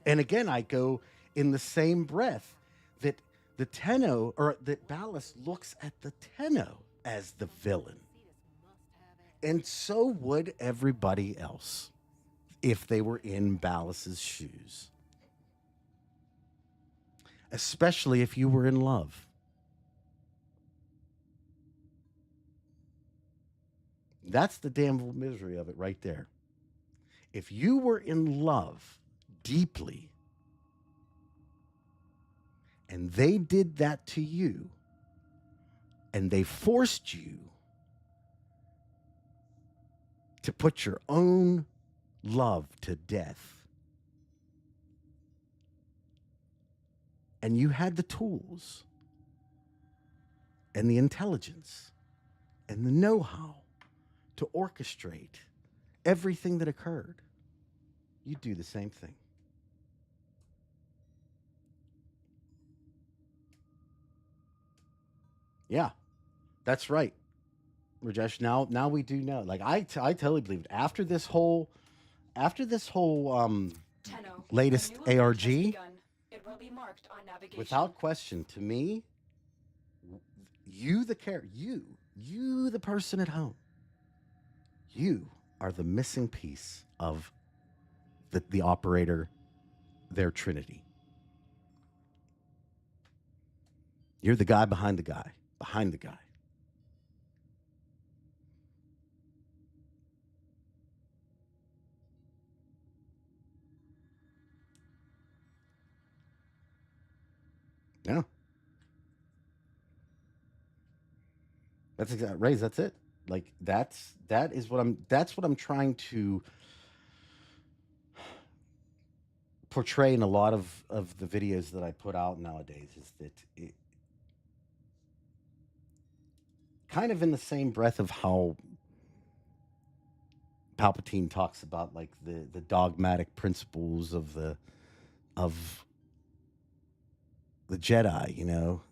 And again, I go in the same breath that the Tenno, or that Ballas looks at the Tenno as the villain. And so would everybody else if they were in Ballas's shoes. Especially if you were in love. That's the damnable misery of it right there. If you were in love deeply, and they did that to you, and they forced you to put your own love to death, and you had the tools and the intelligence and the know-how to orchestrate everything that occurred, you'd do the same thing. Yeah, that's right, Rajesh. Now we do know. Like I totally believe it. After this whole Tenno, latest a new event has ARG, begun. It will be marked on navigation. without question, to me, you the person at home, you are the missing piece of the operator, their trinity. You're the guy behind the guy, behind the guy. Yeah. That's exactly Raise, that's it. Like that's what I'm trying to portray in a lot of the videos that I put out nowadays, is that it kind of in the same breath of how Palpatine talks about like the dogmatic principles of the Jedi, you know,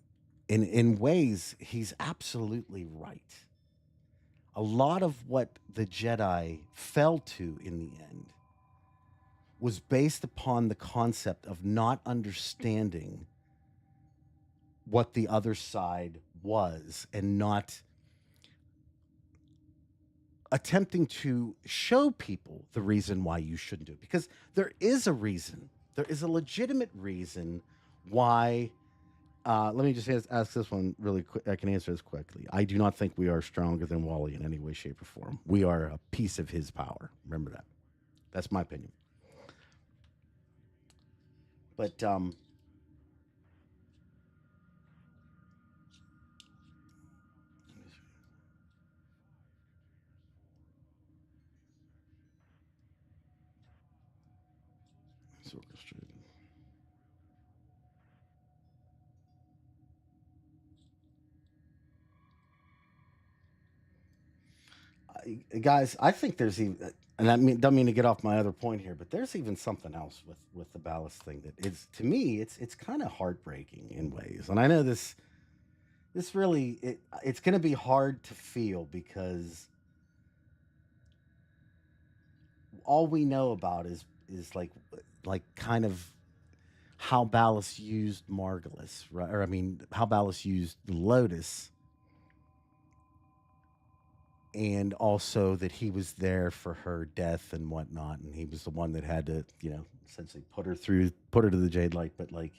in ways he's absolutely right. A lot of what the Jedi fell to in the end was based upon the concept of not understanding what the other side was, and not attempting to show people the reason why you shouldn't do it. Because there is a reason there is a legitimate reason why. Let me just ask this one really quick. I can answer this quickly. I do not think we are stronger than Wally in any way, shape, or form. We are a piece of his power. Remember that. That's my opinion. But it's orchestrated. Guys, I think there's even, and I mean, don't mean to get off my other point here, but there's even something else with the ballast thing that is, to me, it's kind of heartbreaking in ways. And I know this really it's going to be hard to feel because all we know about is like kind of how Ballast used Margulis, right? Or I mean, how Ballast used the Lotus, and also that he was there for her death and whatnot, and he was the one that had to, essentially put her to the Jade Light. But like,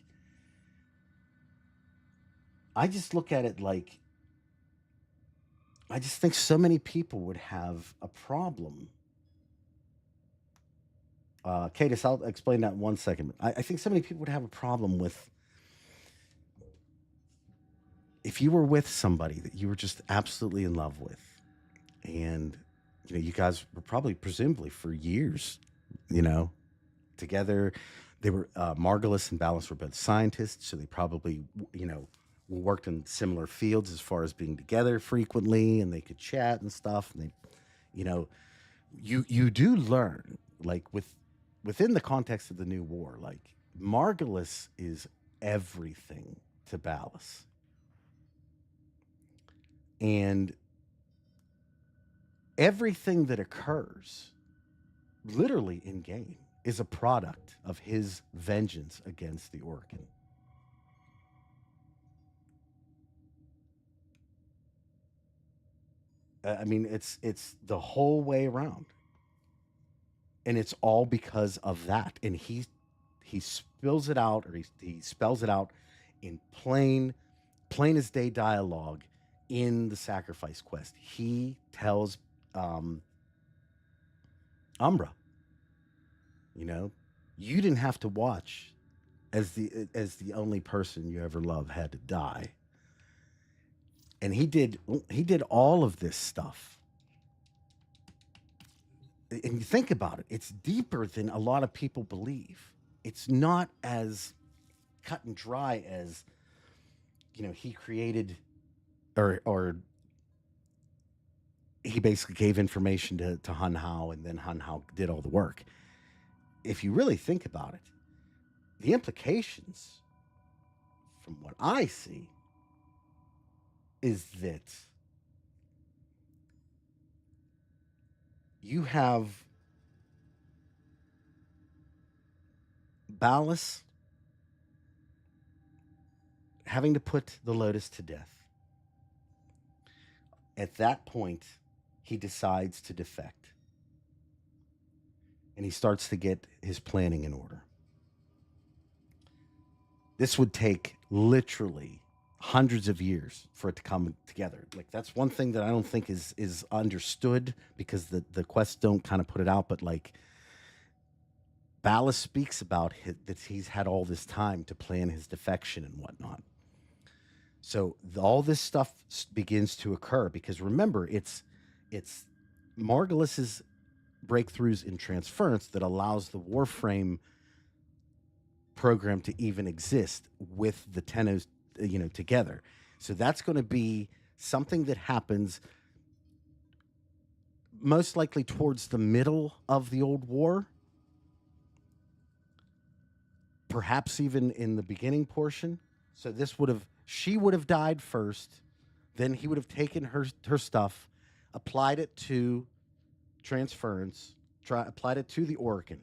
I just look at it like, I just think so many people would have a problem. Cadis, I'll explain that in 1 second. I think so many people would have a problem with if you were with somebody that you were just absolutely in love with, and you guys were probably presumably for years, together. They were Margulis and Ballast were both scientists, so they probably worked in similar fields as far as being together frequently, and they could chat and stuff. And they, you do learn, like within the context of the new war, like Margulis is everything to Ballast, and everything that occurs literally in game is a product of his vengeance against the Orcan. I mean, it's the whole way around, and it's all because of that. And he spills it out, or he spells it out in plain as day dialogue in the sacrifice quest. He tells Umbra, you didn't have to watch as the only person you ever loved had to die. And he did all of this stuff. And you think about it, it's deeper than a lot of people believe. It's not as cut and dry as he created or he basically gave information to Hun Hao, and then Hun Hao did all the work. If you really think about it, the implications from what I see is that you have Ballast having to put the Lotus to death. At that point, he decides to defect. And he starts to get his planning in order. This would take literally hundreds of years for it to come together. Like, that's one thing that I don't think is understood, because the quests don't kind of put it out. But like, Ballast speaks about that he's had all this time to plan his defection and whatnot. So all this stuff begins to occur because, remember, it's Margulis's breakthroughs in transference that allows the Warframe program to even exist with the Tennos, together. So that's going to be something that happens most likely towards the middle of the old war, perhaps even in the beginning portion. So she would have died first, then he would have taken her stuff, applied it to transference, applied it to the Orcan,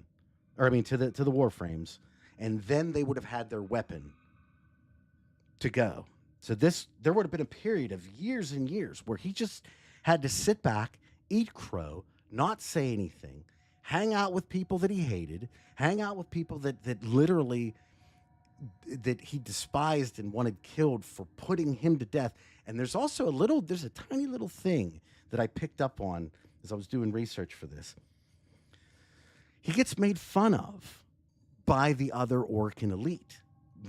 to the Warframes, and then they would have had their weapon to go. So there would have been a period of years and years where he just had to sit back, eat crow, not say anything, hang out with people that he hated, hang out with people that literally that he despised and wanted killed for putting him to death. And there's also there's a tiny little thing that I picked up on as I was doing research for this. He gets made fun of by the other Orcan elite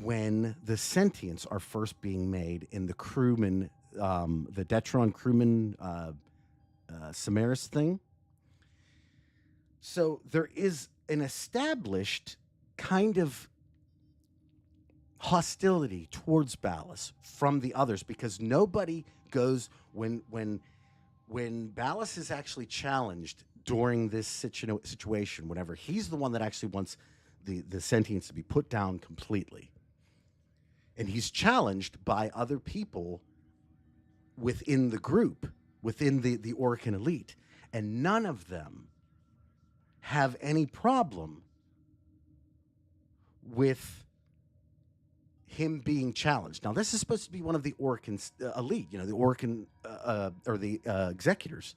when the sentients are first being made in the crewman, the Detron crewman Samaris thing. So there is an established kind of hostility towards Ballas from the others, because nobody goes when Ballas is actually challenged during this situation, whenever he's the one that actually wants the sentients to be put down completely. And he's challenged by other people within the group, within the Orcan elite. And none of them have any problem with him being challenged. Now, this is supposed to be one of the Orcan's elite, the Orcan or the executors.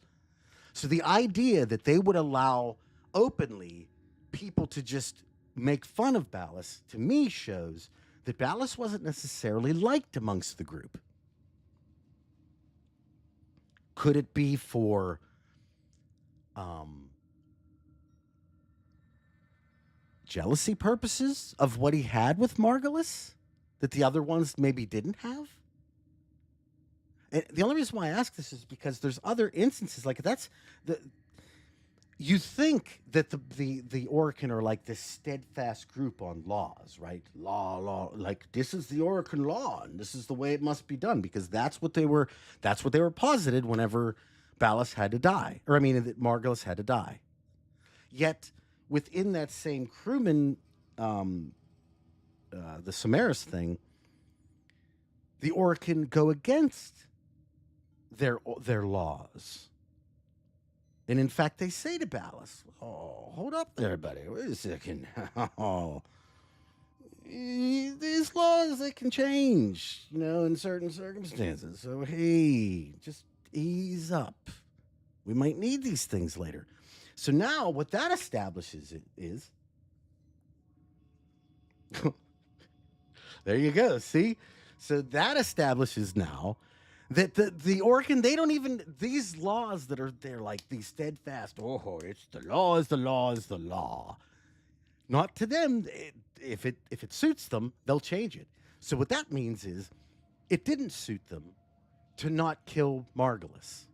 So the idea that they would allow openly people to just make fun of Ballas, to me, shows that Ballas wasn't necessarily liked amongst the group. Could it be for jealousy purposes of what he had with Margulis that the other ones maybe didn't have? And the only reason why I ask this is because there's other instances like that's you think that the Orcan are like this steadfast group on laws, right? Law, like this is the Orcan law and this is the way it must be done, because that's what they were posited whenever Ballas had to die, or that Margulis had to die. Yet within that same crewman, the Samaris thing, the Orcan go against their laws. And in fact, they say to Ballas, "Oh, hold up there, buddy. Wait a second. Oh, these laws, they can change, in certain circumstances. So, hey, just ease up. We might need these things later." So now what that establishes is there you go. See? So that establishes now that the Orcan, they don't even, these laws that are there, like these steadfast, it's the law is the law is the law. Not to them. If it suits them, they'll change it. So what that means is it didn't suit them to not kill Margulis.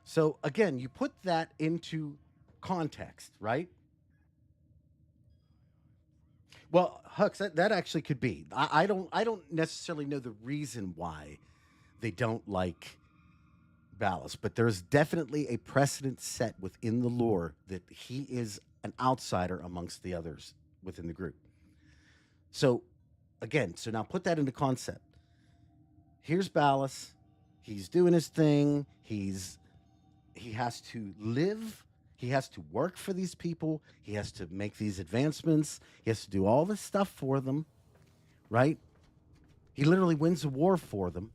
So again, you put that into context, right? Well, Hux, that actually could be. I don't necessarily know the reason why they don't like Ballas, but there's definitely a precedent set within the lore that he is an outsider amongst the others within the group. So again, now put that into concept. Here's Ballas. He's doing his thing. He has to live. He has to work for these people. He has to make these advancements. He has to do all this stuff for them, right? He literally wins a war for them.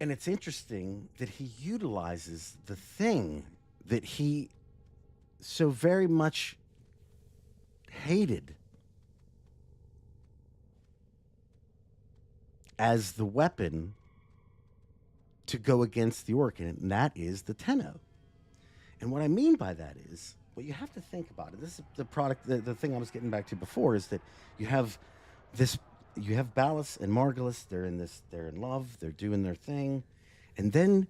And it's interesting that he utilizes the thing that he so very much hated as the weapon to go against the Orcan, and that is the Tenno. And what I mean by that is, what you have to think about it, this is the product, the thing I was getting back to before, is that you have Ballas and Margulis, they're in love, they're doing their thing, and then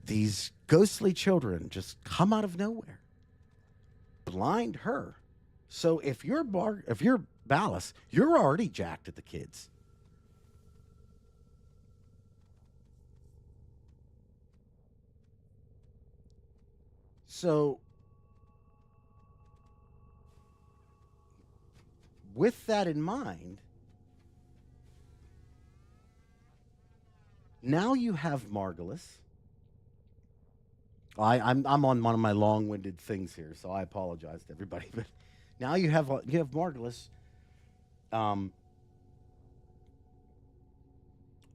these ghostly children just come out of nowhere, blind her. So if you're Ballas, you're already jacked at the kids. So, with that in mind, now you have Margulis. I'm on one of my long-winded things here, so I apologize to everybody. But now you have Margulis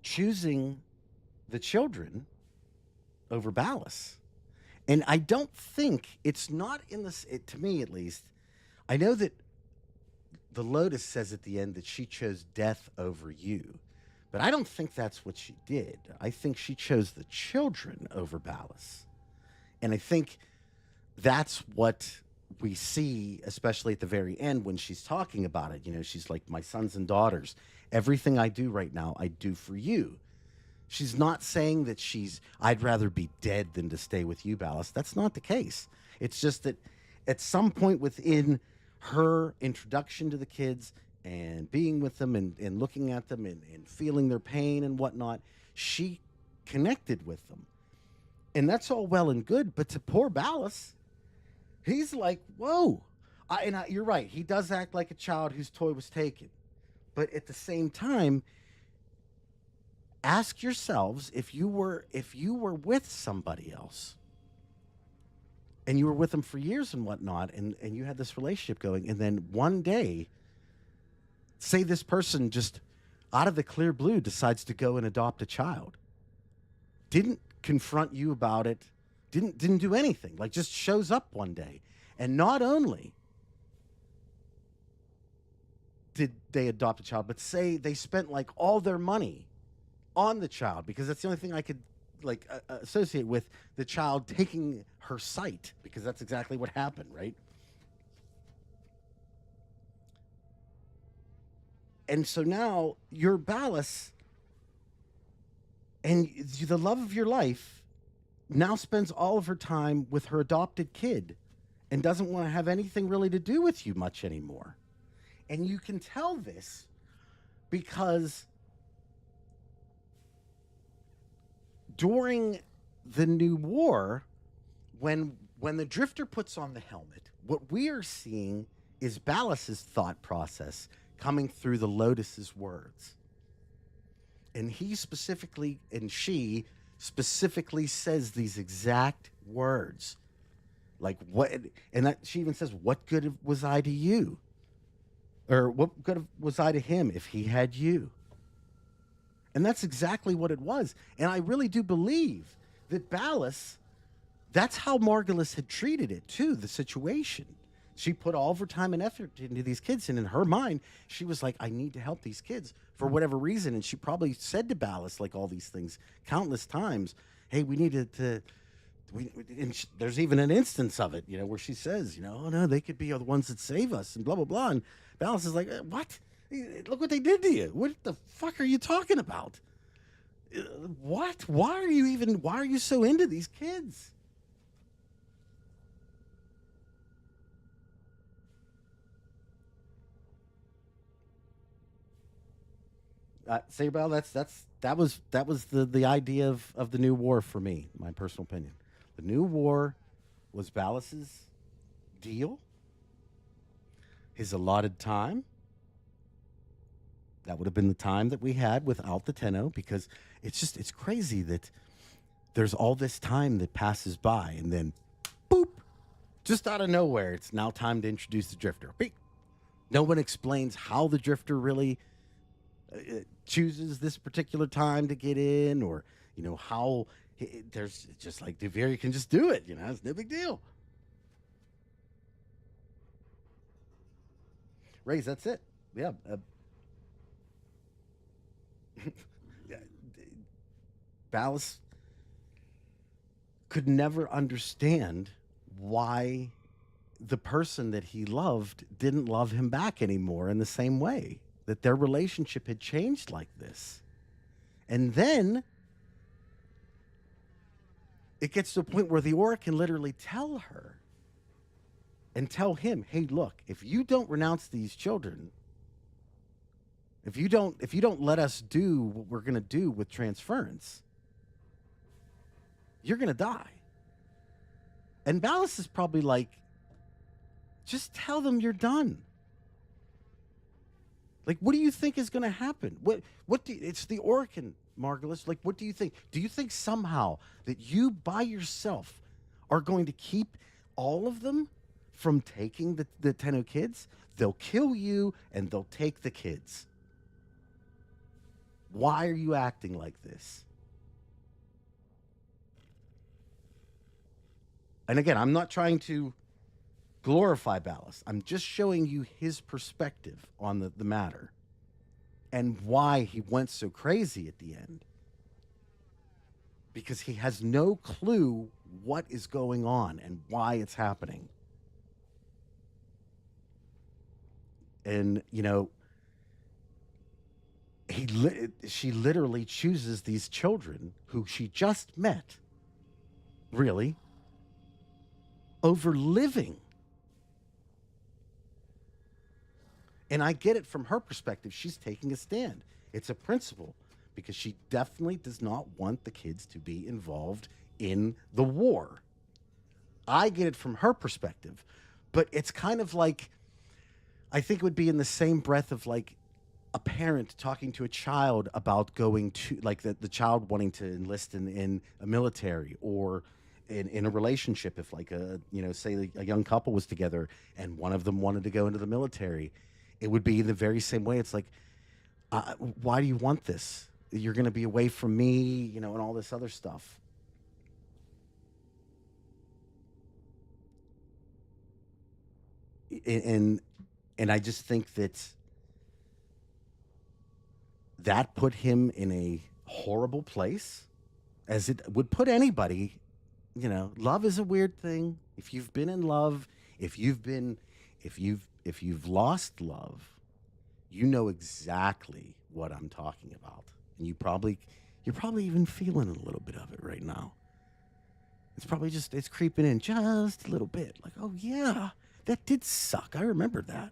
choosing the children over Ballas. And I don't think it's not in this, to me at least. I know that the Lotus says at the end that she chose death over you, but I don't think that's what she did. I think she chose the children over Ballas. And I think that's what we see, especially at the very end when she's talking about it. You know, she's like, my sons and daughters, everything I do right now, I do for you. She's not saying that I'd rather be dead than to stay with you, Ballas. That's not the case. It's just that at some point within her introduction to the kids and being with them and looking at them and feeling their pain and whatnot, she connected with them. And that's all well and good, but to poor Ballas, he's like, whoa. You're right. He does act like a child whose toy was taken. But at the same time, ask yourselves, if you were with somebody else and you were with them for years and whatnot, and you had this relationship going, and then one day, say this person just out of the clear blue decides to go and adopt a child, didn't confront you about it, didn't do anything, like just shows up one day, and not only did they adopt a child, but say they spent like all their money on the child, because that's the only thing I could like associate with the child taking her sight, because that's exactly what happened, right? And so now you're Ballas, and the love of your life now spends all of her time with her adopted kid and doesn't want to have anything really to do with you much anymore. And you can tell this because during the new war, when the Drifter puts on the helmet, what we are seeing is Ballas's thought process coming through the Lotus's words. And she specifically says these exact words. Like what, and that she even says, what good was I to you? Or what good was I to him if he had you? And that's exactly what it was. And I really do believe that Ballas, that's how Margulis had treated it too, the situation. She put all of her time and effort into these kids, and in her mind, she was like, I need to help these kids for whatever reason. And she probably said to Ballas, like all these things, countless times, hey, we needed to, there's even an instance of it, you know, where she says, you know, oh no, they could be the ones that save us, and blah, blah, blah. And Ballas is like, what? Look what they did to you. What the fuck are you talking about? What? Why are you so into these kids? Sabel, that was the idea of the new war for me, my personal opinion. The new war was Ballas's deal, his allotted time. That would have been the time that we had without the Tenno, because it's crazy that there's all this time that passes by, and then boop, just out of nowhere, it's now time to introduce the Drifter. Beep. No one explains how the Drifter really chooses this particular time to get in, or you know how there's just like Devere can just do it, you know, it's no big deal. Raise, that's it. Yeah. Ballas could never understand why the person that he loved didn't love him back anymore in the same way, that their relationship had changed like this. And then it gets to a point where the Aura can literally tell her and tell him, hey, look, if you don't renounce these children, if you don't let us do what we're going to do with transference, you're going to die. And Ballas is probably like, just tell them you're done. Like, what do you think is going to happen? It's the Orcan, Margulis. Like, what do you think? Do you think somehow that you by yourself are going to keep all of them from taking the Tenno kids? They'll kill you and they'll take the kids. Why are you acting like this? And again, I'm not trying to glorify Ballas. I'm just showing you his perspective on the matter and why he went so crazy at the end. Because he has no clue what is going on and why it's happening. And, you know, she literally chooses these children who she just met, really, over living. And I get it from her perspective. She's taking a stand. It's a principle because she definitely does not want the kids to be involved in the war. I get it from her perspective, but it's kind of like, I think it would be in the same breath of like a parent talking to a child about going to, like the child wanting to enlist in a military or in a relationship. If like say a young couple was together and one of them wanted to go into the military, it would be the very same way. It's like, why do you want this? You're going to be away from me, and all this other stuff. And I just think that put him in a horrible place, as it would put anybody. Love is a weird thing. If you've been in love, if you've lost love, you know exactly what I'm talking about. And you're probably even feeling a little bit of it right now. It's probably it's creeping in just a little bit. Like, oh yeah, that did suck. I remember that.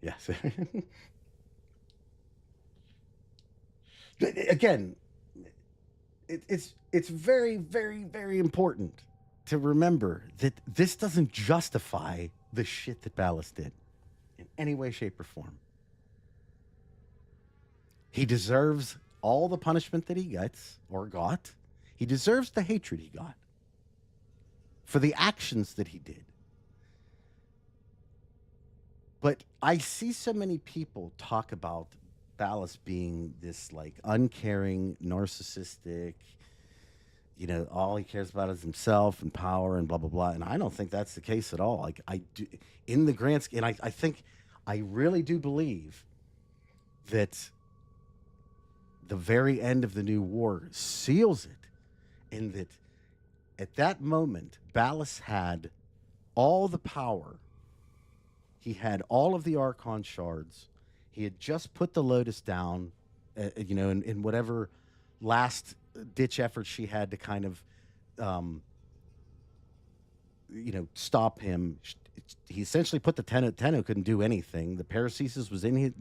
Yes. Again, it's very, very, very important to remember that this doesn't justify the shit that Ballas did in any way, shape, or form. He deserves all the punishment that he gets or got. He deserves the hatred he got for the actions that he did. But I see so many people talk about Ballas being this like uncaring, narcissistic, all he cares about is himself and power and blah, blah, blah. And I don't think that's the case at all. Like I do in the grand scheme, and I really do believe that the very end of the new war seals it, in that at that moment, Ballas had all the power. He had all of the Archon shards. He had just put the Lotus down, in whatever last-ditch effort she had to kind of, stop him. He essentially put the Tenno. Tenno couldn't do anything. The Paracesis was in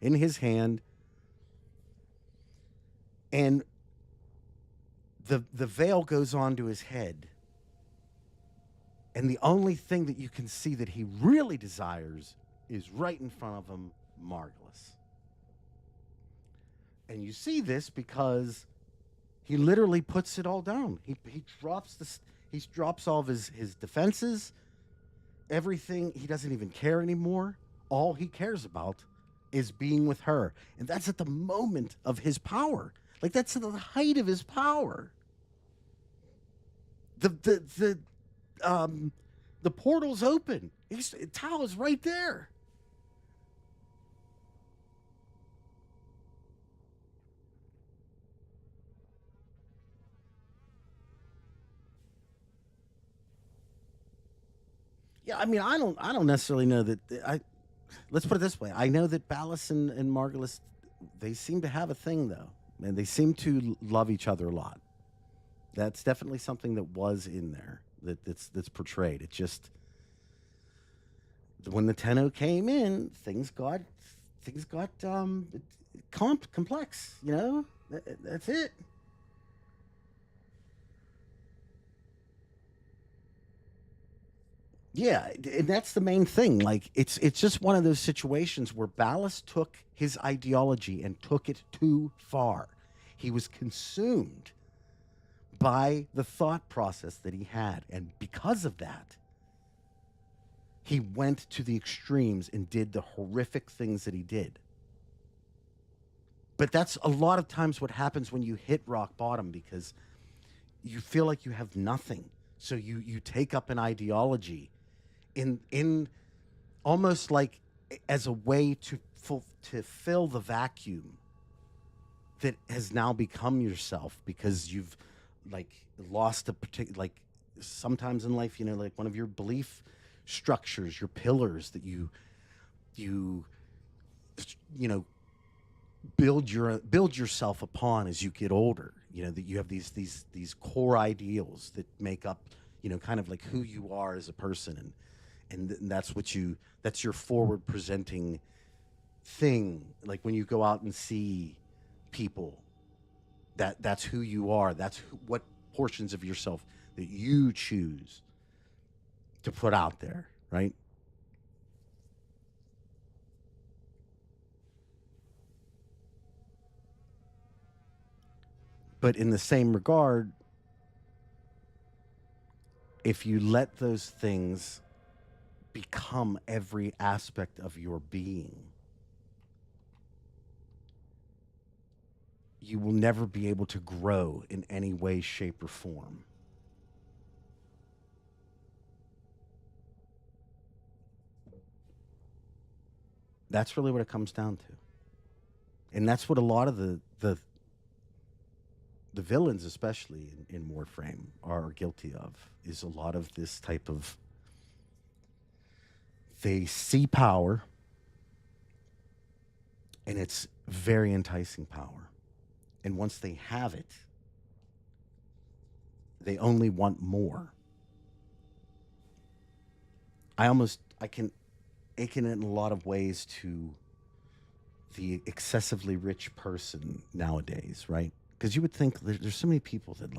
his hand. And the veil goes onto his head. And the only thing that you can see that he really desires is right in front of him, Margulis. And you see this because he literally puts it all down. He drops all of his defenses, everything. He doesn't even care anymore. All he cares about is being with her. And that's at the moment of his power. Like, that's at the height of his power. The portal's open. Tao is right there. Yeah, I mean, I don't necessarily know that. Let's put it this way. I know that Ballas and Margulis, they seem to have a thing, though. And they seem to love each other a lot. That's definitely something that was in there. That's portrayed. It just, when the Tenno came in, things got complex. That's it. Yeah, and that's the main thing. Like, it's just one of those situations where Ballas took his ideology and took it too far. He was consumed by the thought process that he had. And because of that, he went to the extremes and did the horrific things that he did. But that's a lot of times what happens when you hit rock bottom, because you feel like you have nothing. So you take up an ideology in almost like as a way to fill the vacuum that has now become yourself, because you've like lost a particular, like sometimes in life, like one of your belief structures, your pillars that you build yourself upon as you get older. That you have these core ideals that make up, kind of like who you are as a person, and that's your forward presenting thing. Like when you go out and see people, that's who you are. That's what portions of yourself that you choose to put out there, right? But in the same regard, if you let those things become every aspect of your being, you will never be able to grow in any way, shape, or form. That's really what it comes down to. And that's what a lot of the villains, especially in Warframe, are guilty of, is a lot of this type of, they see power, and it's very enticing power. And once they have it, they only want more. I can akin it in a lot of ways to the excessively rich person nowadays, right? Because you would think there's so many people that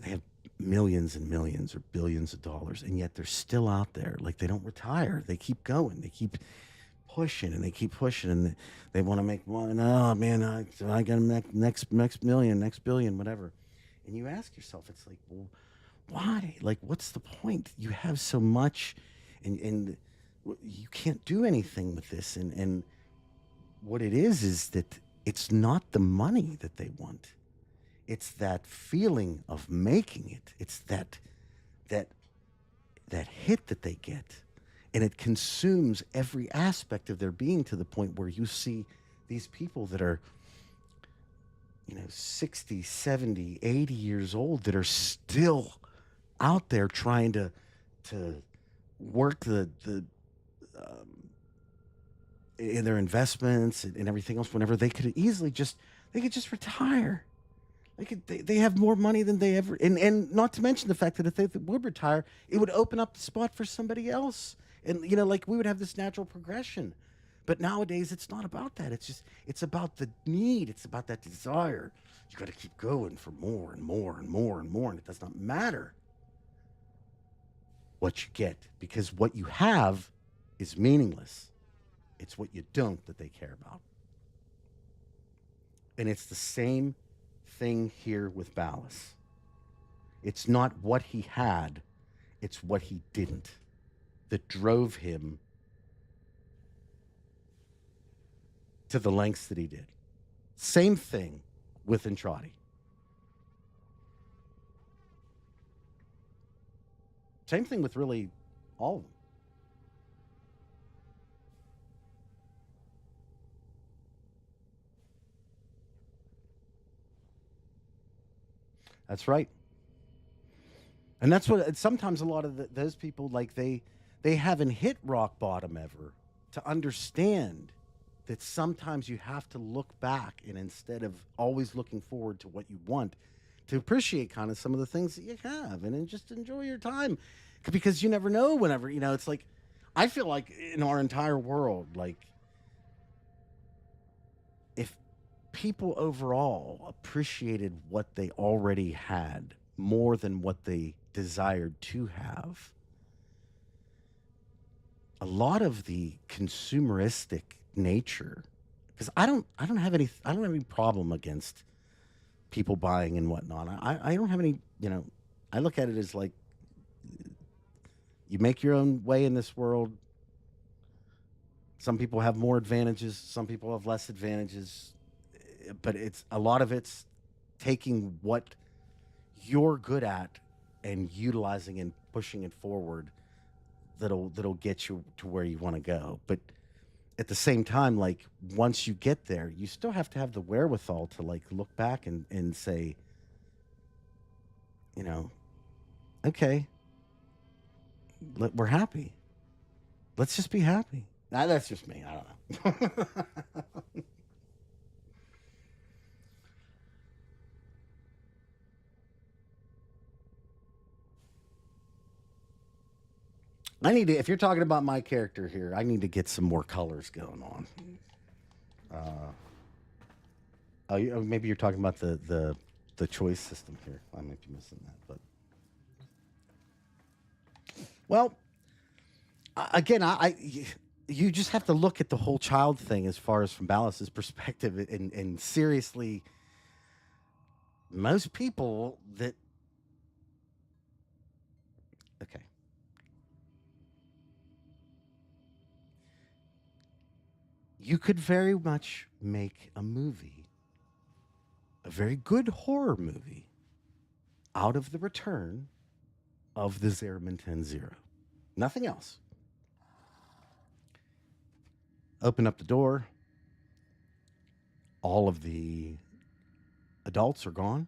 they have millions and millions or billions of dollars, and yet they're still out there. Like, they don't retire. They keep going. They keep pushing, and they keep pushing, and they want to make one. Oh man, I got to next million, next billion, whatever. And you ask yourself, it's like, well, why? Like, what's the point? You have so much, and you can't do anything with this. And what it is that it's not the money that they want. It's that feeling of making it. It's that hit that they get. And it consumes every aspect of their being, to the point where you see these people that are, 60, 70, 80 years old, that are still out there trying to work in their investments and everything else, whenever they could easily just retire. They have more money than they ever, and not to mention the fact that if they would retire, it would open up the spot for somebody else. And we would have this natural progression. But nowadays it's not about that. It's about the need. It's about that desire. You got to keep going for more and more and more and more, and it does not matter what you get, because what you have is meaningless. It's what you don't that they care about. And it's the same thing here with Ballas. It's not what he had, it's what he didn't that drove him to the lengths that he did. Same thing with Entrati. Same thing with really all of them. That's right. And that's what sometimes a lot of those people, they haven't hit rock bottom ever to understand that sometimes you have to look back, and instead of always looking forward to what you want, to appreciate kind of some of the things that you have, and then just enjoy your time, because you never know whenever, it's like, I feel like in our entire world, if people overall appreciated what they already had more than what they desired to have, a lot of the consumeristic nature, because I don't have any problem against people buying and whatnot. I don't have any, I look at it as like you make your own way in this world. Some people have more advantages, some people have less advantages, but it's a lot of it's taking what you're good at and utilizing and pushing it forward that'll get you to where you want to go. But at the same time, like once you get there, you still have to have the wherewithal to like look back and say, okay, we're happy. Let's just be happy. Nah, that's just me. I don't know. I need to, if you're talking about my character here, I need to get some more colors going on. Maybe you're talking about the choice system here. I might be missing that, but well, again, you just have to look at the whole child thing as far as from Ballas's perspective, and seriously, most people that okay. You could very much make a movie, a very good horror movie, out of the return of the Zimmerman 10-0. Nothing else. Open up the door. All of the adults are gone.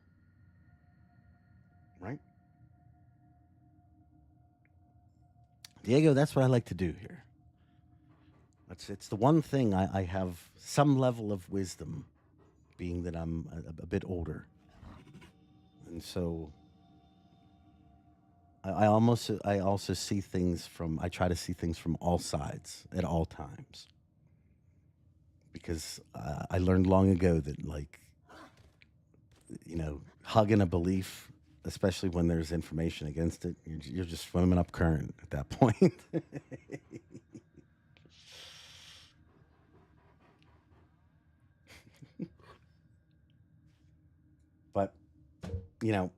Right? Diego, that's what I like to do here. It's the one thing I have some level of wisdom, being that I'm a bit older. And so I also see things I try to see things from all sides at all times. Because I learned long ago that, like, hugging a belief, especially when there's information against it, you're just swimming up current at that point. But, like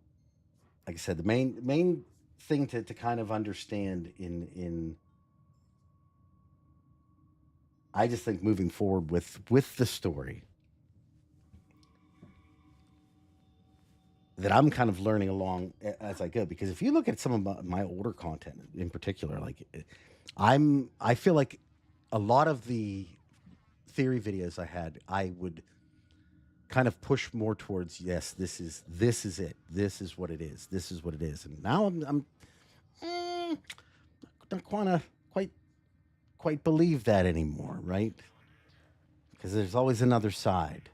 I said, the main thing to kind of understand in I just think moving forward with the story that I'm kind of learning along as I go, because if you look at some of my older content in particular, like I feel like a lot of the theory videos I had, I would kind of push more towards, yes, this is it. This is what it is. This is what it is. And now I'm not quite believe that anymore, right? Because there's always another side.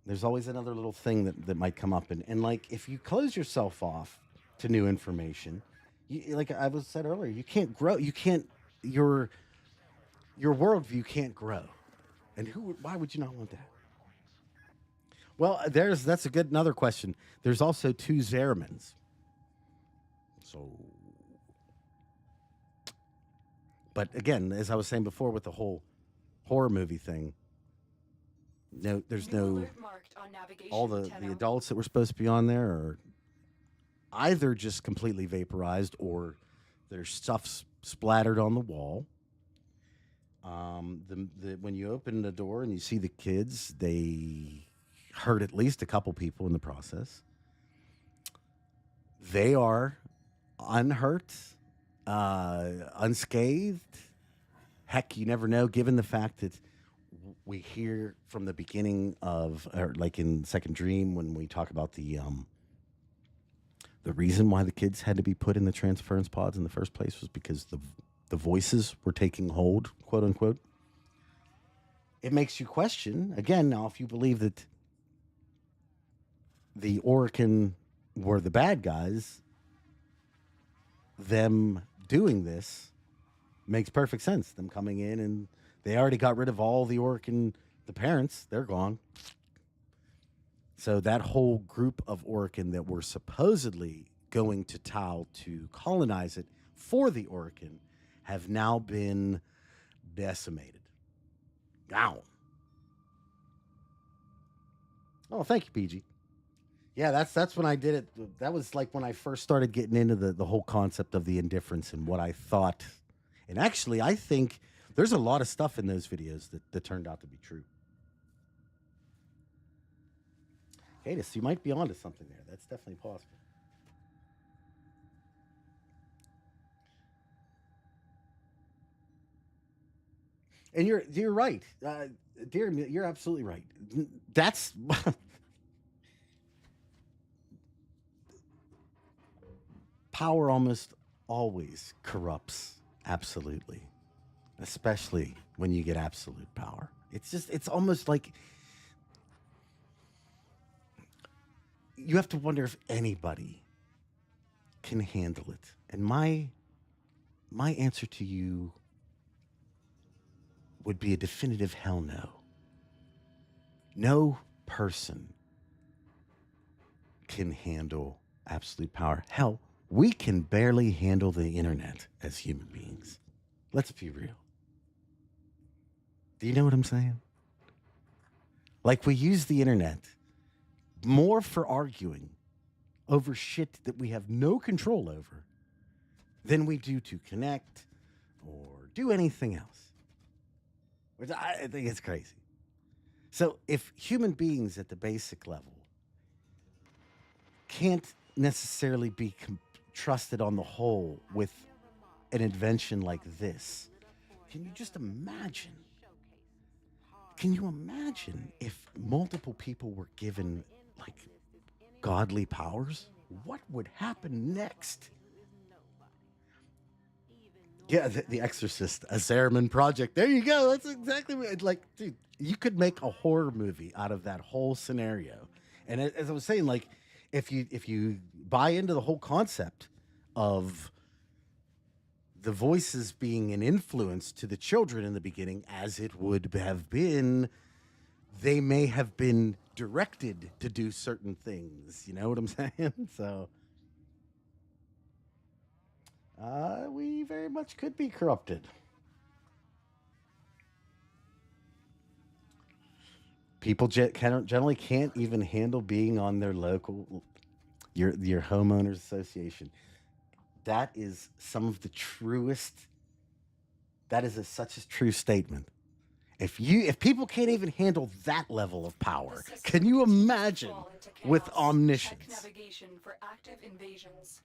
There's always another little thing that might come up. And like, if you close yourself off to new information, like I was said earlier, you can't grow. You can't, your worldview can't grow. And why would you not want that? Well, that's another question. There's also 2 Zermans. So, but again, as I was saying before with the whole horror movie thing, there's no, all the adults that were supposed to be on there are either just completely vaporized or there's stuff splattered on the wall. When you open the door and you see the kids, they hurt at least a couple people in the process. They are unhurt, unscathed. Heck, you never know, given the fact that we hear from the beginning of, or like in Second Dream, when we talk about the reason why the kids had to be put in the transference pods in the first place was because the voices were taking hold, quote unquote. It makes you question, again, now, if you believe that the Orokin were the bad guys, them doing this makes perfect sense. Them coming in, and they already got rid of all the Orokin, the parents, they're gone. So that whole group of Orokin that were supposedly going to Tau to colonize it for the Orokin have now been decimated. Now. Oh, thank you, PG. Yeah, that's when I did it. That was like when I first started getting into the whole concept of the indifference and what I thought. And actually, I think there's a lot of stuff in those videos that turned out to be true. Cadis, you might be onto something there. That's definitely possible. And you're right, dear. You're absolutely right. That's power almost always corrupts absolutely, especially when you get absolute power. It's almost like you have to wonder if anybody can handle it. And my answer to you would be a definitive hell no. No person can handle absolute power. Hell, we can barely handle the internet as human beings. Let's be real. Do you know what I'm saying? Like, we use the internet more for arguing over shit that we have no control over than we do to connect or do anything else. Which I think is crazy. So if human beings at the basic level can't necessarily be trusted on the whole with an invention like this, can you just imagine? Can you imagine if multiple people were given like godly powers? What would happen next? Yeah, the Exorcist, a Saryn project. There you go. That's exactly what, like, dude, you could make a horror movie out of that whole scenario. And as I was saying, like, if you buy into the whole concept of the voices being an influence to the children in the beginning, as it would have been, they may have been directed to do certain things. You know what I'm saying? So we very much could be corrupted. People generally can't even handle being on their local, your homeowners association. That is some of the truest. That is such a true statement. If people can't even handle that level of power, can you imagine with omniscience? Check navigation for active invasions.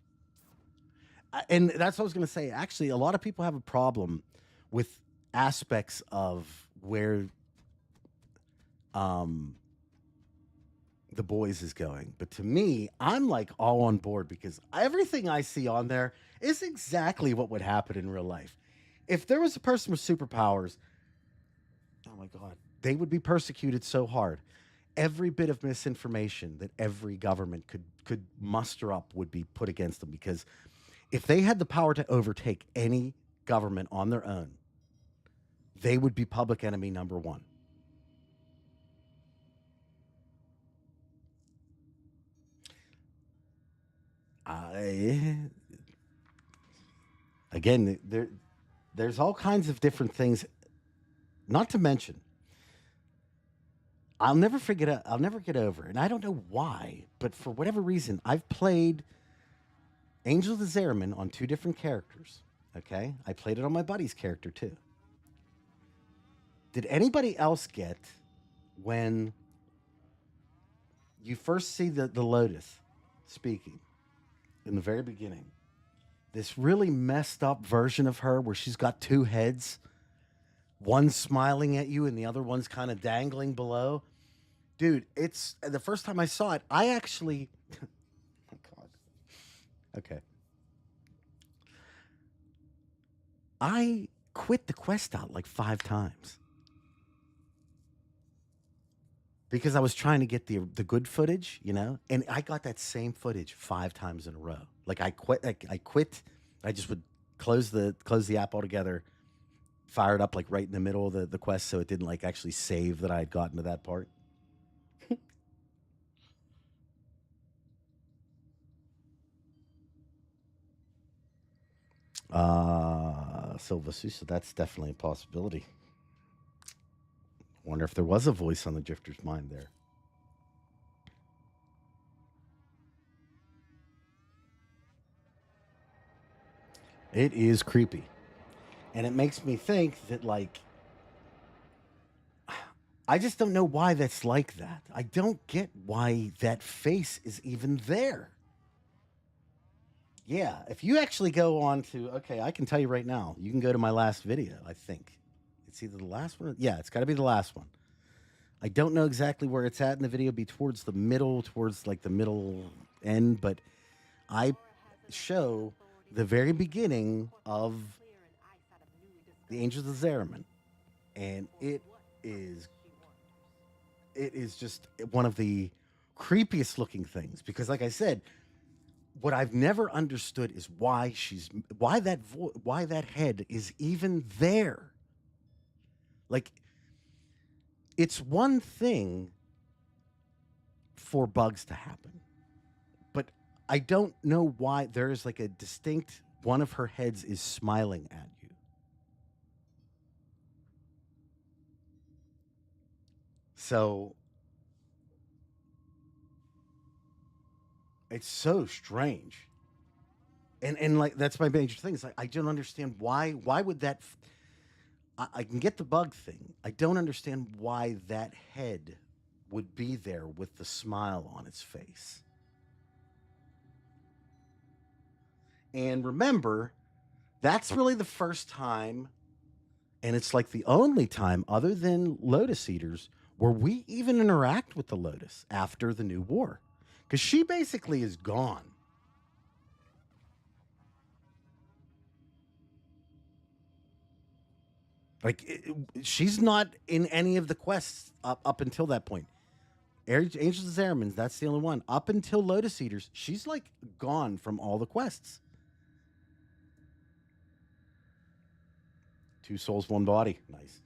And that's what I was going to say. Actually, a lot of people have a problem with aspects of where the boys is going. But to me, I'm like all on board because everything I see on there is exactly what would happen in real life. If there was a person with superpowers, oh my God, they would be persecuted so hard. Every bit of misinformation that every government could muster up would be put against them, because if they had the power to overtake any government on their own, they would be public enemy number one. Again, there's all kinds of different things. Not to mention, I'll never get over, and I don't know why, but for whatever reason, I've played Angel the Zariman on 2 different characters. Okay, I played it on my buddy's character too. Did anybody else get, when you first see the Lotus speaking in the very beginning, this really messed up version of her where she's got 2 heads, one smiling at you and the other one's kind of dangling below? Dude, it's the first time I saw it, I actually oh God. Okay. I quit the quest out like 5 times because I was trying to get the good footage, you know, and I got that same footage 5 times in a row. Like I quit. I just would close the app altogether, fire it up like right in the middle of the quest, so it didn't like actually save that I had gotten to that part. Silva Sousa, that's definitely a possibility. Wonder if there was a voice on the Drifter's mind there. It is creepy. And it makes me think that, like, I just don't know why that's like that. I don't get why that face is even there. Yeah, if you actually go on to, okay, I can tell you right now, you can go to my last video, I think. It's either the last one. Yeah, it's got to be the last one. I don't know exactly where it's at in the video, be towards the middle, towards like the middle end, but I show the very beginning of the Angels of Zariman, and it is just one of the creepiest looking things because, like I said, what I've never understood is why that head is even there. Like, it's one thing for bugs to happen, but I don't know why there is like a distinct one of her heads is smiling at you. So it's so strange. And like that's my major thing. Is like I don't understand why would that I can get the bug thing. I don't understand why that head would be there with the smile on its face. And remember, that's really the first time, and it's like the only time other than Lotus Eaters where we even interact with the Lotus after the new war. Because she basically is gone. Like, she's not in any of the quests up until that point. Angels of Zariman, that's the only one. Up until Lotus Eaters, she's like gone from all the quests. 2 souls, 1 body. Nice.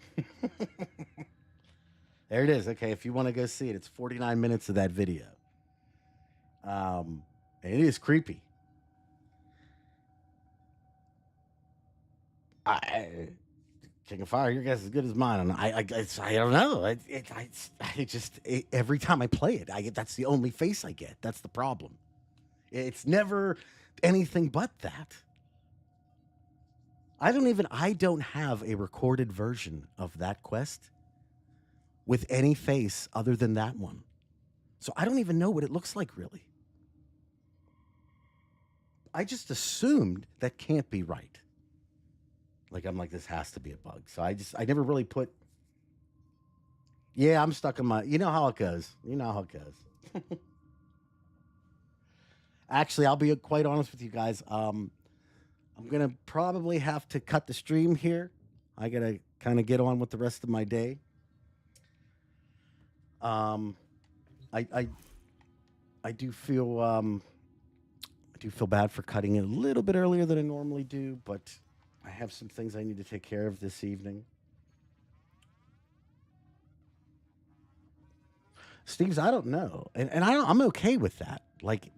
There it is. Okay, if you want to go see it, it's 49 minutes of that video. And it is creepy. King of Fire, your guess is as good as mine. And I don't know. Every time I play it, that's the only face I get. That's the problem. It's never anything but that. I don't have a recorded version of that quest with any face other than that one. So I don't even know what it looks like, really. I just assumed that can't be right. Like, I'm like, this has to be a bug. So I never really put. Yeah, I'm stuck in my. You know how it goes. Actually, I'll be quite honest with you guys. I'm going to probably have to cut the stream here. I got to kind of get on with the rest of my day. I do feel bad for cutting it a little bit earlier than I normally do, but I have some things I need to take care of this evening. Steve's, I don't know. And I'm okay with that. Like,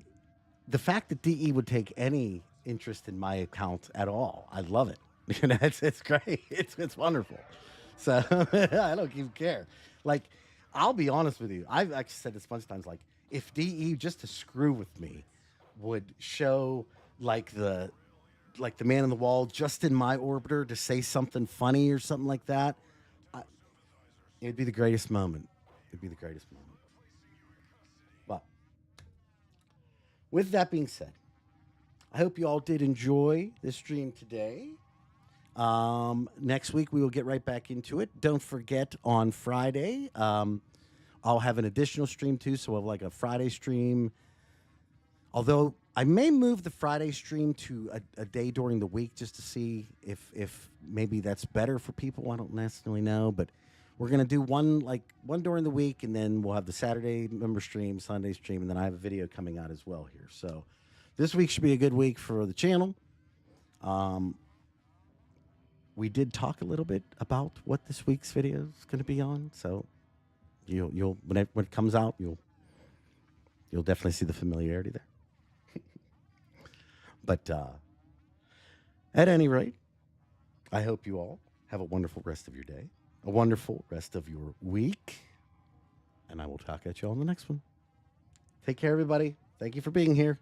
the fact that DE would take any interest in my account at all, I love it. It's great. It's wonderful. So I don't even care. Like, I'll be honest with you. I've actually said this a bunch of times. Like, if DE, just to screw with me, would show like the man in the wall just in my orbiter to say something funny or something like that, it'd be the greatest moment. It'd be the greatest moment. Well, with that being said, I hope you all did enjoy this stream today. Next week, we will get right back into it. Don't forget, on Friday, I'll have an additional stream too. So we'll have like a Friday stream. Although I may move the Friday stream to a day during the week just to see if maybe that's better for people. I don't necessarily know, but we're going to do one during the week, and then we'll have the Saturday member stream, Sunday stream, and then I have a video coming out as well here. So this week should be a good week for the channel. We did talk a little bit about what this week's video is going to be on, so you'll when it comes out, you'll definitely see the familiarity there. But at any rate, I hope you all have a wonderful rest of your day, a wonderful rest of your week, and I will talk at you all in the next one. Take care, everybody. Thank you for being here.